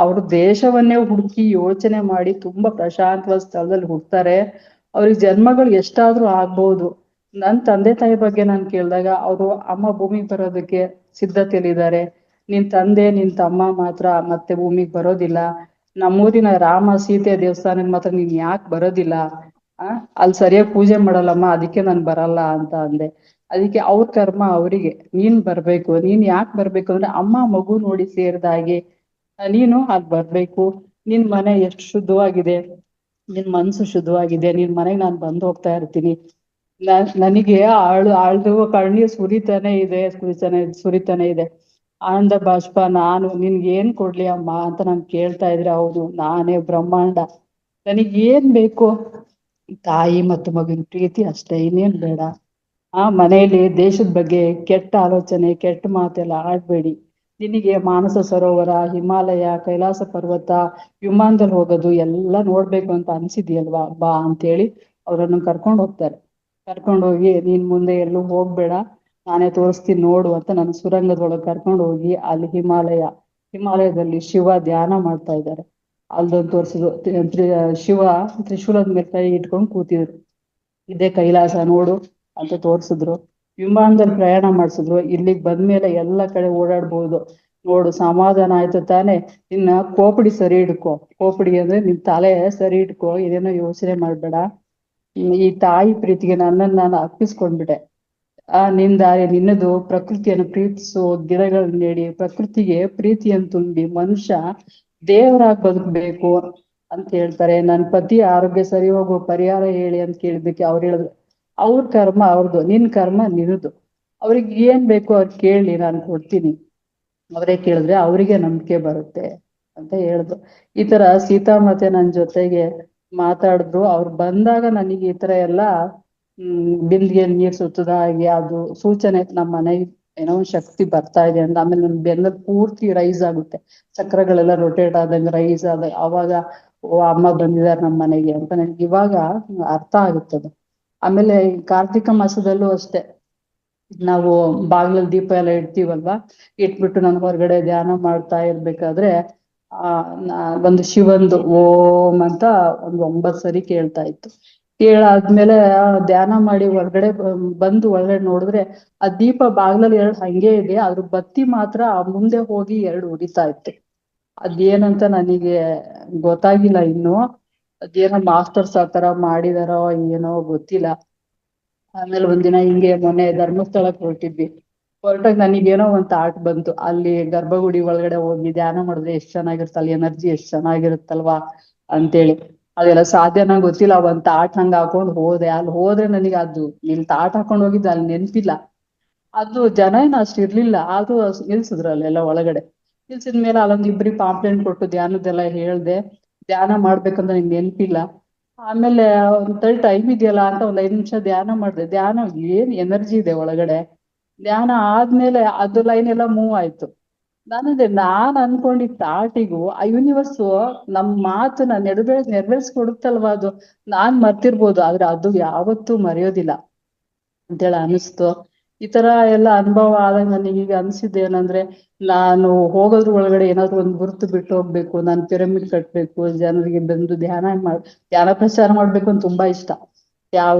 ಅವರು ದೇಶವನ್ನೇ ಹುಡುಕಿ ಯೋಚನೆ ಮಾಡಿ ತುಂಬಾ ಪ್ರಶಾಂತವಾದ ಸ್ಥಳದಲ್ಲಿ ಹುಡ್ತಾರೆ. ಅವ್ರಿಗೆ ಜನ್ಮಗಳು ಎಷ್ಟಾದ್ರೂ ಆಗ್ಬಹುದು. ನನ್ ತಂದೆ ತಾಯಿ ಬಗ್ಗೆ ನಾನು ಕೇಳಿದಾಗ ಅವರು ಅಮ್ಮ ಭೂಮಿಗೆ ಬರೋದಕ್ಕೆ ಸಿದ್ಧತೆಯಲ್ಲಿದ್ದಾರೆ, ನಿನ್ ತಂದೆ ನಿನ್ ತಮ್ಮ ಮಾತ್ರ ಮತ್ತೆ ಭೂಮಿಗೆ ಬರೋದಿಲ್ಲ. ನಮ್ಮೂರಿನ ರಾಮ ಸೀತೆ ದೇವಸ್ಥಾನಕ್ಕೆ ಮಾತ್ರ ನೀನ್ ಯಾಕೆ ಬರೋದಿಲ್ಲ, ಅಲ್ಲಿ ಸರಿಯಾಗಿ ಪೂಜೆ ಮಾಡಲ್ಲಮ್ಮ, ಅದಕ್ಕೆ ನಾನ್ ಬರಲ್ಲ ಅಂತ ಅಂದೆ. ಅದಕ್ಕೆ ಅವ್ರ ಕರ್ಮ ಅವರಿಗೆ, ನೀನ್ ಬರ್ಬೇಕು. ನೀನ್ ಯಾಕೆ ಬರ್ಬೇಕು ಅಂದ್ರೆ ಅಮ್ಮ ಮಗು ನೋಡಿ ಸೇರಿದಾಗೆ ನೀನು ಅಲ್ಲಿ ಬರ್ಬೇಕು. ನಿನ್ ಮನೆ ಎಷ್ಟು ಶುದ್ಧವಾಗಿದೆ, ನಿನ್ ಮನ್ಸು ಶುದ್ಧವಾಗಿದೆ, ನಿನ್ ಮನೆಗೆ ನಾನು ಬಂದು ಹೋಗ್ತಾ ಇರ್ತೀನಿ. ನನಗೆ ಆಳ್ದು ಕಣ್ಣೀರ್ ಸುರಿತಾನೆ ಇದೆ. ಆನಂದ ಬಾಷ್ಪ. ನಾನು ನಿನ್ಗೆ ಏನ್ ಕೊಡ್ಲಿ ಅಮ್ಮ ಅಂತ ನಾನು ಕೇಳ್ತಾ ಇದ್ರೆ, ಹೌದು ನಾನೇ ಬ್ರಹ್ಮಾಂಡ, ನನಗ್ ಏನ್ ಬೇಕು, ತಾಯಿ ಮತ್ತು ಮಗನ ಪ್ರೀತಿ ಅಷ್ಟೇ, ಇನ್ನೇನ್ ಬೇಡ. ಮನೆಯಲ್ಲಿ ದೇಶದ ಬಗ್ಗೆ ಕೆಟ್ಟ ಆಲೋಚನೆ, ಕೆಟ್ಟ ಮಾತೆಲ್ಲ ಆಡ್ಬೇಡಿ. ನಿನಗೆ ಮಾನಸ ಸರೋವರ, ಹಿಮಾಲಯ, ಕೈಲಾಸ ಪರ್ವತ, ವಿಮಾನದಲ್ಲಿ ಹೋಗೋದು ಎಲ್ಲ ನೋಡ್ಬೇಕು ಅಂತ ಅನ್ಸಿದ್ಯಲ್ವಾ, ಬಾ ಅಂತೇಳಿ ಅವ್ರನ್ನು ಕರ್ಕೊಂಡು ಹೋಗ್ತಾರೆ. ಕರ್ಕೊಂಡೋಗಿ ನೀನ್ ಮುಂದೆ ಎಲ್ಲೂ ಹೋಗ್ಬೇಡ, ನಾನೇ ತೋರಿಸ್ತೀನಿ ನೋಡು ಅಂತ ನನ್ನ ಸುರಂಗದೊಳಗೆ ಕರ್ಕೊಂಡು ಹೋಗಿ ಅಲ್ಲಿ ಹಿಮಾಲಯದಲ್ಲಿ ಶಿವ ಧ್ಯಾನ ಮಾಡ್ತಾ ಇದ್ದಾರೆ. ಅಲ್ಲೊಂದು ತೋರಿಸಿದ್ರು, ಶಿವ ತ್ರಿಶೂಲದ ಮೇಲೆ ಕೈ ಇಟ್ಕೊಂಡು ಕೂತಿದ್ರು, ಇದೇ ಕೈಲಾಸ ನೋಡು ಅಂತ ತೋರ್ಸಿದ್ರು. ವಿಮಾನದಲ್ಲಿ ಪ್ರಯಾಣ ಮಾಡ್ಸಿದ್ರು. ಇಲ್ಲಿಗೆ ಬಂದ್ಮೇಲೆ ಎಲ್ಲ ಕಡೆ ಓಡಾಡ್ಬೋದು ನೋಡು, ಸಮಾಧಾನ ಆಯ್ತು ತಾನೆ, ಇನ್ನ ಕೋಪಡಿ ಸರಿ ಇಡ್ಕೊ. ಕೋಪಡಿ ಅಂದ್ರೆ ನಿನ್ ತಲೆ ಸರಿ ಇಟ್ಕೊ, ಇದೇನೋ ಯೋಚನೆ ಮಾಡ್ಬೇಡ. ಈ ತಾಯಿ ಪ್ರೀತಿಗೆ ನನ್ನನ್ನು ನಾನು ಅರ್ಪಿಸ್ಕೊಂಡ್ಬಿಟ್ಟೆ. ನಿನ್ ದಾರಿ ನಿನ್ನದು, ಪ್ರಕೃತಿಯನ್ನು ಪ್ರೀತಿಸು, ಗಿಡಗಳನ್ನ ನೆಡಿ, ಪ್ರಕೃತಿಗೆ ಪ್ರೀತಿಯನ್ನು ತುಂಬಿ ಮನುಷ್ಯ ದೇವರಾಗಿ ಬದುಕಬೇಕು ಅಂತ ಹೇಳ್ತಾರೆ. ನನ್ ಪತಿ ಆರೋಗ್ಯ ಸರಿ ಹೋಗೋ ಪರಿಹಾರ ಹೇಳಿ ಅಂತ ಕೇಳಿದ್ದಕ್ಕೆ ಅವ್ರು ಹೇಳಿದ್ರು, ಅವ್ರ ಕರ್ಮ ಅವ್ರದ್ದು, ನಿನ್ ಕರ್ಮ ನಿನ್ನದು. ಅವ್ರಿಗೆ ಏನ್ ಬೇಕು ಅವ್ರು ಕೇಳಿ, ನಾನು ಕೊಡ್ತೀನಿ. ಅವರೇ ಕೇಳಿದ್ರೆ ಅವರಿಗೆ ನಂಬಿಕೆ ಬರುತ್ತೆ ಅಂತ ಹೇಳಿದ್ರು. ಈ ತರ ಸೀತಾಮಾತೆ ನನ್ ಜೊತೆಗೆ ಮಾತಾಡಿದ್ರು. ಅವ್ರು ಬಂದಾಗ ನನಗೆ ಈ ತರ ಎಲ್ಲ ಬಿಂದಿಗೆ ನೀರ್ ಸುತ್ತದ ಹಾಗೆ ಅದು ಸೂಚನೆ, ನಮ್ಮ ಮನೆಗೆ ಏನೋ ಒಂದ್ ಶಕ್ತಿ ಬರ್ತಾ ಇದೆ ಅಂತ. ಆಮೇಲೆ ನನ್ ಬೆನ್ನಲ್ಲಿ ಪೂರ್ತಿ ರೈಸ್ ಆಗುತ್ತೆ, ಚಕ್ರಗಳೆಲ್ಲ ರೊಟೇಟ್ ಆದಂಗೆ ರೈಸ್ ಆದಾಗ ಅವಾಗ ಓ ಅಮ್ಮ ಬಂದಿದ್ದಾರೆ ನಮ್ಮ ಮನೆಗೆ ಅಂತ ನನ್ಗೆ ಇವಾಗ ಅರ್ಥ ಆಗುತ್ತದೆ. ಆಮೇಲೆ ಕಾರ್ತಿಕ ಮಾಸದಲ್ಲೂ ಅಷ್ಟೇ, ನಾವು ಬಾಗ್ಲಲ್ಲಿ ದೀಪ ಎಲ್ಲ ಇಡ್ತೀವಲ್ವಾ, ಇಟ್ಬಿಟ್ಟು ನಾನು ಹೊರಗಡೆ ಧ್ಯಾನ ಮಾಡ್ತಾ ಇರ್ಬೇಕಾದ್ರೆ ಒಂದು ಶಿವಂದು ಓಂ ಅಂತ ಒಂದು 9 ಸರಿ ಕೇಳ್ತಾ ಇತ್ತು. ಕೇಳಾದ್ಮೇಲೆ ಧ್ಯಾನ ಮಾಡಿ ಒಳಗಡೆ ಒಳಗಡೆ ನೋಡಿದ್ರೆ ಆ ದೀಪ ಬಾಗ್ಲಲ್ಲಿ 2 ಹಂಗೆ ಇದೆ, ಅದ್ರ ಬತ್ತಿ ಮಾತ್ರ ಮುಂದೆ ಹೋಗಿ 2 ಉರಿತಾ ಇತ್ತು. ಅದೇನಂತ ನನಗೆ ಗೊತ್ತಾಗಿಲ್ಲ ಇನ್ನು, ಅದೇನೋ ಮಾಸ್ಟರ್ಸ್ ಆ ತರ ಮಾಡಿದಾರೋ ಏನೋ ಗೊತ್ತಿಲ್ಲ. ಆಮೇಲೆ ಒಂದಿನ ಹಿಂಗೆ ಮೊನ್ನೆ ಧರ್ಮಸ್ಥಳಕ್ಕೆ ಹೊರಟಾಗ ನನಗೇನೋ ಒಂದ್ ಥಾಟ್ ಬಂತು, ಅಲ್ಲಿ ಗರ್ಭಗುಡಿ ಒಳಗಡೆ ಹೋಗಿ ಧ್ಯಾನ ಮಾಡಿದ್ರೆ ಎಷ್ಟ್ ಚೆನ್ನಾಗಿರುತ್ತೆ, ಅಲ್ಲಿ ಎನರ್ಜಿ ಎಷ್ಟ್ ಚೆನ್ನಾಗಿರುತ್ತಲ್ವಾ ಅಂತೇಳಿ. ಅದೆಲ್ಲ ಸಾಧ್ಯನಾ ಗೊತ್ತಿಲ್ಲ. ಒಂದ್ ತಾಟ್ ಹಂಗ ಹಾಕೊಂಡ್ ಹೋದೆ. ಅಲ್ಲಿ ಹೋದ್ರೆ ನನಗೆ ಅದು ಇಲ್ಲಿ ತಾಟ್ ಹಾಕೊಂಡ್ ಹೋಗಿದ್ದೆ ಅಲ್ಲಿ ನೆನ್ಪಿಲ್ಲ. ಅದು ಜನ ಏನು ಅಷ್ಟ್ ಇರ್ಲಿಲ್ಲ. ಆದ್ರೂ ನಿಲ್ಸಿದ್ರು ಅಲ್ಲೆಲ್ಲ ಒಳಗಡೆ. ನಿಲ್ಸಿದ್ಮೇಲೆ ಅಲ್ಲೊಂದ್ ಇಬ್ರಿಗೆ ಪಾಂಪ್ಲೆಂಟ್ ಕೊಟ್ಟು ಧ್ಯಾನದ್ದೆಲ್ಲ ಹೇಳ್ದೆ. ಧ್ಯಾನ ಮಾಡ್ಬೇಕಂತ ನಿಂಗೆ ನೆನ್ಪಿಲ್ಲ. ಆಮೇಲೆ ಒಂದ್ ಟೈಮ್ ಇದೆಯಲ್ಲ ಅಂತ ಒಂದ್ 5 ನಿಮಿಷ ಧ್ಯಾನ ಮಾಡ್ದೆ. ಧ್ಯಾನ ಏನ್ ಎನರ್ಜಿ ಇದೆ ಒಳಗಡೆ. ಧ್ಯಾನ ಆದ್ಮೇಲೆ ಅದು ಲೈನ್ ಎಲ್ಲ ಮೂವ್ ಆಯ್ತು. ನಾನ್ ಅನ್ಕೊಂಡಿದ್ ತಾಟಿಗೂ ಆ ಯೂನಿವರ್ಸ್ ನಮ್ ಮಾತನ್ನ ನೆರವೇರ್ಸ್ಕೊಡುತ್ತಲ್ವಾ ಅದು. ನಾನ್ ಮರ್ತಿರ್ಬೋದು, ಆದ್ರೆ ಅದು ಯಾವತ್ತೂ ಮರೆಯೋದಿಲ್ಲ ಅಂತೇಳಿ ಅನಿಸ್ತು. ಈ ತರ ಎಲ್ಲ ಅನುಭವ ಆದಾಗ ನನಗೆ ಈಗ ಅನ್ಸಿದ್ದು ಏನಂದ್ರೆ, ನಾನು ಹೋಗೋದ್ರ ಒಳಗಡೆ ಏನಾದ್ರು ಒಂದು ಗುರುತು ಬಿಟ್ಟು ಹೋಗ್ಬೇಕು. ನಾನು ಪಿರಮಿಡ್ ಕಟ್ಬೇಕು, ಜನರಿಗೆ ಬಂದು ಧ್ಯಾನ ಪ್ರಚಾರ ಮಾಡ್ಬೇಕು ಅಂತ ತುಂಬಾ ಇಷ್ಟ. ಯಾವ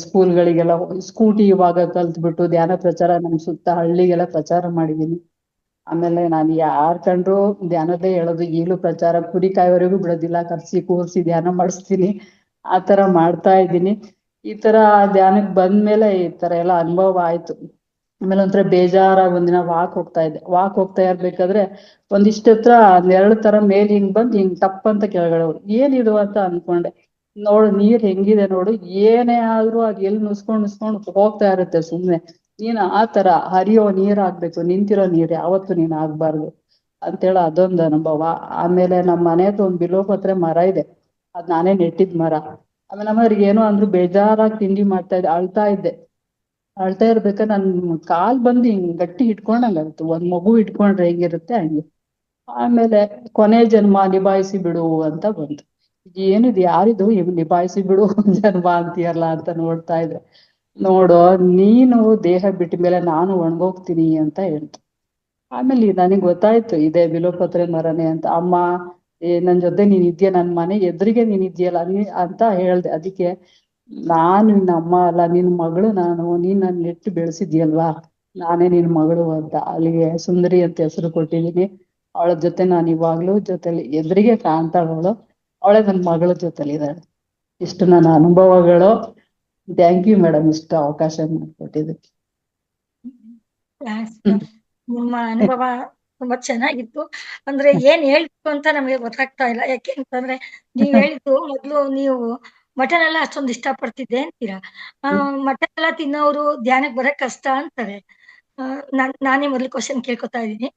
ಸ್ಕೂಲ್ಗಳಿಗೆಲ್ಲ ಸ್ಕೂಟಿ ಇವಾಗ ಕಲ್ತ್ಬಿಟ್ಟು ಧ್ಯಾನ ಪ್ರಚಾರ ನಮ್ ಸುತ್ತ ಹಳ್ಳಿಗೆಲ್ಲ ಪ್ರಚಾರ ಮಾಡಿದೀನಿ. ಆಮೇಲೆ ನಾನು ಯಾರ್ ಕಂಡ್ರು ಧ್ಯಾನದೇ ಹೇಳೋದು. ಈಗಲೂ ಪ್ರಚಾರ ಕುರಿ ಕಾಯವರೆಗೂ ಬಿಡೋದಿಲ್ಲ, ಕರ್ಸಿ ಕೂರ್ಸಿ ಧ್ಯಾನ ಮಾಡಿಸ್ತೀನಿ. ಆ ತರ ಮಾಡ್ತಾ ಇದ್ದೀನಿ. ಈ ತರ ಧ್ಯಾನಕ್ ಬಂದ್ಮೇಲೆ ಈ ತರ ಎಲ್ಲ ಅನುಭವ ಆಯ್ತು. ಆಮೇಲೆ ಒಂಥರ ಬೇಜಾರಾಗಿ ಒಂದಿನ ವಾಕ್ ಹೋಗ್ತಾ ಇರ್ಬೇಕಾದ್ರೆ ಒಂದಿಷ್ಟ ಹತ್ರ ನೆರಳು ತರ ಮೇಲ್ ಹಿಂಗ್ ಬಂದ್ ಹಿಂಗ್ ಟಪ್ ಅಂತ ಕೆಳಗಡೆ ಏನಿದು ಅಂತ ಅನ್ಕೊಂಡೆ. ನೋಡು ನೀರ್ ಹೆಂಗಿದೆ ನೋಡು, ಏನೇ ಆದ್ರೂ ಅದ್ ಎಲ್ಲಿ ನುಸ್ಕೊಂಡ್ ಹೋಗ್ತಾ ಇರುತ್ತೆ ಸುಮ್ನೆ. ನೀನ್ ಆ ತರ ಹರಿಯೋ ನೀರ್ ಆಗ್ಬೇಕು, ನಿಂತಿರೋ ನೀರ್ ಯಾವತ್ತು ನೀನ್ ಆಗ್ಬಾರ್ದು ಅಂತೇಳಿ ಅದೊಂದು ಅನುಭವ. ಆಮೇಲೆ ನಮ್ ಮನೆ ಹತ್ರ ಒಂದ್ ಬಿಲ್ವಪತ್ರೆ ಮರ ಇದೆ, ಅದ್ ನಾನೇ ನೆಟ್ಟಿದ್ ಮರ. ಆಮೇಲೆ ನಮ್ಮವ್ರಿಗೆ ಏನೋ ಅಂದ್ರು ಬೇಜಾರಾಗಿ ತಿಂಡಿ ಮಾಡ್ತಾ ಇದ್ದೆ, ಅಳ್ತಾ ಇರ್ಬೇಕಾದ್ರೆ ನನ್ ಕಾಲ್ ಬಂದು ಹಿಂಗ್ ಗಟ್ಟಿ ಹಿಡ್ಕೊಂಡಂಗಾಯ್ತು. ಒಂದ್ ಮಗು ಹಿಡ್ಕೊಂಡ್ರೆ ಹೆಂಗಿರುತ್ತೆ ಹಂಗೆ. ಆಮೇಲೆ ಕೊನೆ ಜನ್ಮ ನಿಭಾಯಿಸಿ ಬಿಡು ಅಂತ ಬಂತು. ಏನಿದು ಯಾರಿದು ನಿಭಾಯಿಸಿ ಬಿಡು ಜನ್ಮ ಅಂತೀಯಲ್ಲ ಅಂತ ನೋಡ್ತಾ ಇದ್ರೆ, ನೋಡು ನೀನು ದೇಹ ಬಿಟ್ಟ ಮೇಲೆ ನಾನು ಒಣಗೋಗ್ತೀನಿ ಅಂತ ಹೇಳ್ತು. ಆಮೇಲೆ ನನಗ್ ಗೊತ್ತಾಯ್ತು ಇದೇ ಬಿಲ್ವಪತ್ರೆ ಮರನೇ ಅಂತ. ಅಮ್ಮ ನನ್ ಜೊತೆ ನೀನ್ ಇದ್ಯಾ, ನನ್ ಮನೆ ಎದುರಿಗೆ ನೀನ್ ಇದ್ಯಲ್ಲ ಅಂತ ಹೇಳ್ದೆ. ಅದಕ್ಕೆ ನಾನು ನಿನ್ನ ಅಮ್ಮ ಅಲ್ಲ, ನಿನ್ ಮಗಳು ನಾನು, ನೀನ್ ನನ್ ನೆಟ್ಟು ಬೆಳೆಸಿದ್ಯಲ್ವಾ, ನಾನೇ ನಿನ್ ಮಗಳು ಅಂತ ಅಲ್ಲಿಗೆ ಸುಂದರಿ ಅಂತ ಹೆಸರು ಕೊಟ್ಟಿದೀನಿ. ಅವಳ ಜೊತೆ ನಾನು ಇವಾಗ್ಲೂ ಜೊತೆಲಿ ಎದುರಿಗೆ ಕಾಣ್ತಾಳವಳು, ಅವಳೇ ನನ್ ಮಗಳ ಜೊತೆಲಿ ಇದ್ದಾಳೆ. ಇಷ್ಟು ನನ್ನ ಅನುಭವಗಳು. ಥ್ಯಾಂಕ್ ಯು ಮೇಡಮ್ ಇಷ್ಟು ಅವಕಾಶ ಮಾಡಿಕೊಟ್ಟಿದ್ದಕ್ಕೆ.
ನಿಮ್ಮ ಅನುಭವ ತುಂಬಾ ಚೆನ್ನಾಗಿತ್ತು. ಅಂದ್ರೆ ಏನ್ ಹೇಳ್ಬೇಕು ಅಂತ ನಮಗೆ ಗೊತ್ತಾಗ್ತಾ ಇಲ್ಲ. ಯಾಕೆ ಅಂತಂದ್ರೆ ನೀವ್ ಹೇಳಿದ್ದು ಮೊದ್ಲು ನೀವು ಮಟನ್ ಎಲ್ಲ ಅಷ್ಟೊಂದು ಇಷ್ಟ ಪಡ್ತಿದ್ದೆ ಅಂತೀರಾ. ಮಟನ್ ಎಲ್ಲ ತಿನ್ನೋರು ಧ್ಯಾನಕ್ಕೆ ಬರಕ್ ಕಷ್ಟ ಅಂತಾರೆ. ನಾನೇ ಮೊದ್ಲು ಕ್ವಶನ್ ಕೇಳ್ಕೊತಾ ಇದೀನಿ.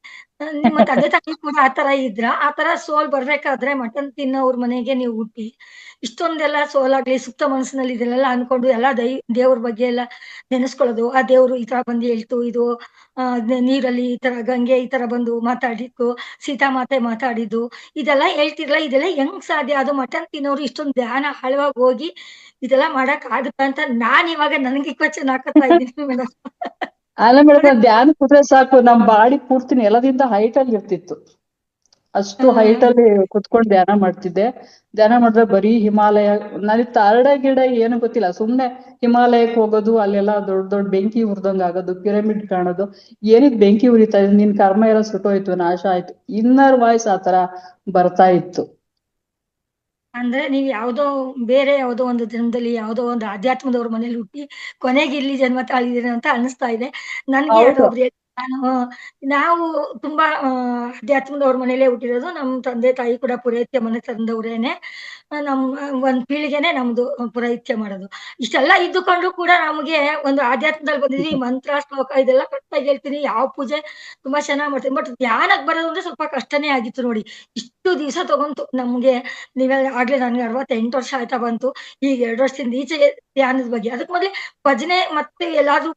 ನಿಮ್ಮ ತಂದೆ ತಾಯಿ ಕೂಡ ಆತರ ಇದ್ರ? ಆತರ ಸೋಲ್ ಬರ್ಬೇಕಾದ್ರೆ ಮಟನ್ ತಿನ್ನೋರ್ ಮನೆಗೆ ನೀವು ಹುಟ್ಟಿ ಇಷ್ಟೊಂದೆಲ್ಲ ಸೋಲಾಗ್ಲಿ ಸುಪ್ತ ಮನಸ್ಸಿನಲ್ಲಿ ಇದನ್ನೆಲ್ಲ ಅನ್ಕೊಂಡು ಎಲ್ಲ ದೇವ್ರ ಬಗ್ಗೆ ಎಲ್ಲ ನೆನೆಸ್ಕೊಳ್ಳೋದು, ಆ ದೇವ್ರು ಈ ತರ ಬಂದು ಹೇಳ್ತು, ಇದು ನೀರಲ್ಲಿ ಈ ತರ ಗಂಗೆ ಈ ತರ ಬಂದು ಮಾತಾಡಿತ್ತು, ಸೀತಾಮಾತೆ ಮಾತಾಡಿದ್ದು, ಇದೆಲ್ಲ ಹೇಳ್ತಿರ್ಲ, ಇದೆಲ್ಲ ಹೆಂಗ್ ಸಾಧ್ಯ? ಅದು ಮಟನ್ ತಿನ್ನೋರು ಇಷ್ಟೊಂದು ಧ್ಯಾನ ಆಳವಾಗಿ ಹೋಗಿ ಇದೆಲ್ಲ ಮಾಡಕ್ ಆಗುತ್ತಾ ಅಂತ ನಾನ್ ಇವಾಗ ನನಗೆ ಕ್ವಶನ್ ಹಾಕತ್ತಾ ಇದ್ದೀನಿ ಮೇಡಮ್.
ಅಲ್ಲ ಮೇಡಮ್, ಧ್ಯಾನ ಕೂತ್ರೆ ಸಾಕು, ನಮ್ ಬಾಡಿ ಪೂರ್ತಿ ನೆಲದಿಂದ ಹೈಟ್ ಅಲ್ಲಿ ಇರ್ತಿತ್ತು. ಅಷ್ಟು ಹೈಟ್ ಅಲ್ಲಿ ಕುತ್ಕೊಂಡು ಧ್ಯಾನ ಮಾಡ್ತಿದ್ದೆ. ಧ್ಯಾನ ಮಾಡಿದ್ರೆ ಬರೀ ಹಿಮಾಲಯ, ನನಗೆ ತಾರಡ ಗಿಡ ಏನು ಗೊತ್ತಿಲ್ಲ, ಸುಮ್ನೆ ಹಿಮಾಲಯಕ್ಕೆ ಹೋಗೋದು, ಅಲ್ಲೆಲ್ಲ ದೊಡ್ಡ ದೊಡ್ಡ ಬೆಂಕಿ ಉರ್ದಂಗ್ ಆಗೋದು, ಪಿರಮಿಡ್ ಕಾಣೋದು. ಏನಿದ್ ಬೆಂಕಿ ಉರಿತಾ ಇದೆ, ನಿನ್ ಕರ್ಮ ಎಲ್ಲ ಸುಟ್ಟೋಯ್ತು, ನಾಶ ಆಯ್ತು, ಇನ್ನರ್ ವಾಯ್ಸ್ ಆತರ ಬರ್ತಾ ಇತ್ತು.
ಅಂದ್ರೆ ನೀವ್ ಬೇರೆ ಯಾವುದೋ ಒಂದು ಜನ್ಮದಲ್ಲಿ ಯಾವುದೋ ಒಂದು ಅಧ್ಯಾತ್ಮದವ್ರ ಮನೇಲಿ ಹುಟ್ಟಿ ಕೊನೆಗೆ ಇಲ್ಲಿ ಜನ್ಮ ತಾಳಿದೀರ ಅಂತ ಅನಿಸ್ತಾ ಇದೆ ನನ್ಗೆ.
ಹೌದು.
ನಾವು ತುಂಬಾ ಅಧ್ಯಾತ್ಮದವ್ರ ಮನೇಲೆ ಹುಟ್ಟಿರೋದು. ನಮ್ ತಂದೆ ತಾಯಿ ಕೂಡ ಪುರೋಹಿತ್ಯ ಮನೆ ತಂದವ್ರೇನೆ. ನಮ್ ಒಂದ್ ಪೀಳಿಗೆನೆ ನಮ್ದು ಪುರೋಹಿತ್ಯ ಮಾಡೋದು. ಇಷ್ಟೆಲ್ಲ ಇದ್ದುಕೊಂಡು ಕೂಡ ನಮ್ಗೆ ಒಂದು ಆಧ್ಯಾತ್ಮದಲ್ಲಿ ಬಂದಿದ್ವಿ. ಮಂತ್ರ ಶ್ಲೋಕ ಇದೆಲ್ಲ ಕರೆಕ್ಟಾಗಿ ಹೇಳ್ತೀನಿ, ಯಾವ ಪೂಜೆ ತುಂಬಾ ಚೆನ್ನಾಗ್ ಮಾಡ್ತೀನಿ. ಬಟ್ ಧ್ಯಾನಕ್ ಬರೋದು ಅಂದ್ರೆ ಸ್ವಲ್ಪ ಕಷ್ಟನೇ ಆಗಿತ್ತು ನೋಡಿ. ಇಷ್ಟು ದಿವಸ ತಗೊಂತು ನಮ್ಗೆ. ನೀವೆಲ್ಲ ಆಗ್ಲೇ ನನ್ಗೆ 68 ವರ್ಷ ಆಯ್ತಾ ಬಂತು. ಈಗ 2 ವರ್ಷದಿಂದ ಈಚೆಗೆ ಧ್ಯಾನದ ಬಗ್ಗೆ. ಅದಕ್ಕೆ ಮೊದ್ಲೇ ಭಜನೆ ಮತ್ತೆ ಎಲ್ಲಾದ್ರೂ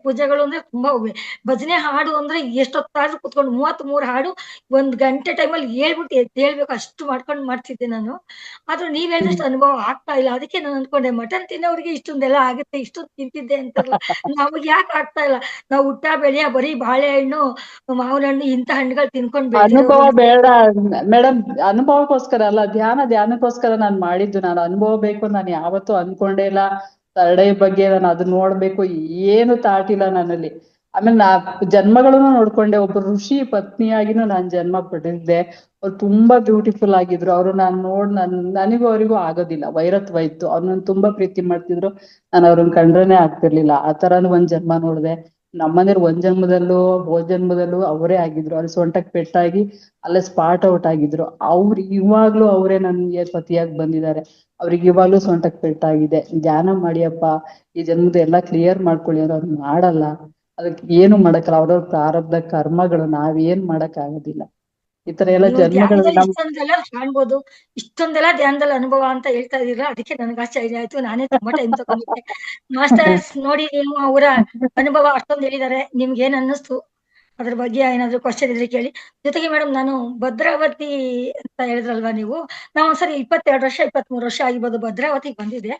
ಪೂಜೆಗಳು ಅಂದ್ರೆ ತುಂಬಾ ಹೋಗ್ವೆ. ಭಜನೆ ಹಾಡು ಅಂದ್ರೆ ಎಷ್ಟೊತ್ತಾದ್ರೂ ಕುತ್ಕೊಂಡು 33 ಹಾಡು 1 ಗಂಟೆ ಟೈಮಲ್ಲಿ ಹೇಳ್ಬಿಟ್ಟು ಎದ್ದೇಳ್ಬೇಕು ಅಷ್ಟು ಮಾಡ್ಕೊಂಡು ಮಾಡ್ತಿದ್ದೆ ನಾನು. ಆದ್ರೂ ನೀವ್ ಹೇಳಿದಷ್ಟು ಅನುಭವ ಆಗ್ತಾ ಇಲ್ಲ. ಅದಕ್ಕೆ ನಾನು ಅನ್ಕೊಂಡೆ ಮಟನ್ ತಿನ್ನೋರಿಗೆ ಇಷ್ಟೊಂದೆಲ್ಲ ಆಗುತ್ತೆ, ಇಷ್ಟೊಂದು ತಿಂತಿದ್ದೆ ಅಂತಾರಲ್ಲ, ನಮಗೆ ಯಾಕೆ ಆಗ್ತಾ ಇಲ್ಲ? ನಾವು ಹುಟ್ಟ ಬೆಳೆಯ ಬರೀ ಬಾಳೆಹಣ್ಣು, ಮಾವಿನ ಹಣ್ಣು ಇಂಥ ಹಣ್ಣುಗಳು ತಿನ್ಕೊಂಡು
ಅನುಭವ
ಬೆಳೆದಿರೋರು.
ಬೇಡ ಮೇಡಮ್, ಅನುಭವಕ್ಕೋಸ್ಕರ ಅಲ್ಲ, ಧ್ಯಾನಕ್ಕೋಸ್ಕರ ನಾನು ಮಾಡಿದ್ದು. ನಾನು ಅನುಭವ ಬೇಕು ನಾನು ಯಾವತ್ತೂ ಅನ್ಕೊಂಡೇ ಇಲ್ಲ. ತರಡೆ ಬಗ್ಗೆ ನಾನು ಅದನ್ನ ನೋಡ್ಬೇಕು ಏನು ತಾಟಿಲ್ಲ ನನ್ನಲ್ಲಿ. ಆಮೇಲೆ ಜನ್ಮಗಳನ್ನು ನೋಡ್ಕೊಂಡೆ. ಒಬ್ಬ ಋಷಿ ಪತ್ನಿಯಾಗಿನೂ ನಾನ್ ಜನ್ಮ ಪಟ್ಟಿದ್ದೆ. ಅವ್ರು ತುಂಬಾ ಬ್ಯೂಟಿಫುಲ್ ಆಗಿದ್ರು. ಅವ್ರು ನನಗೂ ಅವರಿಗೂ ಆಗೋದಿಲ್ಲ, ವೈರತ್ವ ಇತ್ತು. ಅವ್ರು ನನ್ ತುಂಬಾ ಪ್ರೀತಿ ಮಾಡ್ತಿದ್ರು. ನಾನು ಅವ್ರನ್ನ ಕಂಡ್ರೇನೆ ಆಗ್ತಿರ್ಲಿಲ್ಲ. ಆ ತರಾನು ಒಂದ್ ಜನ್ಮ ನೋಡ್ದೆ. ನಮ್ಮನೇಲಿ ಒಂದ್ ಜನ್ಮದಲ್ಲೂ ಹೋದ್ ಜನ್ಮದಲ್ಲೂ ಅವರೇ ಆಗಿದ್ರು, ಅಲ್ಲಿ ಸೊಂಟಕ್ ಪೆಟ್ಟಾಗಿ ಅಲ್ಲೇ ಸ್ಪಾಟ್ ಔಟ್ ಆಗಿದ್ರು. ಇವಾಗ್ಲೂ ಅವರೇ ನನ್ಗೆ ಪತಿಯಾಗಿ ಬಂದಿದ್ದಾರೆ. ಅವ್ರಿಗೆ ಇವಾಗ್ಲೂ ಸೊಂಟಕ್ ಪೆಟ್ಟಾಗಿದೆ. ಧ್ಯಾನ ಮಾಡಿಯಪ್ಪ, ಈ ಜನ್ಮದ ಎಲ್ಲಾ ಕ್ಲಿಯರ್ ಮಾಡ್ಕೊಳ್ಳಿ ಅಂದ್ರೆ ಅವ್ರು ಮಾಡಲ್ಲ. ಅದಕ್ಕೆ ಏನು ಮಾಡಕ್ಕಲ್ಲ, ಅವ್ರವ್ರ ಪ್ರಾರಬ್ಧ ಕರ್ಮಗಳು, ನಾವೇನ್ ಮಾಡಕ್ ಆಗೋದಿಲ್ಲ. ಈ ತರ ಎಲ್ಲ
ನೀವು
ಜನ್ಮಗಳು
ಧ್ಯಾನದಲ್ಲಿ
ನಮ್
ಇಷ್ಟೊಂದೆಲ್ಲ ಕಾಣ್ಬೋದು, ಇಷ್ಟೊಂದೆಲ್ಲ ಧ್ಯಾನದಲ್ಲಿ ಅನುಭವ ಅಂತ ಹೇಳ್ತಾ ಇದೀರಾ, ಅದಕ್ಕೆ ನನಗೆ ಆಶ್ಚರ್ಯ ಆಯ್ತು. ನಾನೇ ತುಂಬಾ ಟೈಮ್ ತಗೊಂಡಿದ್ದೆ. ಮಾಸ್ಟರ್ಸ್ ನೋಡಿ, ನೀವು ಅವರ ಅನುಭವ ಅಷ್ಟೊಂದು ಹೇಳಿದ್ದಾರೆ, ನಿಮ್ಗೆ ಏನ್ ಅನ್ನಿಸ್ತು? ಅದ್ರ ಬಗ್ಗೆ ಏನಾದ್ರು ಕ್ವಶನ್ ಇದ್ರೆ ಕೇಳಿ. ಜೊತೆಗೆ ಮೇಡಮ್, ನಾನು ಭದ್ರಾವತಿ ಅಂತ ಹೇಳಿದ್ರಲ್ವಾ ನೀವು, ನಾವು ಒಂದ್ಸರಿ 22 ವರ್ಷ 23 ವರ್ಷ ಆಗಿರ್ಬೋದು ಭದ್ರಾವತಿಗೆ ಬಂದಿದ್ದೆ.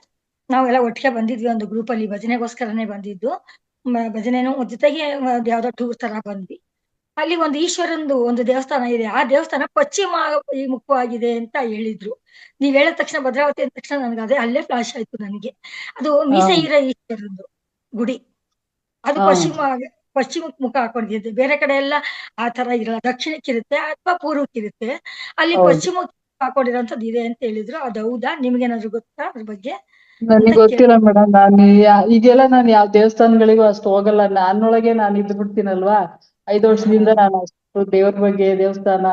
ನಾವೆಲ್ಲ ಒಟ್ಟಿಗೆ ಬಂದಿದ್ವಿ, ಒಂದು ಗ್ರೂಪ್ ಅಲ್ಲಿ ಭಜನೆಗೋಸ್ಕರನೇ ಬಂದಿದ್ದು. ಭಜನೆನೂ ಜೊತೆಗೆ ಯಾವ್ದೋ ಟೂರ್ ತರ ಬಂದ್ವಿ. ಅಲ್ಲಿ ಒಂದು ಈಶ್ವರಂದು ಒಂದು ದೇವಸ್ಥಾನ ಇದೆ. ಆ ದೇವಸ್ಥಾನ ಪಶ್ಚಿಮ ಮುಖವಾಗಿದೆ ಅಂತ ಹೇಳಿದ್ರು. ನೀವ್ ಹೇಳಿದ ತಕ್ಷಣ, ಭದ್ರಾವತಿ ಅಂದ ತಕ್ಷಣ ನನ್ಗೆ ಅಲ್ಲೇ ಫ್ಲಾಶ್ ಆಯ್ತು ನನಗೆ. ಅದು ಮೀಸೆ ಇರೋ ಈಶ್ವರಂದು ಗುಡಿ. ಅದು
ಹಾ
ಪಶ್ಚಿಮಕ್ಕೆ ಮುಖ ಹಾಕೊಂಡಿದೆ. ಬೇರೆ ಕಡೆ ಎಲ್ಲ ಆ ತರ ಇರಲ್ಲ, ದಕ್ಷಿಣಕ್ಕಿರುತ್ತೆ ಅಥವಾ ಪೂರ್ವಕ್ಕಿರುತ್ತೆ. ಅಲ್ಲಿ
ಹೌದು.
ಪಶ್ಚಿಮಕ್ಕೆ ಹಾಕೊಂಡಿರೋಂಥದ್ದು ಇದೆ ಅಂತ ಹೇಳಿದ್ರು. ಅದು ಹೌದಾ? ನಿಮ್ಗೇನಾದ್ರು ಗೊತ್ತಾ ಅದ್ರ ಬಗ್ಗೆ ಅಂತ
ನನಗೆ ಗೊತ್ತಿಲ್ಲ ಮೇಡಮ್. ಈಗೆಲ್ಲ ನಾನು ಯಾವ ದೇವಸ್ಥಾನಗಳಿಗೂ ಅಷ್ಟು ಹೋಗಲ್ಲ. ನಾನೊಳಗೆ ನಾನು ಇದ್ದು ಬಿಡ್ತೀನಲ್ವಾ. 5 ವರ್ಷದಿಂದ ನಾನು ಅಷ್ಟು ದೇವ್ರ ಬಗ್ಗೆ, ದೇವಸ್ಥಾನ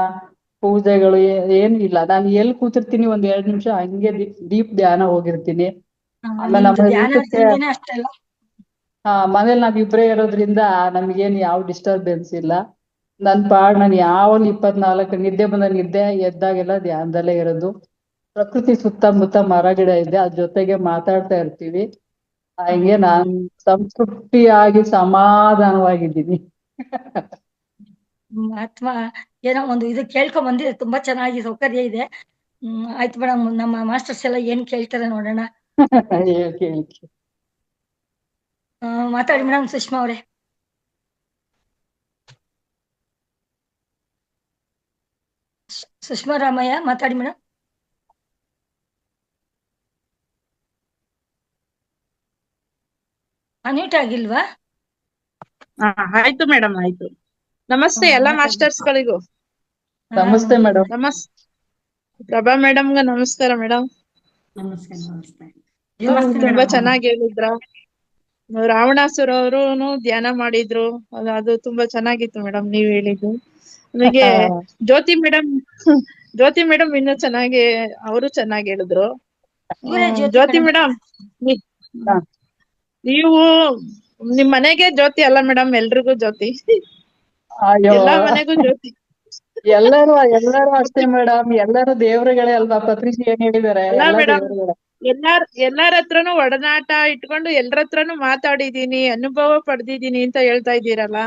ಪೂಜೆಗಳು ಏನು ಇಲ್ಲ. ನಾನು ಎಲ್ಲಿ ಕೂತಿರ್ತೀನಿ ಒಂದ್ 2 ನಿಮಿಷ ಹಂಗೆ ಡೀಪ್ ಧ್ಯಾನ ಹೋಗಿರ್ತೀನಿ. ಆಮೇಲೆ
ನಿಮ್ದು
ನಮ್ಮ ಊಟಕ್ಕೆ
ಧ್ಯಾನದಿಂದನೇ ಅಷ್ಟೆಲ್ಲ.
ಮನೇಲಿ ನಾವಿಬ್ರೇ ಇರೋದ್ರಿಂದ ನಮ್ಗೇನ್ ಯಾವ ಡಿಸ್ಟರ್ಬೆನ್ಸ್ ಇಲ್ಲ. ನಾನು ಯಾವಾಗ 24 ನಿದ್ದೆ ಬಂದ ನಿದ್ದೆ ಎದ್ದಾಗೆಲ್ಲ ಧ್ಯಾನದಲ್ಲೇ ಇರೋದು. ಪ್ರಕೃತಿ ಸುತ್ತಮುತ್ತ ಮರ ಗಿಡ ಇದೆ, ಅದ್ರ ಜೊತೆಗೆ ಮಾತಾಡ್ತಾ ಇರ್ತೀವಿ. ಹಂಗೆ ನಾನ್ ಸಂತೃಪ್ತಿಯಾಗಿ ಸಮಾಧಾನವಾಗಿದ್ದೀನಿ.
ಅಥವಾ ಏನೋ ಒಂದು ಇದು ಕೇಳ್ಕೊಂಡ್ ಬಂದಿದೆ, ತುಂಬಾ ಚೆನ್ನಾಗಿ ಸೌಕರ್ಯ ಇದೆ. ಆಯ್ತು ಮೇಡಮ್, ನಮ್ಮ ಮಾಸ್ಟರ್ಸ್ ಎಲ್ಲ ಏನ್ ಕೇಳ್ತಾರೆ ನೋಡೋಣ.
ಕೇಳಿ.
ಮಾತಾಡಿ ಮೇಡಮ್, ಸುಷ್ಮಾ ಅವರೇ. ಸುಷ್ಮಾ ರಾಮಯ್ಯ, ಮಾತಾಡಿ ಮೇಡಮ್. ಅನ್ಮ್ಯೂಟ್ ಆಗಿಲ್ವಾ?
ಆಯ್ತು ಮೇಡಮ್, ಆಯ್ತು. ನಮಸ್ತೆ ಎಲ್ಲಾ ಮಾಸ್ಟರ್ಸ್ ಗಳಿಗೂ.
ನಮಸ್ತೆ ಮೇಡಮ್.
ಪ್ರಭಾ ಮೇಡಮ್ಗೆ ನಮಸ್ಕಾರ ಮೇಡಮ್.
ನಮಸ್ಕಾರ. ನಮಸ್ಕಾರ.
ತುಂಬಾ ಚೆನ್ನಾಗಿ ಹೇಳಿದ್ರ. ರಾವಣಾಸುರ ಅವರುನು ಧ್ಯಾನ ಮಾಡಿದ್ರು, ಅದು ತುಂಬಾ ಚೆನ್ನಾಗಿತ್ತು ಮೇಡಮ್ ನೀವ್ ಹೇಳಿದ್ದು. ನಮಗೆ ಜ್ಯೋತಿ ಮೇಡಮ್ ಇನ್ನೂ ಚೆನ್ನಾಗಿ, ಅವರು ಚೆನ್ನಾಗಿ ಹೇಳಿದ್ರು. ಜ್ಯೋತಿ ಮೇಡಮ್, ನೀವು ನಿಮ್ ಮನೆಗೆ ಜ್ಯೋತಿ ಅಲ್ಲ ಮೇಡಮ್, ಎಲ್ರಿಗೂ ಜ್ಯೋತಿ.
ಅಯ್ಯೋ,
ಎಲ್ಲಾ ಮನೆಗೂ ಜ್ಯೋತಿ.
ಎಲ್ಲರೂ ಅಷ್ಟೇ ಮೇಡಮ್, ಎಲ್ಲರೂ ದೇವರುಗಳೇ ಅಲ್ವಾ. ಪತ್ರಿಕೆ ಏನ್ ಹೇಳಿದಾರೆ,
ಅಲ್ಲ
ಎಲ್ಲ
ಮೇಡಮ್,
ದೇವರುಗಳೇ.
ಎಲ್ಲಾರ ಹತ್ರನು ಒಡನಾಟ ಇಟ್ಕೊಂಡು ಎಲ್ಲರ ಹತ್ರನು ಮಾತಾಡಿದೀನಿ, ಅನುಭವ ಪಡೆದಿದ್ದೀನಿ ಅಂತ ಹೇಳ್ತಾ ಇದ್ದೀರಲ್ಲ.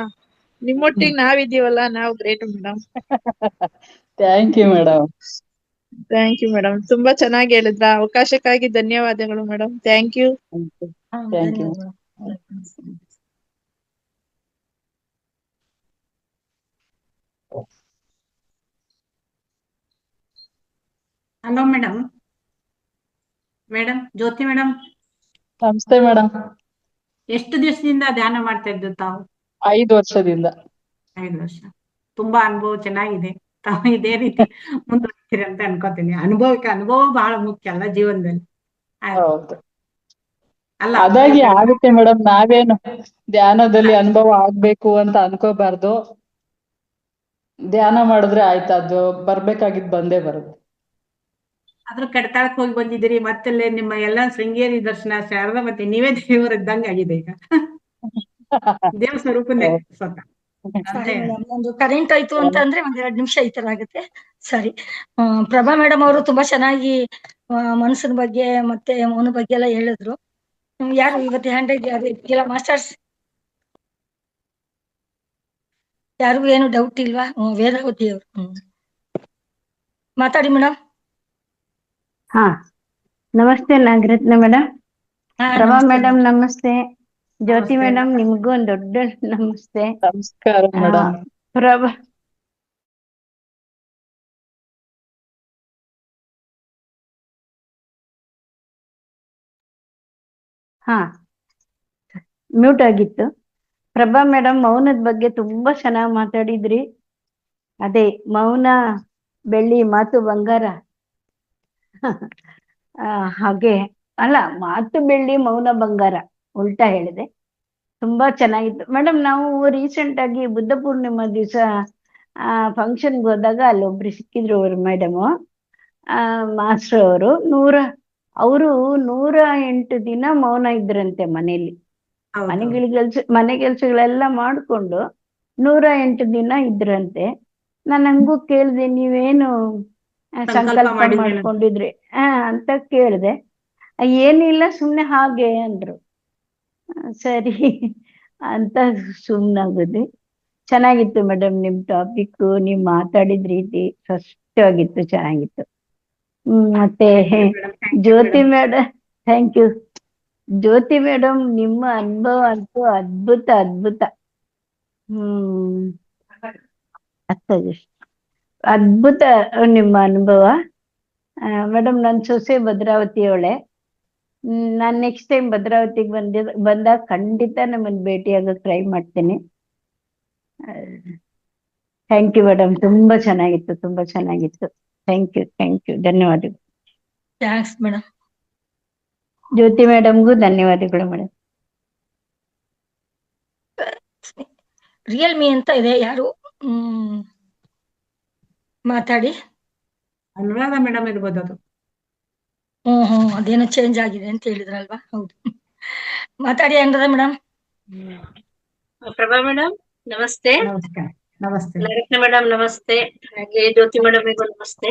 ನಿಮ್ಮೊಟ್ಟಿಗೆ ನಾವಿದೀವಲ್ಲ, ನಾವು great madam.
Thank you madam.
Thank you madam, ತುಂಬಾ ಚೆನ್ನಾಗಿ ಹೇಳಿದ್ರ. ಅವಕಾಶಕ್ಕಾಗಿ ಧನ್ಯವಾದಗಳು madam. Thank you.
Thank you.
Hello madam. Jyoti madam,
ನಮಸ್ತೆ ಮೇಡಮ್.
ಎಷ್ಟು ದಿವಸದಿಂದ ಧ್ಯಾನ ಮಾಡ್ತಾ ಇದ್ದು ತಾವು?
5 ವರ್ಷದಿಂದ.
5 ವರ್ಷ. ತುಂಬಾ ಅನುಭವ ಚೆನ್ನಾಗಿದೆ. ತಾವು ಇದೇ ರೀತಿ ಮುಂದುವರಿತೀರಿ ಅಂತ ಅನ್ಕೋತೀನಿ. ಅನುಭವ ಬಹಳ ಮುಖ್ಯ ಅಲ್ಲ ಜೀವನದಲ್ಲಿ.
ಹೌದು,
ಅಲ್ಲ,
ಅದಾಗಿ ಆಗುತ್ತೆ ಮೇಡಮ್. ನಾವೇನು ಧ್ಯಾನದಲ್ಲಿ ಅನುಭವ ಆಗ್ಬೇಕು ಅಂತ ಅನ್ಕೋಬಾರ್ದು. ಧ್ಯಾನ ಮಾಡಿದ್ರೆ ಆಯ್ತು, ಅದು ಬರ್ಬೇಕಾಗಿದ್ ಬಂದೇ ಬರುತ್ತೆ.
ಅದ್ರ ಕಡತಾಳಕ್ ಹೋಗಿ ಬಂದಿದ್ದೀರಿ, ಮತ್ತಲ್ಲೇ ನಿಮ್ಮ ಎಲ್ಲಾ ಶೃಂಗೇರಿ ದರ್ಶನ, ಶಾರದಾ, ಮತ್ತೆ ನೀವೇ ದೇವರ ಇದ್ದಂಗ ಆಗಿದೆ ಈಗ. ದೇವ ಸ್ವರೂಪನೇ ಸ್ವತಃ.
ಸರಿ ಮೇಡಮ್, ಒಂದು ಕರೆಂಟ್ ಆಯ್ತು ಅಂತ ಅಂದ್ರೆ 1-2 ನಿಮಿಷ ಈ ತರ ಆಗುತ್ತೆ. ಸರಿ. ಪ್ರಭಾ ಮೇಡಮ್ ಅವರು ತುಂಬಾ ಚೆನ್ನಾಗಿ ಮನಸ್ಸಿನ ಬಗ್ಗೆ ಮತ್ತೆ ಮೌನ ಬಗ್ಗೆ ಎಲ್ಲ ಹೇಳಿದ್ರು. ಯಾರು ಇವತ್ತು ಹ್ಯಾಂಡ್ ರೈಸ್ ಯಾರು ಇಲ್ಲ ಮಾಸ್ಟರ್ಸ್? ಯಾರಿಗೂ ಏನು ಡೌಟ್ ಇಲ್ವಾ? ವೇದಾವತಿ ಅವರು ಮಾತಾಡಿ ಮೇಡಮ್.
ನಮಸ್ತೆ ನಾಗರತ್ನ ಮೇಡಮ್. ಪ್ರಭಾ
ನಮಸ್ತೆ
ಮೇಡಮ್ ನಮಸ್ತೆ. ಜ್ಯೋತಿ
ನಮಸ್ತೆ.
ಮೇಡಮ್ ನಿಮ್ಗೂ ಒಂದು ದೊಡ್ಡ ನಮಸ್ತೆ.
ನಮಸ್ಕಾರ ಮೇಡಮ್.
ಪ್ರಭಾ ಮ್ಯೂಟ್ ಆಗಿತ್ತು. ಪ್ರಭಾ ಮೇಡಮ್ ಮೌನದ ಬಗ್ಗೆ ತುಂಬಾ ಚೆನ್ನಾಗಿ ಮಾತಾಡಿದ್ರಿ. ಅದೇ ಮೌನ ಬೆಳ್ಳಿ, ಮಾತು ಬಂಗಾರ. ಹಾಗೆ ಅಲ್ಲ, ಮಾತು ಬೆಳ್ಳಿ, ಮೌನ ಬಂಗಾರ, ಉಲ್ಟಾ ಹೇಳಿದೆ. ತುಂಬಾ ಚೆನ್ನಾಗಿತ್ತು ಮೇಡಮ್. ನಾವು ರೀಸೆಂಟ್ ಆಗಿ ಬುದ್ಧ ಪೂರ್ಣಿಮಾ ದಿವಸ ಫಂಕ್ಷನ್ಗೆ ಹೋದಾಗ ಅಲ್ಲೊಬ್ರು ಸಿಕ್ಕಿದ್ರು ಅವ್ರು ಮೇಡಮು, ಮಾಸ್ಟರ್ ಅವರು 108 ದಿನ ಮೌನ ಇದ್ರಂತೆ ಮನೇಲಿ. ಮನೆ ಕೆಲ್ಸಗಳೆಲ್ಲ ಮಾಡ್ಕೊಂಡು 108 ದಿನ ಇದ್ರಂತೆ. ನಾನು ಹಂಗೂ ಕೇಳ್ದೆ, ನೀವೇನು ಸಂಕಲ್ಪ ಮಾಡ್ಕೊಂಡಿದ್ರಿ ಅಂತ ಕೇಳ್ದೆ. ಏನಿಲ್ಲ ಸುಮ್ನೆ ಹಾಗೆ ಅಂದ್ರು. ಸರಿ ಅಂತ ಸುಮ್ನಾಗುದು. ಚೆನ್ನಾಗಿತ್ತು ಮೇಡಮ್ ನಿಮ್ ಟಾಪಿಕ್, ನೀವ್ ಮಾತಾಡಿದ ರೀತಿ ಸ್ಪಷ್ಟವಾಗಿತ್ತು, ಚೆನ್ನಾಗಿತ್ತು. ಮತ್ತೆ Jyoti madam, thank you. Jyoti madam, ನಿಮ್ಮ ಅನುಭವ ಅಂತೂ ಅದ್ಭುತ. ಅದ್ಭುತ ನಿಮ್ಮ ಅನುಭವ ಮೇಡಮ್. ನನ್ ಸೊಸೆ ಭದ್ರಾವತಿಯವಳೆ. ನಾನ್ ನೆಕ್ಸ್ಟ್ ಟೈಮ್ ಭದ್ರಾವತಿಗೆ ಬಂದಾಗ ಖಂಡಿತ ನಮ್ಮನ್ನ ಭೇಟಿಯಾಗಕ್ಕೆ ಟ್ರೈ ಮಾಡ್ತೇನೆ. ಥ್ಯಾಂಕ್ ಯು ಮೇಡಮ್, ತುಂಬಾ ಚೆನ್ನಾಗಿತ್ತು. ಥ್ಯಾಂಕ್ ಯು, ಧನ್ಯವಾದಗಳು.
Thanks madam.
ಜ್ಯೋತಿ ಮೇಡಮ್ಗೂ ಧನ್ಯವಾದಗಳು ಮೇಡಮ್.
ರಿಯಲ್ಮಿ ಅಂತ ಇದೆ, ಯಾರು ಮಾತಾಡಿ.
ಅನುರಾಧ ಮೇಡಮ್ ಇರ್ಬೋದು ಅದು.
ಅದೇನೋ ಚೇಂಜ್ ಆಗಿದೆ ಅಂತ ಹೇಳಿದ್ರಲ್ವಾ? ಹೌದು, ಮಾತಾಡಿ ಅನುರಾಧ ಮೇಡಮ್.
ಪ್ರಭಾ ಮೇಡಮ್ ನಮಸ್ತೆ.
ನಮಸ್ತೆ
ಲಲಿತಾ ಮೇಡಮ್ ನಮಸ್ತೆ. ಹಾಗೆ ಜ್ಯೋತಿ ಮೇಡಮ್ಗೂ ನಮಸ್ತೆ.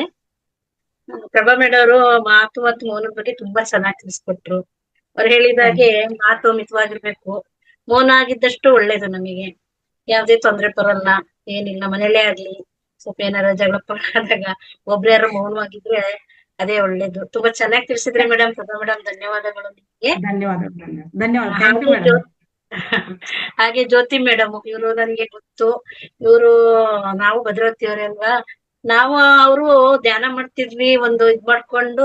ಪ್ರಭಾ ಮೇಡಮ್ ಅವರು ಮಾತು ಮತ್ತು ಮೌನದ ಬಗ್ಗೆ ತುಂಬಾ ಚೆನ್ನಾಗಿ ತಿಳಿಸ್ಕೊಟ್ರು. ಅವ್ರು ಹೇಳಿದಾಗೆ ಮಾತು ಮಿತವಾಗಿರ್ಬೇಕು, ಮೌನ ಆಗಿದ್ದಷ್ಟು ಒಳ್ಳೇದು. ನಮಗೆ ಯಾವ್ದೇ ತೊಂದ್ರೆ ಬರಲ್ಲ, ಏನಿಲ್ಲ. ಮನೇಲೇ ಆಗ್ಲಿ ಸ್ವಲ್ಪ ಏನಾರ ಜಗಳ ಆದಾಗ ಒಬ್ರು ಯಾರು ಮೌನವಾಗಿದ್ರೆ ಅದೇ ಒಳ್ಳೇದು. ತುಂಬಾ ಚೆನ್ನಾಗಿ ತಿಳಿಸಿದ್ರಿ ಮೇಡಮ್. ಪ್ರಭಾ ಮೇಡಮ್ ಧನ್ಯವಾದಗಳು ನಿಮ್ಗೆ.
ಧನ್ಯವಾದ.
ಹಾಗೆ ಜ್ಯೋತಿ ಮೇಡಮ್, ಇವರು ನನಗೆ ಗೊತ್ತು. ಇವರು ನಾವು ಭದ್ರಾವತಿಯವ್ರೆ ಅಲ್ವಾ. ನಾವು ಅವರು ಧ್ಯಾನ ಮಾಡ್ತಿದ್ವಿ, ಇದ್ ಮಾಡ್ಕೊಂಡು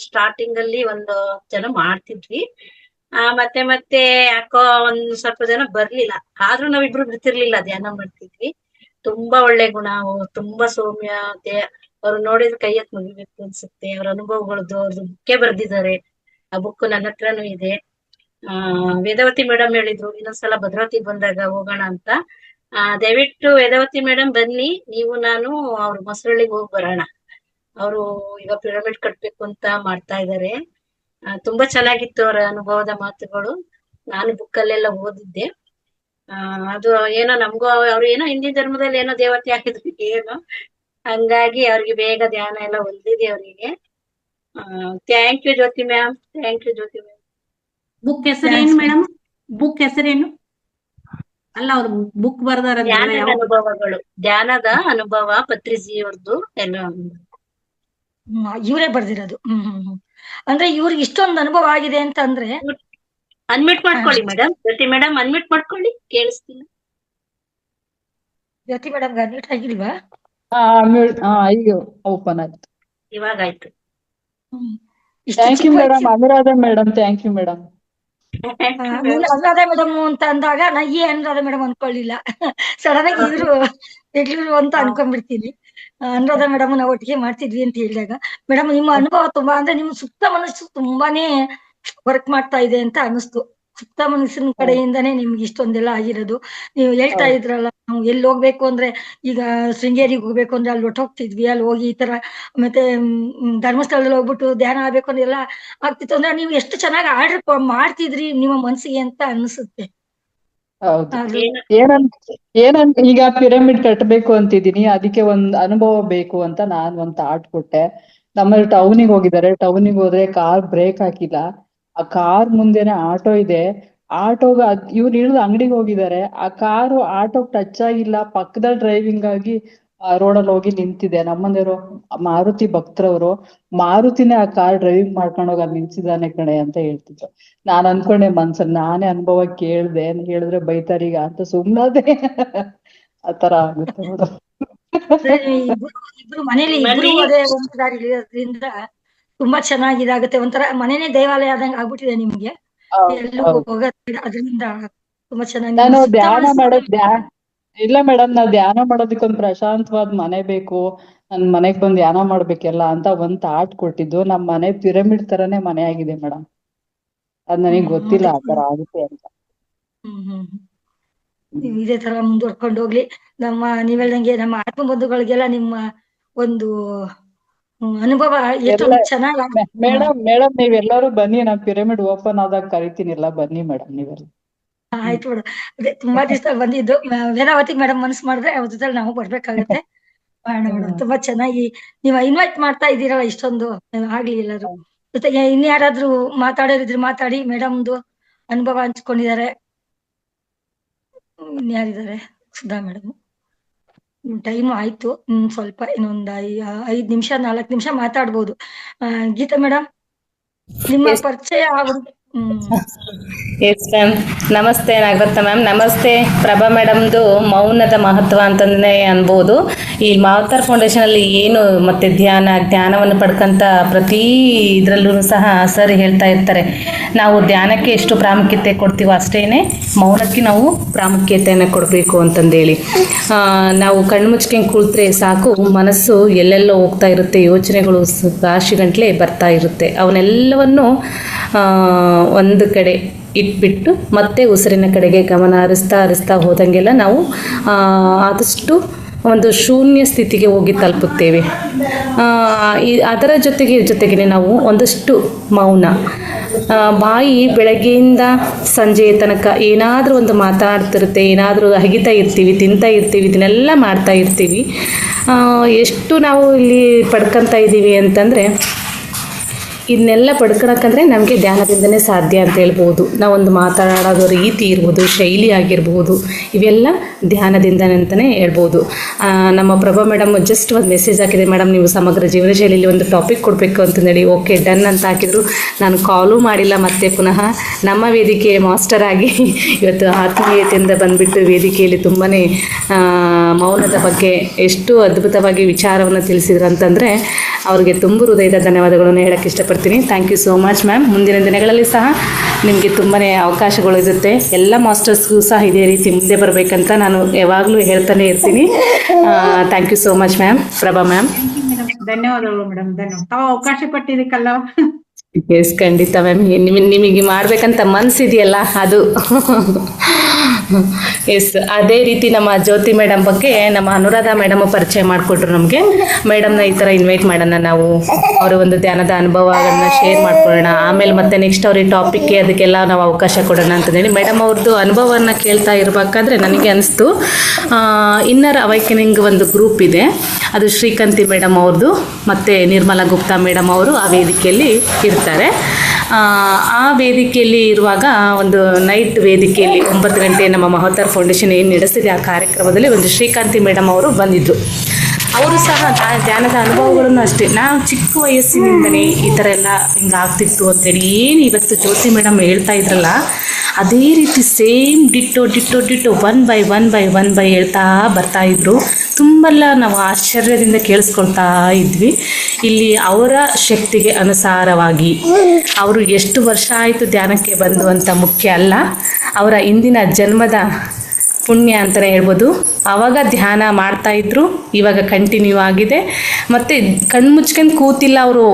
ಸ್ಟಾರ್ಟಿಂಗ್ ಅಲ್ಲಿ 10 ಜನ ಮಾಡ್ತಿದ್ವಿ. ಮತ್ತೆ ಯಾಕೋ ಸ್ವಲ್ಪ ಜನ ಬರ್ಲಿಲ್ಲ. ಆದ್ರೂ ನಾವಿಬ್ರು ಬಿಡ್ತಿರ್ಲಿಲ್ಲ, ಧ್ಯಾನ ಮಾಡ್ತಿದ್ವಿ. ತುಂಬಾ ಒಳ್ಳೆ ಗುಣ, ತುಂಬಾ ಸೌಮ್ಯತೆ. ಅವ್ರು ನೋಡಿದ್ರೆ ಕೈ ಎತ್ತಿ ಮುಗಿಬೇಕು ಅನ್ಸುತ್ತೆ. ಅವ್ರ ಅನುಭವಗಳದ್ದು ಅವ್ರದ್ದು ಬುಕ್ಕೆ ಬರ್ದಿದ್ದಾರೆ. ಆ ಬುಕ್ ನನ್ನ ಹತ್ರನೂ ಇದೆ. ವೇದಾವತಿ ಮೇಡಮ್ ಹೇಳಿದ್ರು ಇನ್ನೊಂದ್ಸಲ ಭದ್ರಾವತಿಗೆ ಬಂದಾಗ ಹೋಗೋಣ ಅಂತ. ದಯವಿಟ್ಟು ವೇದಾವತಿ ಮೇಡಮ್ ಬನ್ನಿ, ನೀವು ನಾನು ಅವ್ರ ಮೊಸರಳ್ಳಿಗೆ ಹೋಗಿ ಬರೋಣ. ಅವರು ಈಗ ಪಿರಮಿಡ್ ಕಟ್ಬೇಕು ಅಂತ ಮಾಡ್ತಾ ಇದ್ದಾರೆ. ತುಂಬಾ ಚೆನ್ನಾಗಿತ್ತು ಅವರ ಅನುಭವದ ಮಾತುಗಳು. ನಾನು ಬುಕ್ಕಲ್ಲೆಲ್ಲ ಓದಿದ್ದೆ. ಅದು ಏನೋ ನಮ್ಗೂ ಅವ್ರು ಏನೋ ಹಿಂದಿನ ಜನ್ಮದಲ್ಲಿ ಏನೋ ದೇವತೆ ಆಗಿದ್ರು ಏನೋ, ಹಂಗಾಗಿ ಅವ್ರಿಗೆ ಬೇಗ ಧ್ಯಾನ ಎಲ್ಲ ಹೊಂದಿದೆ ಅವರಿಗೆ. Thank you Jyoti ma'am.
Book ಹೆಸರೇನು ಮೇಡಮ್? ಬುಕ್ ಹೆಸರೇನು? ಅಲ್ಲ, ಅವ್ರು ಬುಕ್ ಬರ್ದಾರ.
ಧ್ಯಾನದ ಅನುಭವ ಪತ್ರಿಜಿಯವ್ರದ್ದು ಎಲ್ಲ
ಇವರೇ ಬರ್ದಿರೋದು. ಅಂದ್ರೆ ಇವ್ರಿಗೆ ಇಷ್ಟೊಂದು ಅನುಭವ ಆಗಿದೆ ಅಂತ ಅಂದ್ರೆ.
ಅನ್ಮಿಟ್ ಮಾಡ್ಕೊಳ್ಳಿ ಮೇಡಮ್. ಜ್ಯೋತಿ ಮೇಡಮ್ ಅನ್ಮಿಟ್ ಮಾಡ್ಕೊಳ್ಳಿ, ಕೇಳಿಸ್ತಿಲ್ಲ.
ಜ್ಯೋತಿ ಮೇಡಮ್ ಅನ್ಮಿಟ್ ಆಗಿಲ್ವಾ?
ಈಗ ಓಪನ್ ಆಯ್ತು,
ಇವಾಗ ಆಯ್ತು.
Thank you madam. Anuradha madam, thank you madam.
Anuradha madam ಅಂತ ಅಂದಾಗ ನಾ ಅನುರಾಧ ಮೇಡಮ್ ಅನ್ಕೊಳ್ಳಿಲ್ಲ. ಸಡನ್ ಆಗಿ ಇದ್ರು ಅಂತ ಅನ್ಕೊಂಡ್ಬಿಡ್ತೀನಿ. ಅನುರಾಧ ಮೇಡಮ್ ನಾವು ಒಟ್ಟಿಗೆ ಮಾಡ್ತಿದ್ವಿ ಅಂತ ಹೇಳಿದಾಗ, ಮೇಡಮ್ ನಿಮ್ಮ ಅನುಭವ ತುಂಬಾ ಅಂದ್ರೆ ನಿಮ್ಮ ಸುಪ್ತ ಮನಸ್ಸು ತುಂಬಾನೇ ವರ್ಕ್ ಮಾಡ್ತಾ ಇದೆ ಅಂತ ಅನಿಸ್ತು. ಸುಪ್ತ ಮನಸ್ಸಿನ ಕಡೆಯಿಂದಾನೇ ನಿಮ್ಗೆ ಇಷ್ಟೊಂದೆಲ್ಲ ಆಗಿರೋದು. ನೀವು ಹೇಳ್ತಾ ಇದ್ರಲ್ಲ, ನಾವು ಎಲ್ಲಿ ಹೋಗ್ಬೇಕು ಅಂದ್ರೆ, ಈಗ ಶೃಂಗೇರಿಗೆ ಹೋಗ್ಬೇಕು ಅಂದ್ರೆ ಅಲ್ಲಿ ಹೊಟ್ಟೋಗ್ತಿದ್ವಿ, ಅಲ್ಲಿ ಹೋಗಿ ಈ ತರ ಮತ್ತೆ ಧರ್ಮಸ್ಥಳದಲ್ಲಿ ಹೋಗ್ಬಿಟ್ಟು ಧ್ಯಾನ ಆಗ್ಬೇಕು ಅಂದ್ರೆ ಎಲ್ಲ ಆಗ್ತಿತ್ತು. ಅಂದ್ರೆ ನೀವು ಎಷ್ಟು ಚೆನ್ನಾಗಿ ಆರ್ಡರ್ ಮಾಡ್ತಿದ್ರಿ ನಿಮ್ಮ ಮನ್ಸಿಗೆ ಅಂತ ಅನ್ಸುತ್ತೆ.
ಹೌದು, ಏನಂತ ಈಗ ಪಿರಮಿಡ್ ಕಟ್ಟಬೇಕು ಅಂತಿದೀನಿ, ಅದಕ್ಕೆ ಒಂದ್ ಅನುಭವ ಬೇಕು ಅಂತ ನಾನ್ ಒಂದ್ ಥಾಟ್ ಕೊಟ್ಟೆ. ನಮ್ಮಲ್ಲಿ ಟೌನಿಗೆ ಹೋಗಿದ್ದಾರೆ. ಟೌನಿಗೆ ಹೋದ್ರೆ ಕಾರ್ ಬ್ರೇಕ್ ಹಾಕಿಲ್ಲ. ಆ ಕಾರ್ ಮುಂದೆನೆ ಆಟೋ ಇದೆ. ಆಟೋಗ ಇವ್ರು ಇಳಿದು ಅಂಗಡಿಗೆ ಹೋಗಿದ್ದಾರೆ. ಆ ಕಾರು ಆಟೋಗ್ ಟಚ್ ಆಗಿಲ್ಲ, ಪಕ್ಕದಲ್ಲಿ ಡ್ರೈವಿಂಗ್ ಆಗಿ ರೋಡಲ್ಲಿ ಹೋಗಿ ನಿಂತಿದೆ. ನಮ್ಮನೆಯವರು ಮಾರುತಿ ಭಕ್ತರವರು, ಮಾರುತಿನೇ ಆ ಕಾರ್ ಡ್ರೈವಿಂಗ್ ಮಾಡ್ಕೊಂಡು ಹೋಗಿ ಅಲ್ಲಿ ನಿಲ್ಸಿದಾನೆ ಕಣೆ ಅಂತ ಹೇಳ್ತಿದ್ರು. ನಾನ್ ಅನ್ಕೊಂಡೆ ಮನ್ಸಲ್ಲಿ, ನಾನೇ ಅನುಭವ ಹೇಳಿದ್ರೆ ಬೈತಾರೀಗ ಅಂತ ಸುಮ್ನಾದೆ. ಆತರ ಆಗುತ್ತೆ ನೋಡು.
ಇಬ್ರು ಮನೇಲಿ ಇಬ್ರು ಅದೇ ಒಂದು ದಾರಿ ಇರೋದ್ರಿಂದ ತುಂಬಾ ಚೆನ್ನಾಗಿದಾಗುತ್ತೆ. ಒಂಥರ ಮನೇನೆ ದೇವಾಲಯ ಆದಂಗೆ ಆಗ್ಬಿಟ್ಟಿದೆ ನಿಮ್ಗೆ. ಎಲ್ಲೂ ಹೋಗೋದಿಲ್ಲ, ಅದರಿಂದ ತುಂಬಾ ಚೆನ್ನಾಗಿ.
ನಾನು ಧ್ಯಾನ ಇಲ್ಲ ಮೇಡಮ್, ನಾವ್ ಧ್ಯಾನ ಮಾಡೋದಕ್ಕೊಂದು ಪ್ರಶಾಂತವಾದ ಮನೆ ಬೇಕು. ನನ್ ಮನೆಗ್ ಬಂದ್ ಧ್ಯಾನ ಮಾಡ್ಬೇಕೆಲ್ಲ ಅಂತ ಒಂದ್ ಥಾಟ್ ಕೊಟ್ಟಿದ್ದು. ನಮ್ ಮನೆ ಪಿರಮಿಡ್ ತರನೇ ಮನೆ ಆಗಿದೆ ಮೇಡಮ್. ಅದ್ ನನಗ್ ಗೊತ್ತಿಲ್ಲ ಆತರ ಆಗುತ್ತೆ ಅಂತ.
ಇದೇ ತರ ಮುಂದುವರ್ಕೊಂಡು ಹೋಗ್ಲಿ. ನೀವ್ ಹೇಳ್ದಂಗೆ ನಮ್ಮ ಆತ್ಮ ಬಂಧುಗಳಿಗೆಲ್ಲ ನಿಮ್ಮ ಒಂದು ಅನುಭವ ಎಷ್ಟೊಂದು ಚೆನ್ನಾಗಿ
ಮೇಡಮ್ ನೀವೆಲ್ಲರೂ ಬನ್ನಿ, ನಾನ್ ಪಿರಮಿಡ್ ಓಪನ್ ಆದಾಗ ಕರಿತೀನಿಲ್ಲ, ಬನ್ನಿ ಮೇಡಮ್ ನೀವೆಲ್ಲ.
ಆಯ್ತು ಮೇಡಮ್. ಅದೇ ತುಂಬಾ ದಿವಸ ಬಂದಿದ್ದು ವೇದಾವತಿ ಮೇಡಮ್ ಮನಸ್ಸು ಮಾಡಿದ್ರೆ ಅವ್ರ ಜೊತೆ ನಾವು ಬರ್ಬೇಕಾಗತ್ತೆ. ಮೇಡಮ್ ತುಂಬಾ ಚೆನ್ನಾಗಿ ನೀವು ಇನ್ವೈಟ್ ಮಾಡ್ತಾ ಇದ್ದೀರಲ್ಲ, ಇಷ್ಟೊಂದು ಆಗ್ಲಿ ಎಲ್ಲರೂ ಜೊತೆಗೆ. ಇನ್ಯಾರಾದ್ರೂ ಮಾತಾಡೋರಿದ್ರೆ ಮಾತಾಡಿ. ಮೇಡಮ್ದು ಅನುಭವ ಹಂಚ್ಕೊಂಡಿದ್ದಾರೆ. ಇನ್ಯಾರಿದ್ದಾರೆ? ಸುಧಾ ಮೇಡಮ್. ಟೈಮ್ ಆಯ್ತು, ಸ್ವಲ್ಪ ಇನ್ನೊಂದ್ 5 ನಿಮಿಷ 4 ನಿಮಿಷ ಮಾತಾಡ್ಬೋದು. ಗೀತಾ ಮೇಡಮ್, ನಿಮ್ಮ ಪರಿಚಯ
ಎಸ್ ಮ್ಯಾಮ್. ನಮಸ್ತೆ ನಾಗರತ್ನ ಮ್ಯಾಮ್. ನಮಸ್ತೆ ಪ್ರಭಾ ಮೇಡಮ್ದು ಮೌನದ ಮಹತ್ವ ಅಂತಂದೇ ಅನ್ಬೋದು. ಈ ಮಾವತಾರ್ ಫೌಂಡೇಶನ್ ಅಲ್ಲಿ ಏನು ಮತ್ತೆ ಧ್ಯಾನವನ್ನು ಪಡ್ಕಂತ ಪ್ರತಿ ಇದ್ರಲ್ಲೂ ಸಹ ಸರ್ ಹೇಳ್ತಾ ಇರ್ತಾರೆ, ನಾವು ಧ್ಯಾನಕ್ಕೆ ಎಷ್ಟು ಪ್ರಾಮುಖ್ಯತೆ ಕೊಡ್ತೀವೋ ಅಷ್ಟೇನೆ ಮೌನಕ್ಕೆ ನಾವು ಪ್ರಾಮುಖ್ಯತೆಯನ್ನು ಕೊಡಬೇಕು ಅಂತಂದೇಳಿ. ನಾವು ಕಣ್ಣು ಮುಚ್ಕೊಂಡು ಕುಳಿತರೆ ಸಾಕು, ಮನಸ್ಸು ಎಲ್ಲೆಲ್ಲೋ ಹೋಗ್ತಾ ಇರುತ್ತೆ, ಯೋಚನೆಗಳು ರಾಶಿ ಗಂಟ್ಲೆ ಬರ್ತಾ ಇರುತ್ತೆ. ಅವನ್ನೆಲ್ಲವನ್ನು ಒಂದು ಕಡೆ ಇಟ್ಬಿಟ್ಟು ಮತ್ತೆ ಉಸಿರಿನ ಕಡೆಗೆ ಗಮನ ಹರಿಸ್ತಾ ಹೋದಂಗೆಲ್ಲ ನಾವು ಆದಷ್ಟು ಒಂದು ಶೂನ್ಯ ಸ್ಥಿತಿಗೆ ಹೋಗಿ ತಲುಪುತ್ತೇವೆ. ಅದರ ಜೊತೆಗೆ ನಾವು ಒಂದಷ್ಟು ಮೌನ, ಬಾಯಿ ಬೆಳಗ್ಗೆಯಿಂದ ಸಂಜೆಯ ತನಕ ಏನಾದರೂ ಒಂದು ಮಾತಾಡ್ತಿರುತ್ತೆ, ಏನಾದರೂ ಅಗಿತಾ ಇರ್ತೀವಿ, ತಿಂತಾ ಇರ್ತೀವಿ, ಇದನ್ನೆಲ್ಲ ಮಾಡ್ತಾ ಇರ್ತೀವಿ. ಎಷ್ಟು ನಾವು ಇಲ್ಲಿ ಪಡ್ಕೊತ ಇದ್ದೀವಿ ಅಂತಂದರೆ, ಇದನ್ನೆಲ್ಲ ಪಡ್ಕೊಳಕ್ಕಂದ್ರೆ ನಮಗೆ ಧ್ಯಾನದಿಂದನೇ ಸಾಧ್ಯ ಅಂತ ಹೇಳ್ಬೋದು. ನಾವೊಂದು ಮಾತಾಡೋದು ರೀತಿ ಇರ್ಬೋದು, ಶೈಲಿ ಆಗಿರ್ಬೋದು, ಇವೆಲ್ಲ ಧ್ಯಾನದಿಂದನೇ ಅಂತಲೇ ಹೇಳ್ಬೋದು. ನಮ್ಮ ಪ್ರಭಾ ಮೇಡಮ್ ಜಸ್ಟ್ ಒಂದು ಮೆಸೇಜ್ ಹಾಕಿದೆ, ಮೇಡಮ್ ನೀವು ಸಮಗ್ರ ಜೀವನ ಶೈಲಿಯಲ್ಲಿ ಒಂದು ಟಾಪಿಕ್ ಕೊಡಬೇಕು ಅಂತಂದೇಳಿ. ಓಕೆ ಡನ್ ಅಂತ ಹಾಕಿದ್ರು. ನಾನು ಕಾಲು ಮಾಡಿಲ್ಲ. ಮತ್ತೆ ಪುನಃ ನಮ್ಮ ವೇದಿಕೆ ಮಾಸ್ಟರ್ ಆಗಿ ಇವತ್ತು ಆತ್ಮೀಯತೆಯಿಂದ ಬಂದುಬಿಟ್ಟು ವೇದಿಕೆಯಲ್ಲಿ ತುಂಬಾ ಮೌನದ ಬಗ್ಗೆ ಎಷ್ಟು ಅದ್ಭುತವಾಗಿ ವಿಚಾರವನ್ನು ತಿಳಿಸಿದ್ರು ಅಂತಂದರೆ ಅವ್ರಿಗೆ ತುಂಬ ಹೃದಯದ ಧನ್ಯವಾದಗಳನ್ನು ಹೇಳೋಕ್ಕೆ ಇಷ್ಟಪಡ್ತೀನಿ. Thank you so much ma'am. ಮುಂದಿನ ದಿನಗಳಲ್ಲಿ ಸಹ ನಿಮಗೆ ತುಂಬಾ ಅವಕಾಶಗಳು ಇರುತ್ತೆ. ಎಲ್ಲ ಮಾಸ್ಟರ್ಸ್ಗೂ ಸಹ ಇದೇ ರೀತಿ ಮುಂದೆ ಬರಬೇಕಂತ ನಾನು ಯಾವಾಗಲೂ ಹೇಳ್ತಾನೆ ಇರ್ತೀನಿ. Thank you so much ma'am. Prabha ma'am,
ಧನ್ಯವಾದಗಳು ಮೇಡಮ್. ತಾವು ಅವಕಾಶ ಪಟ್ಟಿದ್ದಕ್ಕಲ್ಲ.
ಎಸ್, ಖಂಡಿತ ಮ್ಯಾಮ್. ನಿಮಗೆ ಮಾಡ್ಬೇಕಂತ ಮನಸ್ಸಿದೆಯಲ್ಲ ಅದು. ಎಸ್, ಅದೇ ರೀತಿ ನಮ್ಮ ಜ್ಯೋತಿ ಮೇಡಮ್ ಬಗ್ಗೆ ನಮ್ಮ ಅನುರಾಧ ಮೇಡಮ್ ಪರಿಚಯ ಮಾಡಿಕೊಟ್ರು ನಮಗೆ. ಮೇಡಮ್ನ ಈ ಥರ ಇನ್ವೈಟ್ ಮಾಡೋಣ, ನಾವು ಅವರ ಒಂದು ಧ್ಯಾನದ ಅನುಭವಗಳನ್ನ ಶೇರ್ ಮಾಡ್ಕೊಳ್ಳೋಣ, ಆಮೇಲೆ ಮತ್ತೆ ನೆಕ್ಸ್ಟ್ ಅವ್ರಿಗೆ ಟಾಪಿಕ್ಗೆ ಅದಕ್ಕೆಲ್ಲ ನಾವು ಅವಕಾಶ ಕೊಡೋಣ ಅಂತಂದೇಳಿ ಮೇಡಮ್ ಅವ್ರದ್ದು ಅನುಭವವನ್ನು ಕೇಳ್ತಾ ಇರಬೇಕಾದ್ರೆ ನನಗೆ ಅನಿಸ್ತು, ಇನ್ನರ್ ಅವೈಕನಿಂಗ್ ಒಂದು ಗ್ರೂಪ್ ಇದೆ, ಅದು ಶ್ರೀಕಾಂತಿ ಮೇಡಮ್ ಅವ್ರದ್ದು ಮತ್ತು ನಿರ್ಮಲಾ ಗುಪ್ತಾ ಮೇಡಮ್ ಅವರು ಆ ವೇದಿಕೆಯಲ್ಲಿ ಇರ್ತಾರೆ. ಆ ವೇದಿಕೆಯಲ್ಲಿ ಇರುವಾಗ ಒಂದು ನೈಟ್ ವೇದಿಕೆಯಲ್ಲಿ 9 ಗಂಟೆ ನಮ್ಮ ಮಹತಾರ್ ಫೌಂಡೇಶನ್ ಏನು ನಡೆಸಿದೆ ಆ ಕಾರ್ಯಕ್ರಮದಲ್ಲಿ ಒಂದು ಶ್ರೀಕಾಂತಿ ಮೇಡಮ್ ಅವರು ಬಂದಿದ್ದರು. ಅವರು ಸಹ ಧ್ಯಾನದ ಅನುಭವಗಳನ್ನು ಅಷ್ಟೇ, ನಾವು ಚಿಕ್ಕ ವಯಸ್ಸಿನಿಂದಲೇ ಈ ಥರ ಎಲ್ಲ ಹಿಂಗಾಗ್ತಿತ್ತು ಅಂತೇಳಿ ಏನು ಇವತ್ತು ಜ್ಯೋತಿ ಮೇಡಮ್ ಹೇಳ್ತಾ ಇದ್ರಲ್ಲ, ಅದೇ ರೀತಿ ಸೇಮ್ ಡಿಟ್ಟೋ ಒನ್ ಬೈ ಹೇಳ್ತಾ ಬರ್ತಾಯಿದ್ರು. ತುಂಬೆಲ್ಲ ನಾವು ಆಶ್ಚರ್ಯದಿಂದ ಕೇಳಿಸ್ಕೊಳ್ತಾ ಇದ್ವಿ. ಇಲ್ಲಿ ಅವರ ಶಕ್ತಿಗೆ ಅನುಸಾರವಾಗಿ ಅವರು ಎಷ್ಟು ವರ್ಷ ಆಯಿತು ಧ್ಯಾನಕ್ಕೆ ಬಂದು ಅಂತ ಮುಖ್ಯ ಅಲ್ಲ, ಅವರ ಇಂದಿನ ಜನ್ಮದ ಪುಣ್ಯ ಅಂತಲೇ ಹೇಳ್ಬೋದು. ಆವಾಗ ಧ್ಯಾನ ಮಾಡ್ತಾಯಿದ್ರು, ಇವಾಗ ಕಂಟಿನ್ಯೂ ಆಗಿದೆ. ಮತ್ತು ಕಣ್ಮುಚ್ಕೊಂಡು ಕೂತಿಲ್ಲ ಅವರು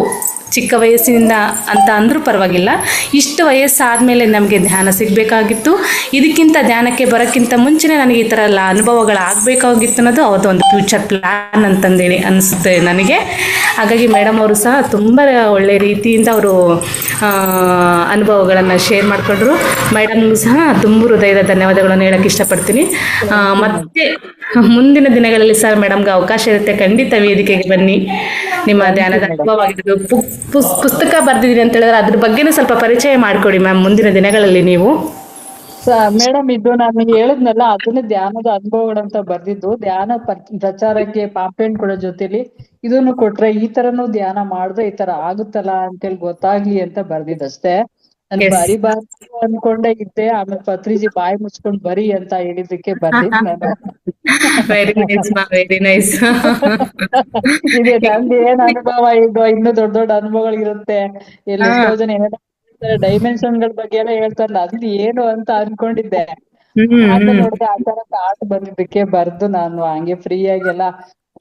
ಚಿಕ್ಕ ವಯಸ್ಸಿನಿಂದ ಅಂತ ಅಂದರೂ ಪರವಾಗಿಲ್ಲ. ಇಷ್ಟು ವಯಸ್ಸಾದಮೇಲೆ ನಮಗೆ ಧ್ಯಾನ ಸಿಗಬೇಕಾಗಿತ್ತು. ಇದಕ್ಕಿಂತ ಧ್ಯಾನಕ್ಕೆ ಬರೋಕ್ಕಿಂತ ಮುಂಚೆನೇ ನನಗೆ ಈ ಥರ ಎಲ್ಲ ಅನುಭವಗಳಾಗಬೇಕಾಗಿತ್ತು ಅನ್ನೋದು ಅವ್ರದ್ದು ಒಂದು ಫ್ಯೂಚರ್ ಪ್ಲ್ಯಾನ್ ಅಂತಂದೇಳಿ ಅನಿಸುತ್ತೆ ನನಗೆ. ಹಾಗಾಗಿ ಮೇಡಮ್ ಅವರು ಸಹ ತುಂಬ ಒಳ್ಳೆಯ ರೀತಿಯಿಂದ ಅವರು ಅನುಭವಗಳನ್ನು ಶೇರ್ ಮಾಡಿಕೊಂಡ್ರು. ಮೇಡಮ್ಗೂ ಸಹ ತುಂಬ ಹೃದಯದ ಧನ್ಯವಾದಗಳನ್ನು ಹೇಳೋಕ್ಕೆ ಇಷ್ಟಪಡ್ತೀನಿ. ಮತ್ತು ಮುಂದಿನ ದಿನಗಳಲ್ಲಿ ಸಹ ಮೇಡಮ್ಗೆ ಅವಕಾಶ ಇರುತ್ತೆ, ಖಂಡಿತ ವೇದಿಕೆಗೆ ಬನ್ನಿ. ನಿಮ್ಮ ಧ್ಯಾನದ ಅನುಭವವಾಗಿದ್ದು ಪುಸ್ತಕ ಬರ್ದಿದ್ದೀನಿ ಅಂತ ಹೇಳಿದ್ರೆ ಅದ್ರ ಬಗ್ಗೆನೂ ಸ್ವಲ್ಪ ಪರಿಚಯ ಮಾಡಿಕೊಡಿ ಮ್ಯಾಮ್ ಮುಂದಿನ ದಿನಗಳಲ್ಲಿ ನೀವು.
ಮೇಡಮ್, ಇದು ನಾನು ಹೇಳಿದ್ನಲ್ಲ, ಅದನ್ನ ಧ್ಯಾನದ ಅನುಭವಗಳಂತ ಬರ್ದಿದ್ದು. ಧ್ಯಾನ ಪ್ರಚಾರಕ್ಕೆ ಪಾಂಪ್ಲೆಂಟ್ ಕೊಡೋ ಜೊತೆಲಿ ಇದನ್ನು ಕೊಟ್ರೆ ಈ ತರನು ಧ್ಯಾನ ಮಾಡಿದ್ರೆ ಈ ತರ ಆಗುತ್ತಲ್ಲ ಅಂತೇಳಿ ಗೊತ್ತಾಗ್ಲಿ ಅಂತ ಬರ್ದಿದ್ದಷ್ಟೇ. ನನ್ ಬರಿಬಾರ್ದು ಅನ್ಕೊಂಡೇ ಇದ್ದೆ, ಆಮೇಲೆ ಪತ್ರಿಜಿ ಬಾಯಿ ಮುಚ್ಕೊಂಡ್ ಬರಿ ಅಂತ ಹೇಳಿದ್ದಕ್ಕೆ ಬರ್ದಿದ್ ನಾನು.
Very nice.
ಇದೆ ನಮ್ದು ಏನ್ ಅನುಭವ, ಈಗ ಇನ್ನು ದೊಡ್ಡ ಅನುಭವಗಳಿರುತ್ತೆ. ಎಷ್ಟೋ ಜನ ಏನೇನೋ ಡೈಮೆನ್ಷನ್ ಗಳ ಬಗ್ಗೆ ಎಲ್ಲ ಹೇಳ್ತಾರಲ್ಲ, ಅದು ಏನು ಅಂತ ಅನ್ಕೊಂಡಿದ್ದೆ. ಆಮೇಲೆ ನೋಡಿದ್ರೆ ಆ ತರ ಥಾಟ್ ಬಂದಿದ್ದಕ್ಕೆ ಬರ್ದು ನಾನು ಹಂಗೆ ಫ್ರೀ ಆಗೆಲ್ಲ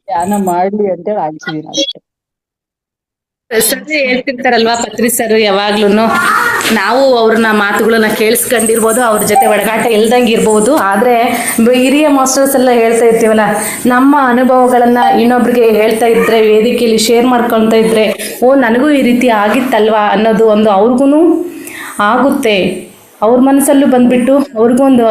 ಧ್ಯಾನ ಮಾಡ್ಲಿ ಅಂತೇಳಿ ಅನ್ಸಿದೀನಿ ಅಷ್ಟೇ.
ಸರ್ ಹೇಳ್ತಿರ್ತಾರಲ್ವಾ ಪತ್ರಿ ಸರ್ ಯಾವಾಗ್ಲೂನು ನಾವು ಅವ್ರನ್ನ ಮಾತುಗಳನ್ನ ಕೇಳಿಸ್ಕೊಂಡಿರ್ಬೋದು, ಅವ್ರ ಜೊತೆ ಒಡನಾಟ ಇಲ್ದಂಗೆ ಇರ್ಬೋದು, ಆದ್ರೆ ಹಿರಿಯ ಮಾಸ್ಟರ್ಸ್ ಎಲ್ಲ ಹೇಳ್ತಾ ಇರ್ತೀವಲ್ಲ, ನಮ್ಮ ಅನುಭವಗಳನ್ನ ಇನ್ನೊಬ್ರಿಗೆ ಹೇಳ್ತಾ ಇದ್ರೆ, ವೇದಿಕೆಯಲ್ಲಿ ಶೇರ್ ಮಾಡ್ಕೊಳ್ತಾ ಇದ್ರೆ, ಓ ನನಗೂ ಈ ರೀತಿ ಆಗಿತ್ತಲ್ವಾ ಅನ್ನೋದು ಒಂದು ಅವ್ರಿಗೂ ಆಗುತ್ತೆ. ಅವ್ರ ಮನಸ್ಸಲ್ಲೂ ಬಂದ್ಬಿಟ್ಟು ಅವ್ರಿಗೊಂದು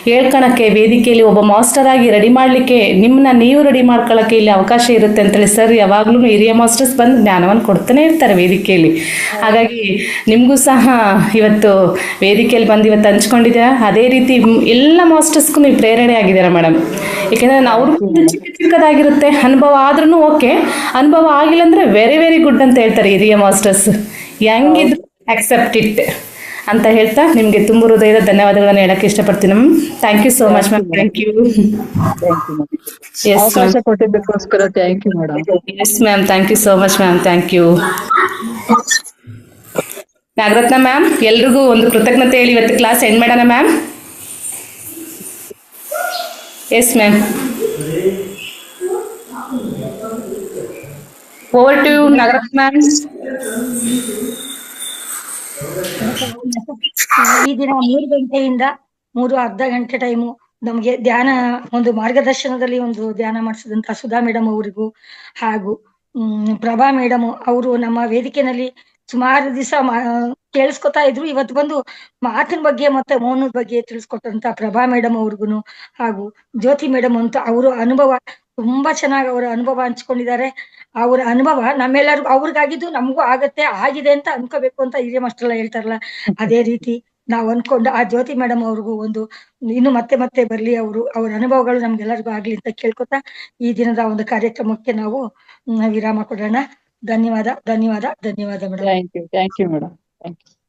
ಹೇಳ್ಕೊಳಕ್ಕೆ ವೇದಿಕೆಯಲ್ಲಿ ಒಬ್ಬ ಮಾಸ್ಟರ್ ಆಗಿ ರೆಡಿ ಮಾಡಲಿಕ್ಕೆ ನಿಮ್ಮನ್ನ ನೀವು ರೆಡಿ ಮಾಡ್ಕೊಳ್ಳೋಕ್ಕೆ ಇಲ್ಲಿ ಅವಕಾಶ ಇರುತ್ತೆ ಅಂತೇಳಿ ಸರ್ ಯಾವಾಗಲೂ ಹಿರಿಯ ಮಾಸ್ಟರ್ಸ್ ಬಂದು ಜ್ಞಾನವನ್ನು ಕೊಡ್ತಾನೆ ಇರ್ತಾರೆ ವೇದಿಕೆಯಲ್ಲಿ. ಹಾಗಾಗಿ ನಿಮಗೂ ಸಹ ಇವತ್ತು ವೇದಿಕೆಯಲ್ಲಿ ಬಂದು ಇವತ್ತು ಹಂಚ್ಕೊಂಡಿದ್ದೀರಾ. ಅದೇ ರೀತಿ ಎಲ್ಲ ಮಾಸ್ಟರ್ಸ್ಗೂ ನೀವು ಪ್ರೇರಣೆ ಆಗಿದ್ದೀರಾ ಮೇಡಮ್. ಏಕೆಂದರೆ ಅವ್ರಿಗೂ ಚಿಕ್ಕದಾಗಿರುತ್ತೆ ಅನುಭವ, ಆದ್ರೂ ಓಕೆ, ಅನುಭವ ಆಗಿಲ್ಲ ಅಂದರೆ ವೆರಿ ವೆರಿ ಗುಡ್ ಅಂತ ಹೇಳ್ತಾರೆ ಹಿರಿಯ ಮಾಸ್ಟರ್ಸ್. ಹೆಂಗಿದ್ರು ಆಕ್ಸೆಪ್ಟ್ ಇಟ್ ಅಂತ ಹೇಳ್ತಾ ನಿಮಗೆ ತುಂಬ ಹೃದಯದ ಧನ್ಯವಾದಗಳನ್ನು ಹೇಳಕ್ಕೆ ಇಷ್ಟಪಡ್ತೀನಿ ma'am. Thank you so much ma'am. Thank you.
ಅವಕಾಶ ಕೊಟ್ಟಿದ್ದಕ್ಕೋಸ್ಕರ thank you madam.
Yes ma'am, thank you so much ma'am. Thank you. Nagaratna ma'am, ಎಲ್ರಿಗೂ ಒಂದು ಕೃತಜ್ಞತೆ ಹೇಳಿ ಇವತ್ತು ಕ್ಲಾಸ್ ಎಂಡ್ ಮಾಡೋಣ ma'am. Yes ma'am, over to Nagaratna ma'am.
ಈ ದಿನ 3 ಗಂಟೆಯಿಂದ 3:30 ಟೈಮು ನಮಗೆ ಧ್ಯಾನ ಒಂದು ಮಾರ್ಗದರ್ಶನದಲ್ಲಿ ಒಂದು ಧ್ಯಾನ ಮಾಡಿಸಿದಂತ ಸುಧಾ ಮೇಡಮ್ ಅವರಿಗೂ ಹಾಗೂ ಪ್ರಭಾ ಮೇಡಮ್ ಅವರು ನಮ್ಮ ವೇದಿಕೆನಲ್ಲಿ ಸುಮಾರು ದಿವಸ ಕೇಳಿಸ್ಕೊತಾ ಇದ್ರು. ಇವತ್ತು ಬಂದು ಮಾತಿನ ಬಗ್ಗೆ ಮತ್ತೆ ಮೌನದ ಬಗ್ಗೆ ತಿಳಿಸ್ಕೊಟ್ಟಂತ ಪ್ರಭಾ ಮೇಡಮ್ ಅವ್ರಿಗೂ ಹಾಗೂ ಜ್ಯೋತಿ ಮೇಡಮ್ ಅಂತ ಅವರು ಅನುಭವ ತುಂಬಾ ಚೆನ್ನಾಗಿ ಅವರ ಅನುಭವ ಹಂಚ್ಕೊಂಡಿದ್ದಾರೆ. ಅವರ ಅನುಭವ ನಮ್ಮೆಲ್ಲರಿಗೂ ಅವ್ರಿಗಾಗಿದ್ದು ನಮಗೂ ಆಗಿದೆ ಅಂತ ಅನ್ಕೋಬೇಕು ಅಂತ ಹಿರಿಯ ಮಾಸ್ಟರ್ ಎಲ್ಲ ಹೇಳ್ತಾರಲ್ಲ, ಅದೇ ರೀತಿ ನಾವು ಅನ್ಕೊಂಡು ಆ ಜ್ಯೋತಿ ಮೇಡಮ್ ಅವ್ರಿಗೂ ಒಂದು ಇನ್ನು ಮತ್ತೆ ಮತ್ತೆ ಬರ್ಲಿ, ಅವ್ರ ಅನುಭವಗಳು ನಮ್ಗೆಲ್ಲರಿಗೂ ಆಗ್ಲಿ ಅಂತ ಕೇಳ್ಕೊತಾ ಈ ದಿನದ ಒಂದು ಕಾರ್ಯಕ್ರಮಕ್ಕೆ ನಾವು ವಿರಾಮ ಕೊಡೋಣ. ಧನ್ಯವಾದ madam.
Thank you madam. Thank you.